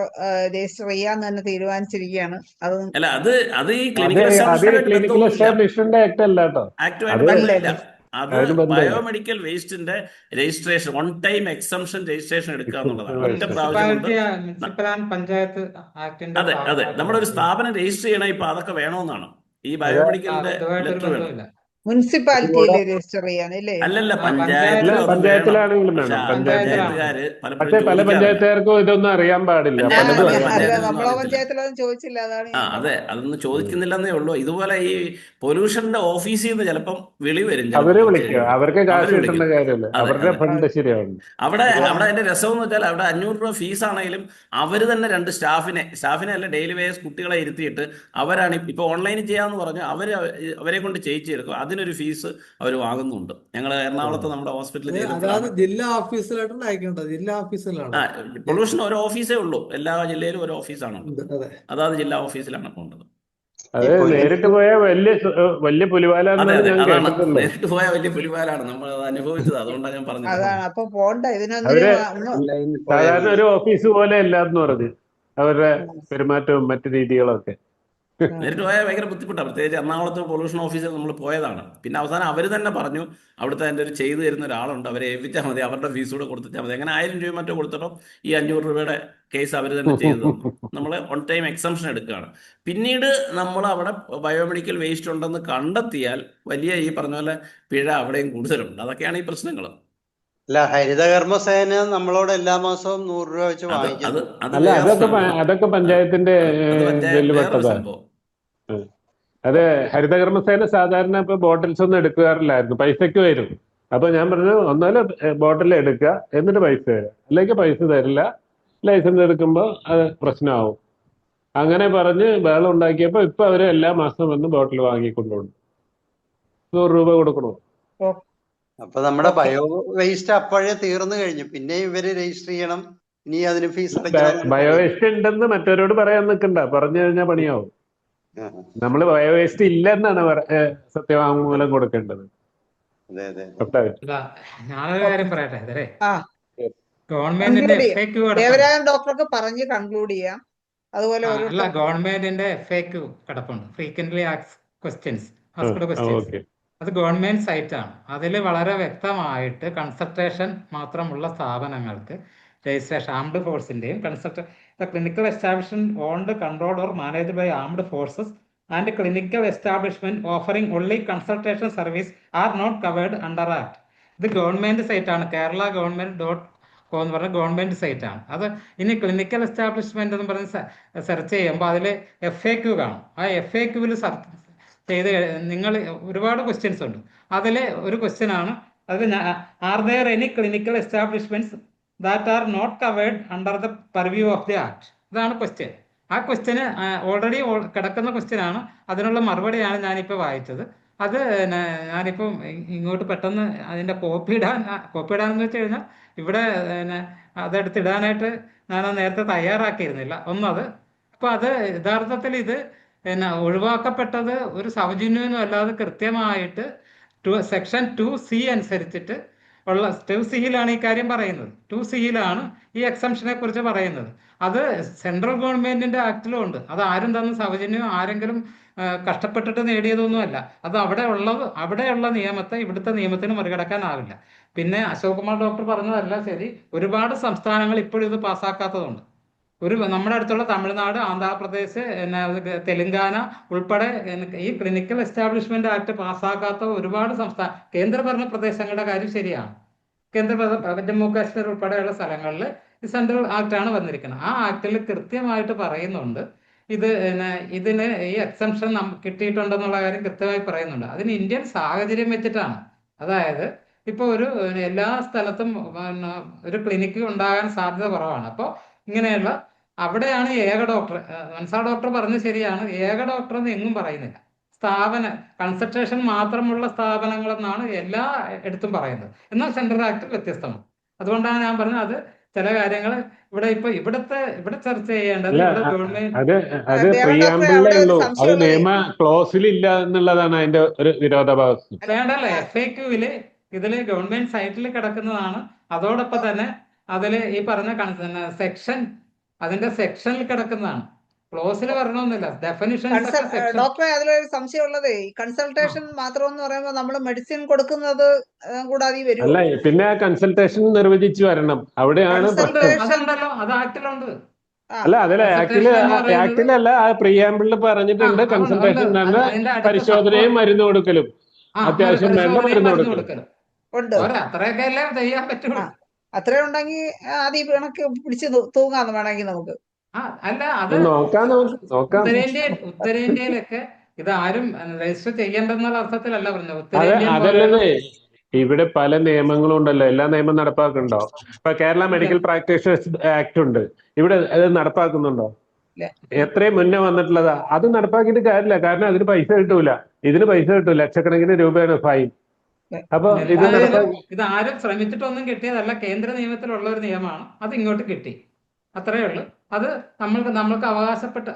രജിസ്റ്റർ ചെയ്യാൻ തന്നെ തീരുമാനിച്ചിരിക്കുകയാണ്. അത് അല്ല അത് ഈ അത് ക്ലിനിക്കൽ അത് എസ്റ്റാബ്ലിഷ്മെന്റുമായിട്ട് ക്ലിനിക്കൽ ബന്ധമൊന്നുമില്ല. എസ്റ്റാബ്ലിഷ്മെന്റ് ആക്ട് അല്ല കേട്ടോ. ആക്ടുമായിട്ട് അത് ബന്ധമില്ല. അല്ലല്ലേ? അത് അതിന് ബന്ധമില്ല. ബയോമെഡിക്കൽ വേസ്റ്റിന്റെ registration, one time exemption registration എടുക്കുക എന്നുള്ളതാണ്. ഒറ്റ പ്രാവശ്യം കൊണ്ട് മുനിസിപ്പൽ ആൻഡ് പഞ്ചായത്ത് ആക്ടിന്റെ അതെ ഭാഗമായിട്ട് നമ്മുടെ ഒരു വരും. സ്ഥാപനം രജിസ്റ്റർ ചെയ്യണ ഇപ്പൊ അതൊക്കെ വേണമെന്നാണ്. ഈ അത് ബയോമെഡിക്കലിന്റെ അതുമായിട്ടൊരു ലെറ്റർ വേണം. ബന്ധമില്ല. മുനിസിപ്പാലിറ്റിയിൽ രജിസ്റ്റർ ചെയ്യാനല്ലേ? അല്ലല്ല, ആ, പഞ്ചായത്തിലും അത് വേണം. പഞ്ചായത്തിലാണെങ്കിലും പക്ഷെ വേണം. ആ പഞ്ചായത്തിലാണ്. പഞ്ചായത്തുകാര് പലപ്പോഴും പക്ഷെ പല ചോദിക്കാറില്ല. പഞ്ചായത്തുകാർക്കും ഇതൊന്നും അറിയാൻ പാടില്ല. ആ പഞ്ചായത്ത് പലതും അതെ, പല അറിയാൻ അല്ല പാടില്ല. പഞ്ചായത്തിലൊന്നും നമ്മളെ അറിയത്തില്ല. പഞ്ചായത്തിലൊന്നും ചോദിച്ചില്ല, അതാണ് ഞാൻ അതെ, പറഞ്ഞത്. അതൊന്നും ചോദിക്കുന്നില്ലെന്നേ ഉള്ളൂ. ഇതുപോലെ ഈ പൊല്യൂഷന്റെ ഓഫീസിൽ നിന്ന് ചിലപ്പം വിളി വരും. അവര് ചിലപ്പോൾ കുറച്ച് വിളിക്കുക. കഴിയുമ്പോൾ അവർക്ക് അവര് കാശ് വിളിക്കും. കിട്ടുന്ന കാര്യമല്ലേ. അതെ അവരുടെ അതെ. ഫണ്ട് ശരിയാവും. അവിടെ ആ അതിന്റെ രസം എന്ന് വെച്ചാൽ അവിടെ 500 രൂപ ഫീസ് ആണെങ്കിലും അവര് തന്നെ 2 സ്റ്റാഫിനെ അല്ല, ഡെയിലി വേസ് കുട്ടികളെ ഇരുത്തിയിട്ട് അവരാണ് ഇപ്പൊ ഓൺലൈനിൽ ചെയ്യാന്ന് പറഞ്ഞു അവരെ കൊണ്ട് ചെയ്യിച്ചെടുക്കും. അതിനൊരു ഫീസ് അവർ വാങ്ങുന്നുണ്ട്. ഞങ്ങൾ എറണാകുളത്ത് നമ്മുടെ ഹോസ്പിറ്റലിൽ അതാണ് ചെയ്തപ്പോഴാണ്. ജില്ലാ ഓഫീസിലായിട്ടാണ് അയക്കേണ്ടത്. ജില്ലാ ഓഫീസിലാണ്. പൊല്യൂഷൻ ഒരു ഓഫീസേ ഉള്ളൂ. എല്ലാ ജില്ലയിലും ഒരു ഓഫീസാണ് ഉള്ളത്. അതെ. അതാത് ജില്ലാ ഓഫീസിലാണ് പോകേണ്ടത്. അത് ഈ നേരിട്ട് പൊല്യൂഷൻ പോയാൽ വലിയ അതെ പുലിവാലാണെന്നാണ് അതെ, ഞാൻ അതാണ് കേട്ടിട്ടുള്ളത്. നേരിട്ട് പോയ വലിയ പുലിവാലാണ്. നമ്മൾ അത് അനുഭവിച്ചത്. അതുകൊണ്ടാണ് ഞാൻ പറഞ്ഞത്. അതാണ്. അപ്പൊ പോണ്ട ഇതിനൊന്നിനും അവര് ഒന്നും. ലൈനിൽ പോയാൽ സാധാരണ മതി. ഒരു ഓഫീസ് പോലെ അല്ലാന്ന് പറഞ്ഞു അവരുടെ ഉം, പെരുമാറ്റവും മറ്റു രീതികളൊക്കെ. ഉം, നേരിട്ട് പോയാൽ ഭയങ്കര ബുദ്ധിമുട്ടാണ്. പ്രത്യേകിച്ച് എറണാകുളത്ത് പൊല്യൂഷൻ ഓഫീസിൽ നമ്മൾ പോയതാണ്. പിന്നെ അവസാനം അവർ തന്നെ പറഞ്ഞു അവിടുത്തെ എൻ്റെ ഒരു ചെയ്തു തരുന്ന ഒരാളുണ്ട്, അവരെ ഏൽപ്പിച്ചാൽ മതി, അവരുടെ ഫീസ് കൂടെ കൊടുത്തിട്ടാൽ മതി. അങ്ങനെ 1000 രൂപ മറ്റോ കൊടുത്തപ്പം ഈ 500 രൂപയുടെ കേസ് അവർ തന്നെ ചെയ്തു തന്നു. നമ്മൾ ഓൺ ടൈം എക്സംഷൻ എടുക്കുകയാണ്. പിന്നീട് നമ്മൾ അവിടെ ബയോമെഡിക്കൽ വേസ്റ്റ് ഉണ്ടെന്ന് കണ്ടെത്തിയാൽ വലിയ ഈ പറഞ്ഞ പോലെ പിഴ അവിടെയും കൂടുതലുണ്ട്. അതൊക്കെയാണ് ഈ പ്രശ്നങ്ങൾ. അല്ല, ഹരിതകർമ്മസേന നമ്മളോട് എല്ലാ മാസവും 100 രൂപ വെച്ച് അത് അത് വാങ്ങിക്കുന്നു. അത് അല്ല, വേറെ അതൊക്കെ പഞ്ചായത്തിന്റെ അത് ഇതിൽ വേറൊരു പെട്ടതാ. സംഭവം. അത് ഹരിതകർമ്മസേന സാധാരണ ഇപ്പൊ ബോട്ടിൽസ് ഒന്നും എടുക്കാറില്ലായിരുന്നു, പൈസക്ക് വരും. അപ്പൊ ഞാൻ പറഞ്ഞു ഒന്നാലും ബോട്ടിൽ എടുക്കുക, എന്നിട്ട് പൈസ തരാം, അല്ലെങ്കിൽ പൈസ തരില്ല, ലൈസൻസ് എടുക്കുമ്പോൾ അത് പ്രശ്നമാവും. അങ്ങനെ പറഞ്ഞ് ബഹളം ഉണ്ടാക്കിയപ്പോ ഇപ്പൊ അവര് എല്ലാ മാസവും വന്ന് ബോട്ടിൽ വാങ്ങിക്കൊണ്ടുപോകും. 100 രൂപ കൊടുക്കണോ? ഓ, അപ്പൊ നമ്മുടെ ഓക്കെ. ബയോ വേസ്റ്റ് അപ്പോഴേ തീർന്നു കഴിഞ്ഞു. പിന്നെ ഇവര് രജിസ്റ്റർ ചെയ്യണം, ഇനി അതിന് ഫീസ് അടയ്ക്കണം. ബയോവേസ്റ്റ് ഉണ്ടെന്ന് മറ്റവരോട് പറയാൻ നിൽക്കണ്ട, പറഞ്ഞു കഴിഞ്ഞാൽ പണിയാവും. നമ്മൾ ബയോവേസ്റ്റ് ഇല്ലെന്നാണ് സത്യവാങ്മൂലം കൊടുക്കേണ്ടത്. അതെ അതെ. അല്ല, ഞാനൊരു കാര്യം പറയട്ടെ ഇതേ ആ ഗവൺമെന്റിന്റെ കൺക്ലൂഡ് ചെയ്യാം. FAQ കിടപ്പുണ്ട്. ദേവരാജൻ ഡോക്ടർക്ക് പറഞ്ഞ് കൺക്ലൂഡ് ചെയ്യാം. അതുപോലെ അല്ല, ഓരോരുത്തർ ഗവൺമെന്റിന്റെ FAQ കിടപ്പുണ്ട്. Frequently asked questions, asked questions. Okay. അത് ഗവൺമെന്റ് സൈറ്റാണ്. അതിൽ വളരെ വ്യക്തമായിട്ട് കൺസൾട്ടേഷൻ മാത്രമുള്ള സ്ഥാപനങ്ങൾക്ക് രജിസ്ട്രേഷൻ, ആംഡ് ഫോഴ്സിന്റെയും clinical establishment owned, controlled or managed by armed forces and clinical establishment offering only consultation service are not covered under act. ഇത് government സൈറ്റാണ്. കേരള ഗവൺമെന്റ്.com എന്ന് പറഞ്ഞ ഗവൺമെന്റ് സൈറ്റാണ്. അത് ഇനി ക്ലിനിക്കൽ എസ്റ്റാബ്ലിഷ്മെന്റ് എന്ന് പറഞ്ഞ് സെർച്ച് ചെയ്യുമ്പോൾ അതിൽ FAQ കാണും. ആ FAQവിൽ ചെയ്ത് നിങ്ങൾ ഒരുപാട് ക്വസ്റ്റ്യൻസ് ഉണ്ട്. അതിൽ ഒരു ക്വസ്റ്റ്യൻ ആണ്, അതിൽ are there any clinical establishments that are not covered under the purview of the act. ഇതാണ് ക്വസ്റ്റ്യൻ. ആ ക്വസ്റ്റ്യന് ഓൾറെഡി കിടക്കുന്ന ക്വസ്റ്റ്യൻ ആണ്. അതിനുള്ള മറുപടിയാണ് ഞാനിപ്പോൾ വായിച്ചത്. അത് ഞാനിപ്പം ഇങ്ങോട്ട് പെട്ടെന്ന് അതിൻ്റെ കോപ്പി ഇടാനെന്ന് വെച്ച് കഴിഞ്ഞാൽ ഇവിടെ അതെടുത്ത് ഇടാനായിട്ട് ഞാൻ നേരത്തെ തയ്യാറാക്കിയിരുന്നില്ല ഒന്നത്. അപ്പോൾ അത് യഥാർത്ഥത്തിൽ ഇത് ഒഴിവാക്കപ്പെട്ടത് ഒരു സൗജന്യമൊന്നും അല്ലാതെ കൃത്യമായിട്ട് സെക്ഷൻ 2C അനുസരിച്ചിട്ട് ഉള്ള 2Cയിലാണ് ഈ കാര്യം പറയുന്നത്. 2Cയിലാണ് ഈ എക്സംഷനെ കുറിച്ച് പറയുന്നത്. അത് സെൻട്രൽ ഗവൺമെന്റിന്റെ ആക്ടിലും ഉണ്ട്. അത് ആരും തന്ന സൗജന്യം ആരെങ്കിലും കഷ്ടപ്പെട്ടിട്ട് നേടിയതൊന്നുമല്ല. അത് അവിടെയുള്ള നിയമത്തെ ഇവിടുത്തെ നിയമത്തിന് മറികടക്കാനാവില്ല. പിന്നെ അശോക് കുമാർ ഡോക്ടർ പറഞ്ഞതല്ല ശരി, ഒരുപാട് സംസ്ഥാനങ്ങൾ ഇപ്പോഴും ഇത് പാസ്സാക്കാത്തതുണ്ട്. നമ്മുടെ അടുത്തുള്ള തമിഴ്നാട്, ആന്ധ്രാപ്രദേശ്, തെലുങ്കാന ഉൾപ്പെടെ ഈ ക്ലിനിക്കൽ എസ്റ്റാബ്ലിഷ്മെന്റ് ആക്ട് പാസ്സാക്കാത്ത ഒരുപാട് കേന്ദ്രഭരണ പ്രദേശങ്ങളുടെ കാര്യം ശരിയാണ്. ജമ്മു കാശ്മീർ ഉൾപ്പെടെയുള്ള സ്ഥലങ്ങളിൽ സെൻട്രൽ ആക്ടാണ് വന്നിരിക്കുന്നത്. ആ ആക്ടിൽ കൃത്യമായിട്ട് പറയുന്നുണ്ട് ഇതിന് ഈ എക്സംഷൻ കിട്ടിയിട്ടുണ്ടെന്നുള്ള കാര്യം കൃത്യമായി പറയുന്നുണ്ട്. അതിന് ഇന്ത്യൻ സാഹചര്യം വെച്ചിട്ടാണ്. അതായത് ഇപ്പോൾ എല്ലാ സ്ഥലത്തും ഒരു ക്ലിനിക്ക് ഉണ്ടാകാൻ സാധ്യത കുറവാണ്. അപ്പോൾ ഇങ്ങനെയുള്ള അവിടെയാണ് ഏക ഡോക്ടർ. മൻസാ ഡോക്ടർ പറഞ്ഞത് ശരിയാണ്, ഏക ഡോക്ടർ എന്ന് എങ്ങും പറയുന്നില്ല. കൺസൾട്ടേഷൻ മാത്രമുള്ള സ്ഥാപനങ്ങളെന്നാണ് എല്ലാ എടുത്തും പറയുന്നത്. എന്നാൽ സെൻട്രൽ ആക്ട് വ്യത്യസ്തമാണ്. അതുകൊണ്ടാണ് ഞാൻ പറഞ്ഞത് അത് ചില കാര്യങ്ങൾ ഇവിടെ ചർച്ച ചെയ്യേണ്ടത് ഗവൺമെന്റ് അത് പ്രിയാമ്പിളിലേ ഉള്ളൂ, അത് നിയമ ക്ലോസിലില്ല എന്നുള്ളതാണ് അതിന്റെ ഒരു വിരോധാഭാസം. വേണ്ടല്ലോ. FAQവില് ഇതില് ഗവൺമെന്റ് സൈറ്റിൽ കിടക്കുന്നതാണ്. അതോടൊപ്പം തന്നെ അതിൽ ഈ പറഞ്ഞ സെക്ഷൻ അതിന്റെ സെക്ഷനിൽ കിടക്കുന്നതാണ്. ക്ലോസിൽ വരണമെന്നില്ല. ഡെഫിനിഷൻസ് ഒക്കെ സെക്ഷൻ. ഡോക്ടറെ അതിലൊരു സംശയം ഉള്ളതേ, കൺസൾട്ടേഷൻ മാത്രം എന്ന് പറയുമ്പോൾ നമ്മൾ മെഡിസിൻ കൊടുക്കുന്നത് കൂടാതെ വരുമോ? അല്ല, പിന്നെ ആ കൺസൾട്ടേഷൻ നിർവചിച്ച് വരണം. അവിടെയാണ് പ്രശ്നം. കൺസൾട്ടേഷൻ അതുണ്ടല്ലോ, അത് ആക്ടിലുണ്ട്. അല്ല, അതിൽ ആക്ടില് കൺസൾട്ടേഷൻ എന്ന് പറയുന്നത് ആക്ടിലല്ല, ആ പ്രിയാമ്പിളിൽ പറഞ്ഞിട്ടുണ്ട് ഉണ്ട്. കൺസൾട്ടേഷൻ തന്നെ അതിന്റെ അടുത്ത പരിശോധനയും മരുന്ന് കൊടുക്കലും, അത്യാവശ്യം വേണ്ട പരിശോധനയും മരുന്ന് മരുന്ന് കൊടുക്കലും. കൊടുക്കലും ഉണ്ട്. അത്രയൊക്കെ അല്ലേ ചെയ്യാൻ പറ്റുള്ളൂ. അത്രേ ഉണ്ടെങ്കിൽ ആദ്യം കണക്ക് പിടിച്ച് തൂങ്ങാന്ന് വേണമെങ്കിൽ നമുക്ക്. അല്ല, അത് നോക്കാം. ഉത്തരേന്ത്യയിലൊക്കെ ഇത് ആരും രജിസ്റ്റർ ചെയ്യേണ്ടെന്നുള്ള അർത്ഥത്തിലല്ല പറഞ്ഞത്. അതല്ലേ, ഇവിടെ പല നിയമങ്ങളും ഉണ്ടല്ലോ. എല്ലാ നിയമം നടപ്പാക്കുന്നുണ്ടോ? ഇപ്പൊ കേരള മെഡിക്കൽ പ്രാക്ടീഷണേഴ്സ് ആക്ട് ഉണ്ട്. ഇവിടെ അത് നടപ്പാക്കുന്നുണ്ടോ? എത്രയും മുന്നേ വന്നിട്ടുള്ളതാ. അത് നടപ്പാക്കിയിട്ട് കാര്യമില്ല. കാരണം അതിന് പൈസ കിട്ടൂല, ഇതിന് പൈസ കിട്ടൂല. ലക്ഷക്കണക്കിന് രൂപയാണ് ഫൈൻ. അപ്പൊ ഇത് ആരും ശ്രമിച്ചിട്ടൊന്നും കിട്ടിയതല്ല. കേന്ദ്ര നിയമത്തിലുള്ള ഒരു നിയമമാണ്. അത് ഇങ്ങോട്ട് കിട്ടി, അത്രയേ ഉള്ളൂ. അത് നമ്മൾക്ക്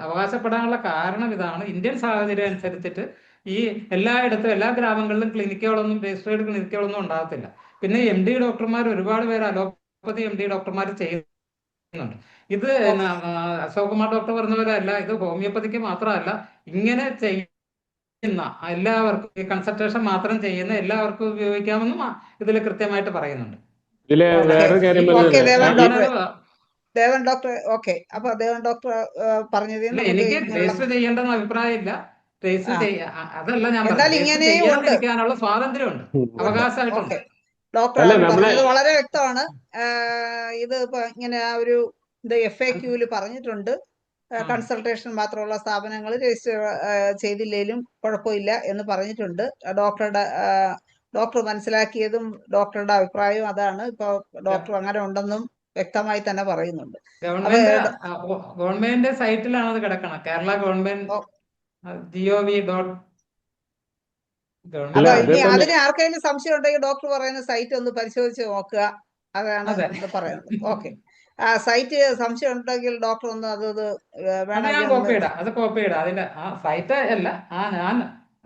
അവകാശപ്പെടാനുള്ള കാരണം ഇതാണ്. ഇന്ത്യൻ സാഹചര്യം അനുസരിച്ചിട്ട് ഈ എല്ലായിടത്തും എല്ലാ ഗ്രാമങ്ങളിലും ക്ലിനിക്കുകളൊന്നും, രജിസ്റ്റേർഡ് ക്ലിനിക്കുകളൊന്നും ഉണ്ടാകത്തില്ല. പിന്നെ MD ഡോക്ടർമാർ ഒരുപാട് പേര് അലോപ്പതി MD ഡോക്ടർമാർ ചെയ്യുന്നുണ്ട്. ഇത് അശോക് കുമാർ ഡോക്ടർ പറഞ്ഞ പോലെ അല്ല, ഇത് ഹോമിയോപ്പതിക്ക് മാത്രമല്ല, ഇങ്ങനെ ചെയ്യുന്ന എല്ലാവർക്കും, ഈ കൺസൾട്ടേഷൻ മാത്രം ചെയ്യുന്ന എല്ലാവർക്കും ഉപയോഗിക്കാമെന്നും ഇതിൽ കൃത്യമായിട്ട് പറയുന്നുണ്ട്. ഇതിലെ വേറൊരു കാര്യം ദേവൻ ഡോക്ടർ ഓക്കെ. അപ്പൊ ദേവൻ ഡോക്ടർ പറഞ്ഞത് എനിക്ക് രജിസ്റ്റർ ചെയ്യേണ്ടെന്ന് അഭിപ്രായമില്ല. രജിസ്റ്റർ അതല്ല ഞാൻ ചെയ്യാനുള്ള സ്വാതന്ത്ര്യമുണ്ട്, അവകാശമായിട്ടുണ്ട്. ഡോക്ടർ പറഞ്ഞത് വളരെ വ്യക്തമാണ്. ഇത് ഇപ്പൊ ഇങ്ങനെ ആ ഒരു FAQല് പറഞ്ഞിട്ടുണ്ട്. കൺസൾട്ടേഷൻ മാത്രമുള്ള സ്ഥാപനങ്ങൾ രജിസ്റ്റർ ചെയ്തില്ലേലും കുഴപ്പമില്ല എന്ന് പറഞ്ഞിട്ടുണ്ട്. ഡോക്ടർ മനസ്സിലാക്കിയതും ഡോക്ടറുടെ അഭിപ്രായവും അതാണ്. ഇപ്പൊ ഡോക്ടർ അങ്ങനെ ഉണ്ടെന്നും വ്യക്തമായി തന്നെ പറയുന്നുണ്ട്. ഗവൺമെന്റ് സൈറ്റിലാണ് അത് കിടക്കണം. കേരള ഗവൺമെന്റ് അതിന് ആർക്കെങ്കിലും സംശയം ഉണ്ടെങ്കിൽ ഡോക്ടർ പറയുന്ന സൈറ്റ് ഒന്ന് പരിശോധിച്ച് നോക്കുക. അതാണ് പറയുന്നത്. ഓക്കെ. സൈറ്റ് സംശയം ഉണ്ടെങ്കിൽ ഡോക്ടർ ഒന്ന് അത് കോപ്പി ഇടാം. അതിന്റെ സൈറ്റ് അല്ല,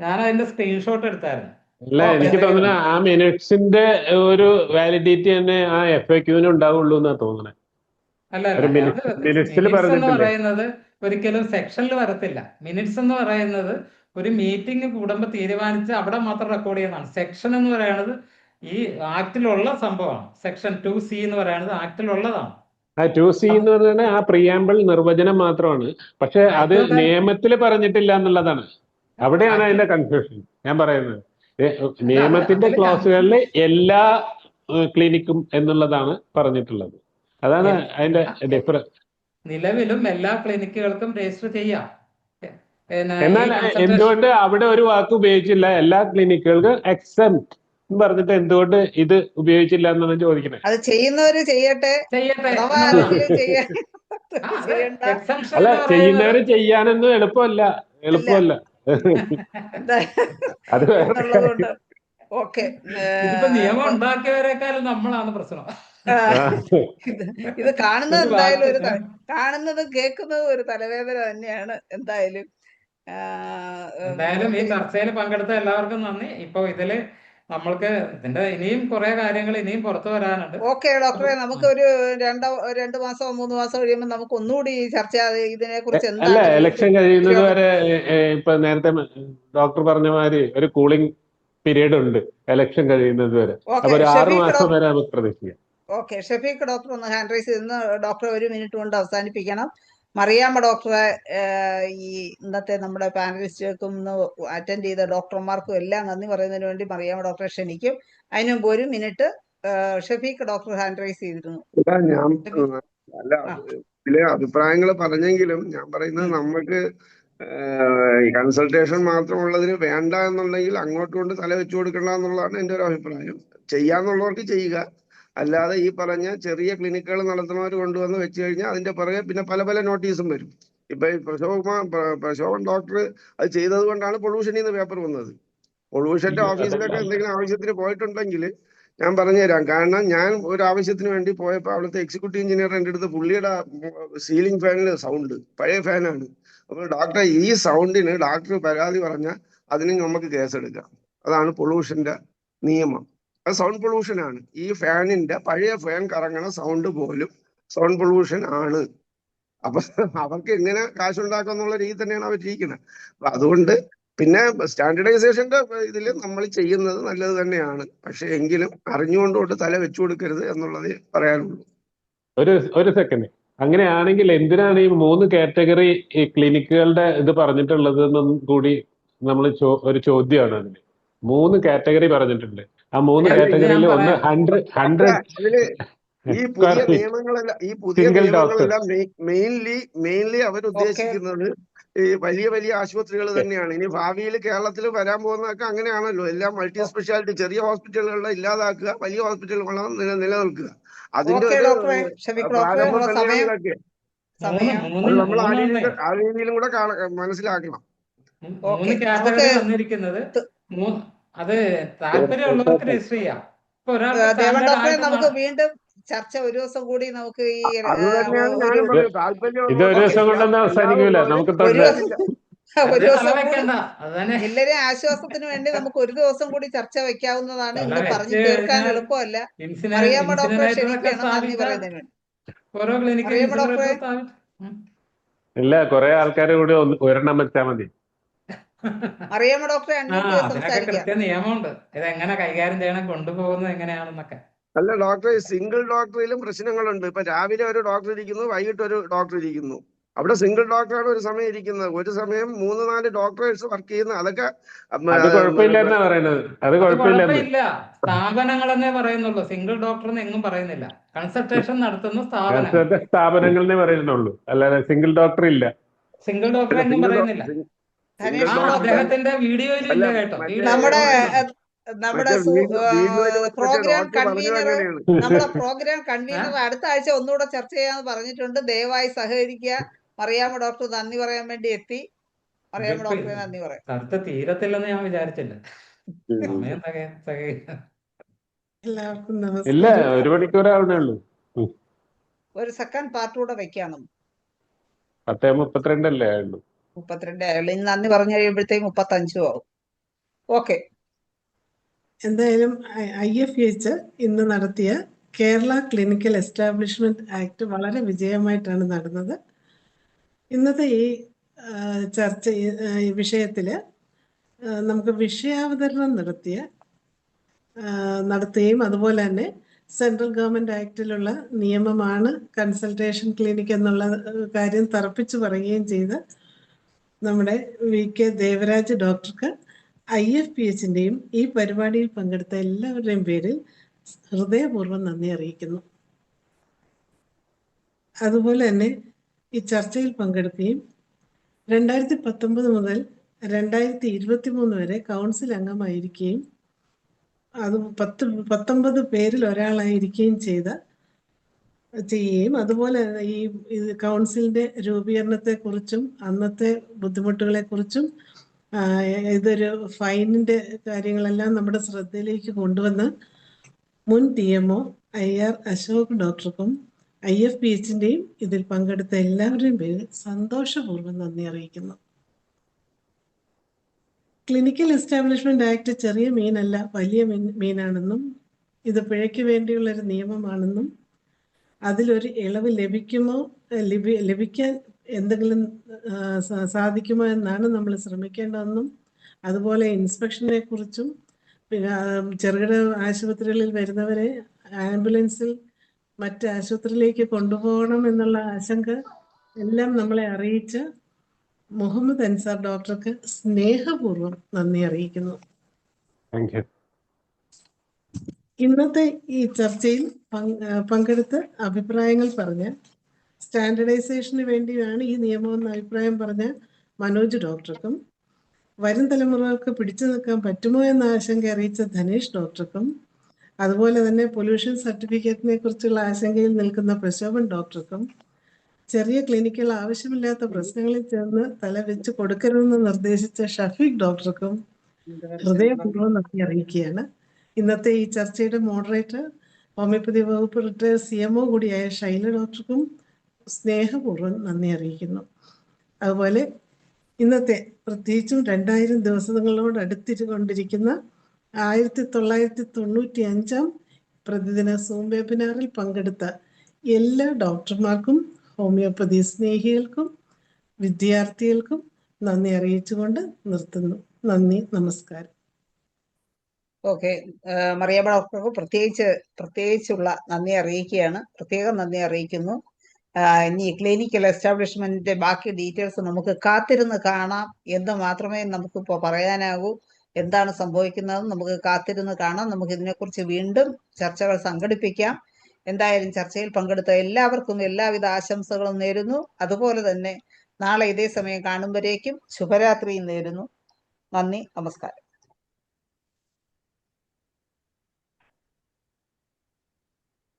ഞാൻ അതിന്റെ സ്ക്രീൻഷോട്ട് എടുത്തായിരുന്നു. അല്ല, എനിക്ക് തോന്നുന്നത് ആ മിനിറ്റ്സിന്റെ ഒരു വാലിഡിറ്റി തന്നെ ആ FAQന് ഉണ്ടാവുള്ളൂ എന്നാ തോന്നുന്നത്. മിനിറ്റ്സിൽ പറയുന്നത് ഒരിക്കലും സെക്ഷനിൽ വരത്തില്ല. മിനിറ്റ്സ് എന്ന് പറയുന്നത് ഒരു മീറ്റിംഗ് കൂടുമ്പോൾ തീരുമാനിച്ച് അവിടെ മാത്രം റെക്കോർഡ് ചെയ്യുന്നതാണ്. സെക്ഷൻ എന്ന് പറയുന്നത് ഈ ആക്ടിലുള്ള സംഭവമാണ്. സെക്ഷൻ 2C എന്ന് പറയുന്നത് ആക്ടിലുള്ളതാണ്. ആ 2C എന്ന് പറഞ്ഞാൽ ആ പ്രിയാമ്പിൾ നിർവചനം മാത്രമാണ്. പക്ഷെ അത് നിയമത്തിൽ പറഞ്ഞിട്ടില്ല എന്നുള്ളതാണ്. അവിടെയാണ് അതിന്റെ കൺഫ്യൂഷൻ ഞാൻ പറയുന്നത്. നിയമത്തിന്റെ ക്ലോസുകളിൽ എല്ലാ ക്ലിനിക്കും എന്നുള്ളതാണ് പറഞ്ഞിട്ടുള്ളത്. അതാണ് അതിന്റെ ഡിഫറൻസ്. നിലവിലും എല്ലാ ക്ലിനിക്കുകൾക്കും രജിസ്റ്റർ ചെയ്യാം. എന്നാൽ എന്തുകൊണ്ട് അവിടെ ഒരു വാക്ക് ഉപയോഗിച്ചില്ല? എല്ലാ ക്ലിനിക്കുകൾക്കും എക്സെപ്റ്റ് എന്ന് പറഞ്ഞിട്ട് എന്തുകൊണ്ട് ഇത് ഉപയോഗിച്ചില്ല എന്നാണ് ചോദിക്കുന്നത്. അത് ചെയ്യുന്നവര് ചെയ്യട്ടെ. അല്ല, ചെയ്യുന്നവര് ചെയ്യാനൊന്നും എളുപ്പമല്ല. അത് നിയമം ഉണ്ടാക്കിയവരെക്കാളും നമ്മളാണ് പ്രശ്നം. ഇത് കാണുന്നത് എന്തായാലും കാണുന്നതും കേൾക്കുന്നതും ഒരു തലവേദന തന്നെയാണ്. എന്തായാലും ഈ ചർച്ചയിൽ പങ്കെടുത്ത എല്ലാവർക്കും നന്ദി. ഇപ്പൊ ഇതില് നമ്മൾക്ക് ഇതിന്റെ ഇനിയും കുറെ കാര്യങ്ങൾ ഇനിയും പുറത്തു വരാനുണ്ട്. ഓക്കെ ഡോക്ടറെ, നമുക്ക് ഒരു 2 മാസമോ 3 മാസം കഴിയുമ്പോൾ നമുക്ക് ഒന്നുകൂടി ചർച്ച ഇതിനെ കുറിച്ച് അല്ല, ഇലക്ഷൻ കഴിയുന്നത് വരെ ഇപ്പൊ നേരത്തെ ഡോക്ടർ പറഞ്ഞ മാതിരി ഒരു കൂളിംഗ് പീരീഡ് ഉണ്ട് ഇലക്ഷൻ കഴിയുന്നത് വരെ. അപ്പൊ ഒരു 6 മാസം വരെ നമുക്ക് പ്രതീക്ഷിക്കാം. ഓക്കെ. ഷഫീഖ് ഡോക്ടർ ഒന്ന് ഹാൻഡ് റൈസ് ചെയ്യുന്ന. ഡോക്ടർ 1 മിനിറ്റ് കൊണ്ട് അവസാനിപ്പിക്കണം. മറിയാമ്മ ഡോക്ടറെ ഈ ഇന്നത്തെ നമ്മുടെ പാനലിസ്റ്റുകൾക്കും അറ്റൻഡ് ചെയ്ത ഡോക്ടർമാർക്കും എല്ലാം നന്ദി പറയുന്നതിന് വേണ്ടി മറിയാമ്മ ഡോക്ടറെ ക്ഷണിക്കും. അതിന് മുമ്പ് 1 minute Shafeeq doctor hand raise ചെയ്തിരുന്നു. ഇതിലെ അഭിപ്രായങ്ങൾ പറഞ്ഞെങ്കിലും ഞാൻ പറയുന്നത് നമുക്ക് ഈ കൺസൾട്ടേഷൻ മാത്രമുള്ളതിന് വേണ്ട എന്നുണ്ടെങ്കിൽ അങ്ങോട്ടും കൊണ്ട് തല വെച്ചു കൊടുക്കണ്ട എന്നുള്ളതാണ് എൻ്റെ ഒരു അഭിപ്രായം. ചെയ്യാന്നുള്ളവർക്ക് ചെയ്യുക, അല്ലാതെ ഈ പറഞ്ഞ ചെറിയ ക്ലിനിക്കുകൾ നടത്തുന്നവർ കൊണ്ടുവന്ന് വെച്ച് കഴിഞ്ഞാൽ അതിന്റെ പുറകെ പിന്നെ പല പല നോട്ടീസും വരും. ഇപ്പൊ ഈ പ്രശോഭൻ ഡോക്ടർ അത് ചെയ്തത് കൊണ്ടാണ് പൊള്യൂഷനിൽ നിന്ന് പേപ്പർ വന്നത്. പൊള്യൂഷന്റെ ഓഫീസിലൊക്കെ എന്തെങ്കിലും ആവശ്യത്തിന് പോയിട്ടുണ്ടെങ്കിൽ ഞാൻ പറഞ്ഞുതരാം. കാരണം ഞാൻ ഒരു ആവശ്യത്തിന് വേണ്ടി പോയപ്പോൾ അവിടുത്തെ എക്സിക്യൂട്ടീവ് എഞ്ചിനീയർ എൻ്റെ അടുത്ത് പുള്ളിയുടെ സീലിംഗ് ഫാനിന് സൗണ്ട് പഴയ ഫാനാണ്. അപ്പോൾ ഡോക്ടർ ഈ സൗണ്ടിന് ഡോക്ടർ പരാതി പറഞ്ഞാൽ അതിന് നമുക്ക് കേസെടുക്കാം. അതാണ് പൊള്യൂഷന്റെ നിയമം. അത് സൗണ്ട് പൊള്യൂഷൻ ആണ്. ഈ ഫാനിന്റെ പഴയ ഫാൻ കറങ്ങണ സൗണ്ട് പോലും സൗണ്ട് പൊള്യൂഷൻ ആണ്. അപ്പൊ അവർക്ക് എങ്ങനെ കാശുണ്ടാക്കുക എന്നുള്ള രീതി തന്നെയാണ് അവർ ഇരിക്കുന്നത്. അപ്പൊ അതുകൊണ്ട് പിന്നെ സ്റ്റാൻഡർഡൈസേഷന്റെ ഇതിൽ നമ്മൾ ചെയ്യുന്നത് നല്ലത് തന്നെയാണ്. പക്ഷെ എങ്കിലും അറിഞ്ഞുകൊണ്ടോട്ട് തല വെച്ചു കൊടുക്കരുത് എന്നുള്ളത് പറയാനുള്ളൂ. ഒരു സെക്കൻഡ്. അങ്ങനെയാണെങ്കിൽ എന്തിനാണ് ഈ 3 കാറ്റഗറി ഈ ക്ലിനിക്കുകളുടെ ഇത് പറഞ്ഞിട്ടുള്ളത് എന്നും കൂടി നമ്മൾ ഒരു ചോദ്യമാണ്. അതിന് 3 കാറ്റഗറി പറഞ്ഞിട്ടുണ്ട്. ആ 3 അല്ല, ഇത് കാറ്റഗറിയിൽ ഒന്ന് പറയാം. 100 അതില് ഈ പുതിയ സ്ക്വയർ ഫീറ്റ് സിംഗിൾ ഡോക്ടർ. നിയമങ്ങളെല്ലാം മെയിൻലി അവർ ഓക്കെ ഉദ്ദേശിക്കുന്നത് ഈ വലിയ ആശുപത്രികൾ തന്നെയാണ്. ഇനി ഭാവിയിൽ കേരളത്തിൽ വരാൻ പോകുന്നതൊക്കെ അങ്ങനെയാണല്ലോ. എല്ലാം മൾട്ടി സ്പെഷ്യാലിറ്റി ചെറിയ ഹോസ്പിറ്റലുകളെ ഇല്ലാതാക്കുക, വലിയ ഹോസ്പിറ്റലുകളെ നിലനിൽക്കുക. അതിന്റെ ഓക്കെ ഒരു ഡോക്ടറെ ഷഫീഖ് ഡോക്ടറെ പ്രാരംഭം നമ്മുടെ തന്നെയാണ് സമയം ഇതൊക്കെ. സമയം അത് നമ്മൾ ആ മൂന്നെണ്ണേ രീതിയിലും കൂടെ മനസ്സിലാക്കണം. ഓക്കെ 3 നമുക്ക് കാറ്റഗറി വന്നിരിക്കുന്നത്. അത് താല്പര്യമുള്ളവർക്ക് രജിസ്റ്റർ ചെയ്യാം. ഇപ്പൊ ഒരാൾക്ക് ദേവൻ സ്റ്റാൻഡേർഡ് ഡോക്ടറെ ആയിട്ട് നമുക്ക് വീണ്ടും ചർച്ച ഒരു ദിവസം കൂടി നമുക്ക് ഈ അത് തന്നെയാണ് ഒരു ഞാനും പറയുന്നത്. ഇത് ഒരു താല്പര്യമുള്ളവർക്ക് ദിവസം ചെയ്യാം, കൊണ്ടൊന്നും അവസാനിക്കൂല. അല്ലാതുള്ളവര് നമുക്ക് ഒരു തുടരാം. ദിവസം ഒരു വെറുതെ ദിവസം കൂടി തലവെക്കണ്ട. അത് തന്നെ എല്ലാവരെയും ആശ്വാസത്തിന് വേണ്ടി നമുക്ക് ഒരു ദിവസം കൂടി ചർച്ച വെക്കാവുന്നതാണ്. തല ഇന്ന് വെച്ച് പറഞ്ഞു തീർക്കാൻ കഴിഞ്ഞാൽ എളുപ്പമല്ല. മറിയാമ്മ ഡോക്ടറെ ഇൻസിനറേറ്ററൊക്കെ ക്ഷണിക്കുകയാണ് നന്ദി സ്ഥാപിച്ച പറയുന്നതിന് വേണ്ടി. ഓരോ ക്ലിനിക്കിൽ മറിയാമ്മ ഡോക്ടറെ ഇൻസിനറേറ്റർ സ്ഥാപിച്ചു. ഇല്ല, കുറെ ആൾക്കാർ കൂടി ഒരെണ്ണം വെച്ചാൽ മതി. മറിയാമ്മ ഡോക്ടറെ അൺമ്യൂട്ട് ചെയ്ത് അതിനൊക്കെ സംസാരിക്കാം. കൃത്യ നിയമമുണ്ട്. ഇതെങ്ങനെ കൈകാര്യം ചെയ്യണം, കൊണ്ടുപോകുന്നത് എങ്ങനെയാണെന്നൊക്കെ. അല്ല ഡോക്ടറെ, സിംഗിൾ ഡോക്ടറിലും പ്രശ്നങ്ങളുണ്ട്. ഇപ്പൊ രാവിലെ ഒരു ഡോക്ടർ ഇരിക്കുന്നു, വൈകിട്ട് ഒരു ഡോക്ടർ ഇരിക്കുന്നു. അവിടെ സിംഗിൾ ഡോക്ടറാണ് ഒരു സമയം ഇരിക്കുന്നത്. ഒരു സമയം 3-4 ഡോക്ടേഴ്സ് വർക്ക് ചെയ്യുന്ന അതൊക്കെ അത് കുഴപ്പമില്ലെന്നാ പറയുന്നത്. അത് അത് കുഴപ്പമില്ലെന്ന്. കുഴപ്പമില്ല. സ്ഥാപനങ്ങളെന്നേ പറയുന്നുള്ളൂ. സിംഗിൾ ഡോക്ടർ എന്ന് എങ്ങും പറയുന്നില്ല. കൺസൾട്ടേഷൻ നടത്തുന്ന സ്ഥാപനങ്ങൾ, സ്ഥാപനങ്ങളെ പറയുന്നുള്ളൂ, അല്ലാതെ സിംഗിൾ ഡോക്ടർ ഇല്ല. സിംഗിൾ ഡോക്ടർ എങ്ങും പറയുന്നില്ല. ധനേഷ് ആ ഡോക്ടർ അദ്ദേഹത്തിന്റെ വീഡിയോയിലും അല്ല, ഇല്ല കേട്ടോ. മറ്റേ വീഡിയോ നമ്മുടെ മറ്റേ വീഡിയോയിൽ മറ്റേ പ്രോഗ്രാം ഡോക്ടർ പറഞ്ഞത് കൺവീനർ അങ്ങനെയാണ്. നമ്മുടെ പ്രോഗ്രാം കൺവീനർ അടുത്ത ആഴ്ച ഒന്നുകൂടെ ചർച്ച ചെയ്യാന്ന് പറഞ്ഞിട്ടുണ്ട്. ദയവായി സഹകരിക്കുക. മറിയാമ്മ ഡോക്ടർ നന്ദി പറയാൻ വേണ്ടി എത്തി. മറിയാമ്മ ഡോക്ടറെ നന്ദി പറയാം. ചർച്ച തീരത്തില്ലെന്ന് ഞാൻ വിചാരിച്ചില്ല. സമയം തികയില്ല. എല്ലാവർക്കും ഇല്ല, നമസ്കാരം. 1 മണിക്കൂറാവുന്നേ ഉള്ളൂ. ഒരു സെക്കൻഡ് പാർട്ട് കൂടെ വെക്കാണ്. 10:32 അല്ലേ ആയുള്ളൂ. 32 ആയുള്ളൂ. ഇനി നന്ദി പറഞ്ഞു കഴിയുമ്പോഴത്തേക്ക് 35 ആവും. ഓക്കെ. എന്തായാലും IFH ഇന്ന് നടത്തിയ കേരള ക്ലിനിക്കൽ എസ്റ്റാബ്ലിഷ്മെന്റ് ആക്ട് വളരെ വിജയമായിട്ടാണ് നടന്നത്. ഇന്നത്തെ ഈ ചർച്ച ഈ വിഷയത്തിൽ നമുക്ക് വിഷയാവതരണം നടത്തുകയും അതുപോലെ തന്നെ സെൻട്രൽ ഗവൺമെന്റ് ആക്ടിലുള്ള നിയമമാണ് കൺസൾട്ടേഷൻ ക്ലിനിക് എന്നുള്ള കാര്യം തറപ്പിച്ച് പറയുകയും ചെയ്ത നമ്മുടെ VK ദേവരാജ് ഡോക്ടർക്ക് IFPHന്റെയും ഈ പരിപാടിയിൽ പങ്കെടുത്ത എല്ലാവരുടെയും പേരിൽ ഹൃദയപൂർവ്വം നന്ദി അറിയിക്കുന്നു. അതുപോലെ തന്നെ ഈ ചർച്ചയിൽ പങ്കെടുക്കുകയും 2019 മുതൽ 2023 വരെ കൗൺസിൽ അംഗമായിരിക്കുകയും അത് 19 പേരിൽ ഒരാളായിരിക്കുകയും ചെയ്യുകയും അതുപോലെ ഈ കൗൺസിലിന്റെ രൂപീകരണത്തെക്കുറിച്ചും അന്നത്തെ ബുദ്ധിമുട്ടുകളെക്കുറിച്ചും ഇതൊരു ഫൈനിന്റെ കാര്യങ്ങളെല്ലാം നമ്മുടെ ശ്രദ്ധയിലേക്ക് കൊണ്ടുവന്ന് മുൻ DMO IR അശോക് ഡോക്ടർക്കും IFPHന്റെയും ഇതിൽ പങ്കെടുത്ത എല്ലാവരുടെയും പേരിൽ സന്തോഷപൂർവ്വം നന്ദി അറിയിക്കുന്നു. ക്ലിനിക്കൽ എസ്റ്റാബ്ലിഷ്മെന്റ് ആക്ട് ചെറിയ മീനല്ല, വലിയ മീനാണെന്നും ഇത് പിഴയ്ക്ക് വേണ്ടിയുള്ളൊരു നിയമമാണെന്നും അതിലൊരു ഇളവ് ലഭിക്കാൻ എന്തെങ്കിലും സാധിക്കുമോ എന്നാണ് നമ്മൾ ശ്രമിക്കേണ്ടതെന്നും അതുപോലെ ഇൻസ്പെക്ഷനെ കുറിച്ചും പിന്നെ ചെറുകിട ആശുപത്രികളിൽ വരുന്നവരെ ആംബുലൻസിൽ മറ്റ് ആശുപത്രിയിലേക്ക് കൊണ്ടുപോകണം എന്നുള്ള ആശങ്ക എല്ലാം നമ്മളെ അറിയിച്ച മുഹമ്മദ് അൻസാർ ഡോക്ടർക്ക് സ്നേഹപൂർവ്വം നന്ദി അറിയിക്കുന്നു. ഇന്നത്തെ ഈ ചർച്ചയിൽ പങ്കെടുത്ത് അഭിപ്രായങ്ങൾ പറഞ്ഞ സ്റ്റാൻഡർഡൈസേഷന് വേണ്ടിയാണ് ഈ നിയമമെന്ന അഭിപ്രായം പറഞ്ഞ മനോജ് ഡോക്ടർക്കും വരും തലമുറകൾക്ക് പിടിച്ചു നിൽക്കാൻ പറ്റുമോ എന്ന ആശങ്ക അറിയിച്ച ധനേഷ് ഡോക്ടർക്കും അതുപോലെ തന്നെ പൊല്യൂഷൻ സർട്ടിഫിക്കറ്റിനെ കുറിച്ചുള്ള ആശങ്കയിൽ നിൽക്കുന്ന പ്രശോഭൻ ഡോക്ടർക്കും ചെറിയ ക്ലിനിക്കുകൾ ആവശ്യമില്ലാത്ത പ്രശ്നങ്ങളിൽ ചേർന്ന് തലവെച്ച് കൊടുക്കരുതെന്ന് നിർദ്ദേശിച്ച ഷഫീഖ് ഡോക്ടർക്കും ഹൃദയപൂർവ്വം നന്ദി അറിയിക്കുകയാണ്. ഇന്നത്തെ ഈ ചർച്ചയുടെ മോഡറേറ്റർ ഹോമിയോപ്പതി വകുപ്പ് റിട്ടയർഡ് CMO കൂടിയായ ഷൈല ഡോക്ടർക്കും സ്നേഹപൂർവ്വം നന്ദി അറിയിക്കുന്നു. അതുപോലെ ഇന്നത്തെ പ്രത്യേകിച്ചും 2000 ദിവസങ്ങളോട് അടുത്തിരുകൊണ്ടിരിക്കുന്ന 1995 പ്രതിദിന സൂം വെബിനാറിൽ പങ്കെടുത്ത എല്ലാ ഡോക്ടർമാർക്കും ഹോമിയോപ്പതി സ്നേഹികൾക്കും വിദ്യാർത്ഥികൾക്കും നന്ദി അറിയിച്ചുകൊണ്ട് നിർത്തുന്നു. നന്ദി, നമസ്കാരം. ഓക്കെ, മറിയാമ്മ ഡോക്ടർക്ക് പ്രത്യേകിച്ചുള്ള നന്ദി അറിയിക്കുകയാണ്. പ്രത്യേകം നന്ദി അറിയിക്കുന്നു. ഇനി ക്ലിനിക്കൽ എസ്റ്റാബ്ലിഷ്മെന്റിന്റെ ബാക്കി ഡീറ്റെയിൽസ് നമുക്ക് കാത്തിരുന്ന് കാണാം എന്ന് മാത്രമേ നമുക്കിപ്പോൾ പറയാനാകൂ. എന്താണ് സംഭവിക്കുന്നതെന്ന് നമുക്ക് കാത്തിരുന്ന് കാണാം. നമുക്ക് ഇതിനെക്കുറിച്ച് വീണ്ടും ചർച്ചകൾ സംഘടിപ്പിക്കാം. എന്തായാലും ചർച്ചയിൽ പങ്കെടുത്ത എല്ലാവർക്കും എല്ലാവിധ ആശംസകളും നേരുന്നു. അതുപോലെ തന്നെ നാളെ ഇതേ സമയം കാണുമ്പോഴേക്കും ശുഭരാത്രിയും നേരുന്നു. നന്ദി, നമസ്കാരം.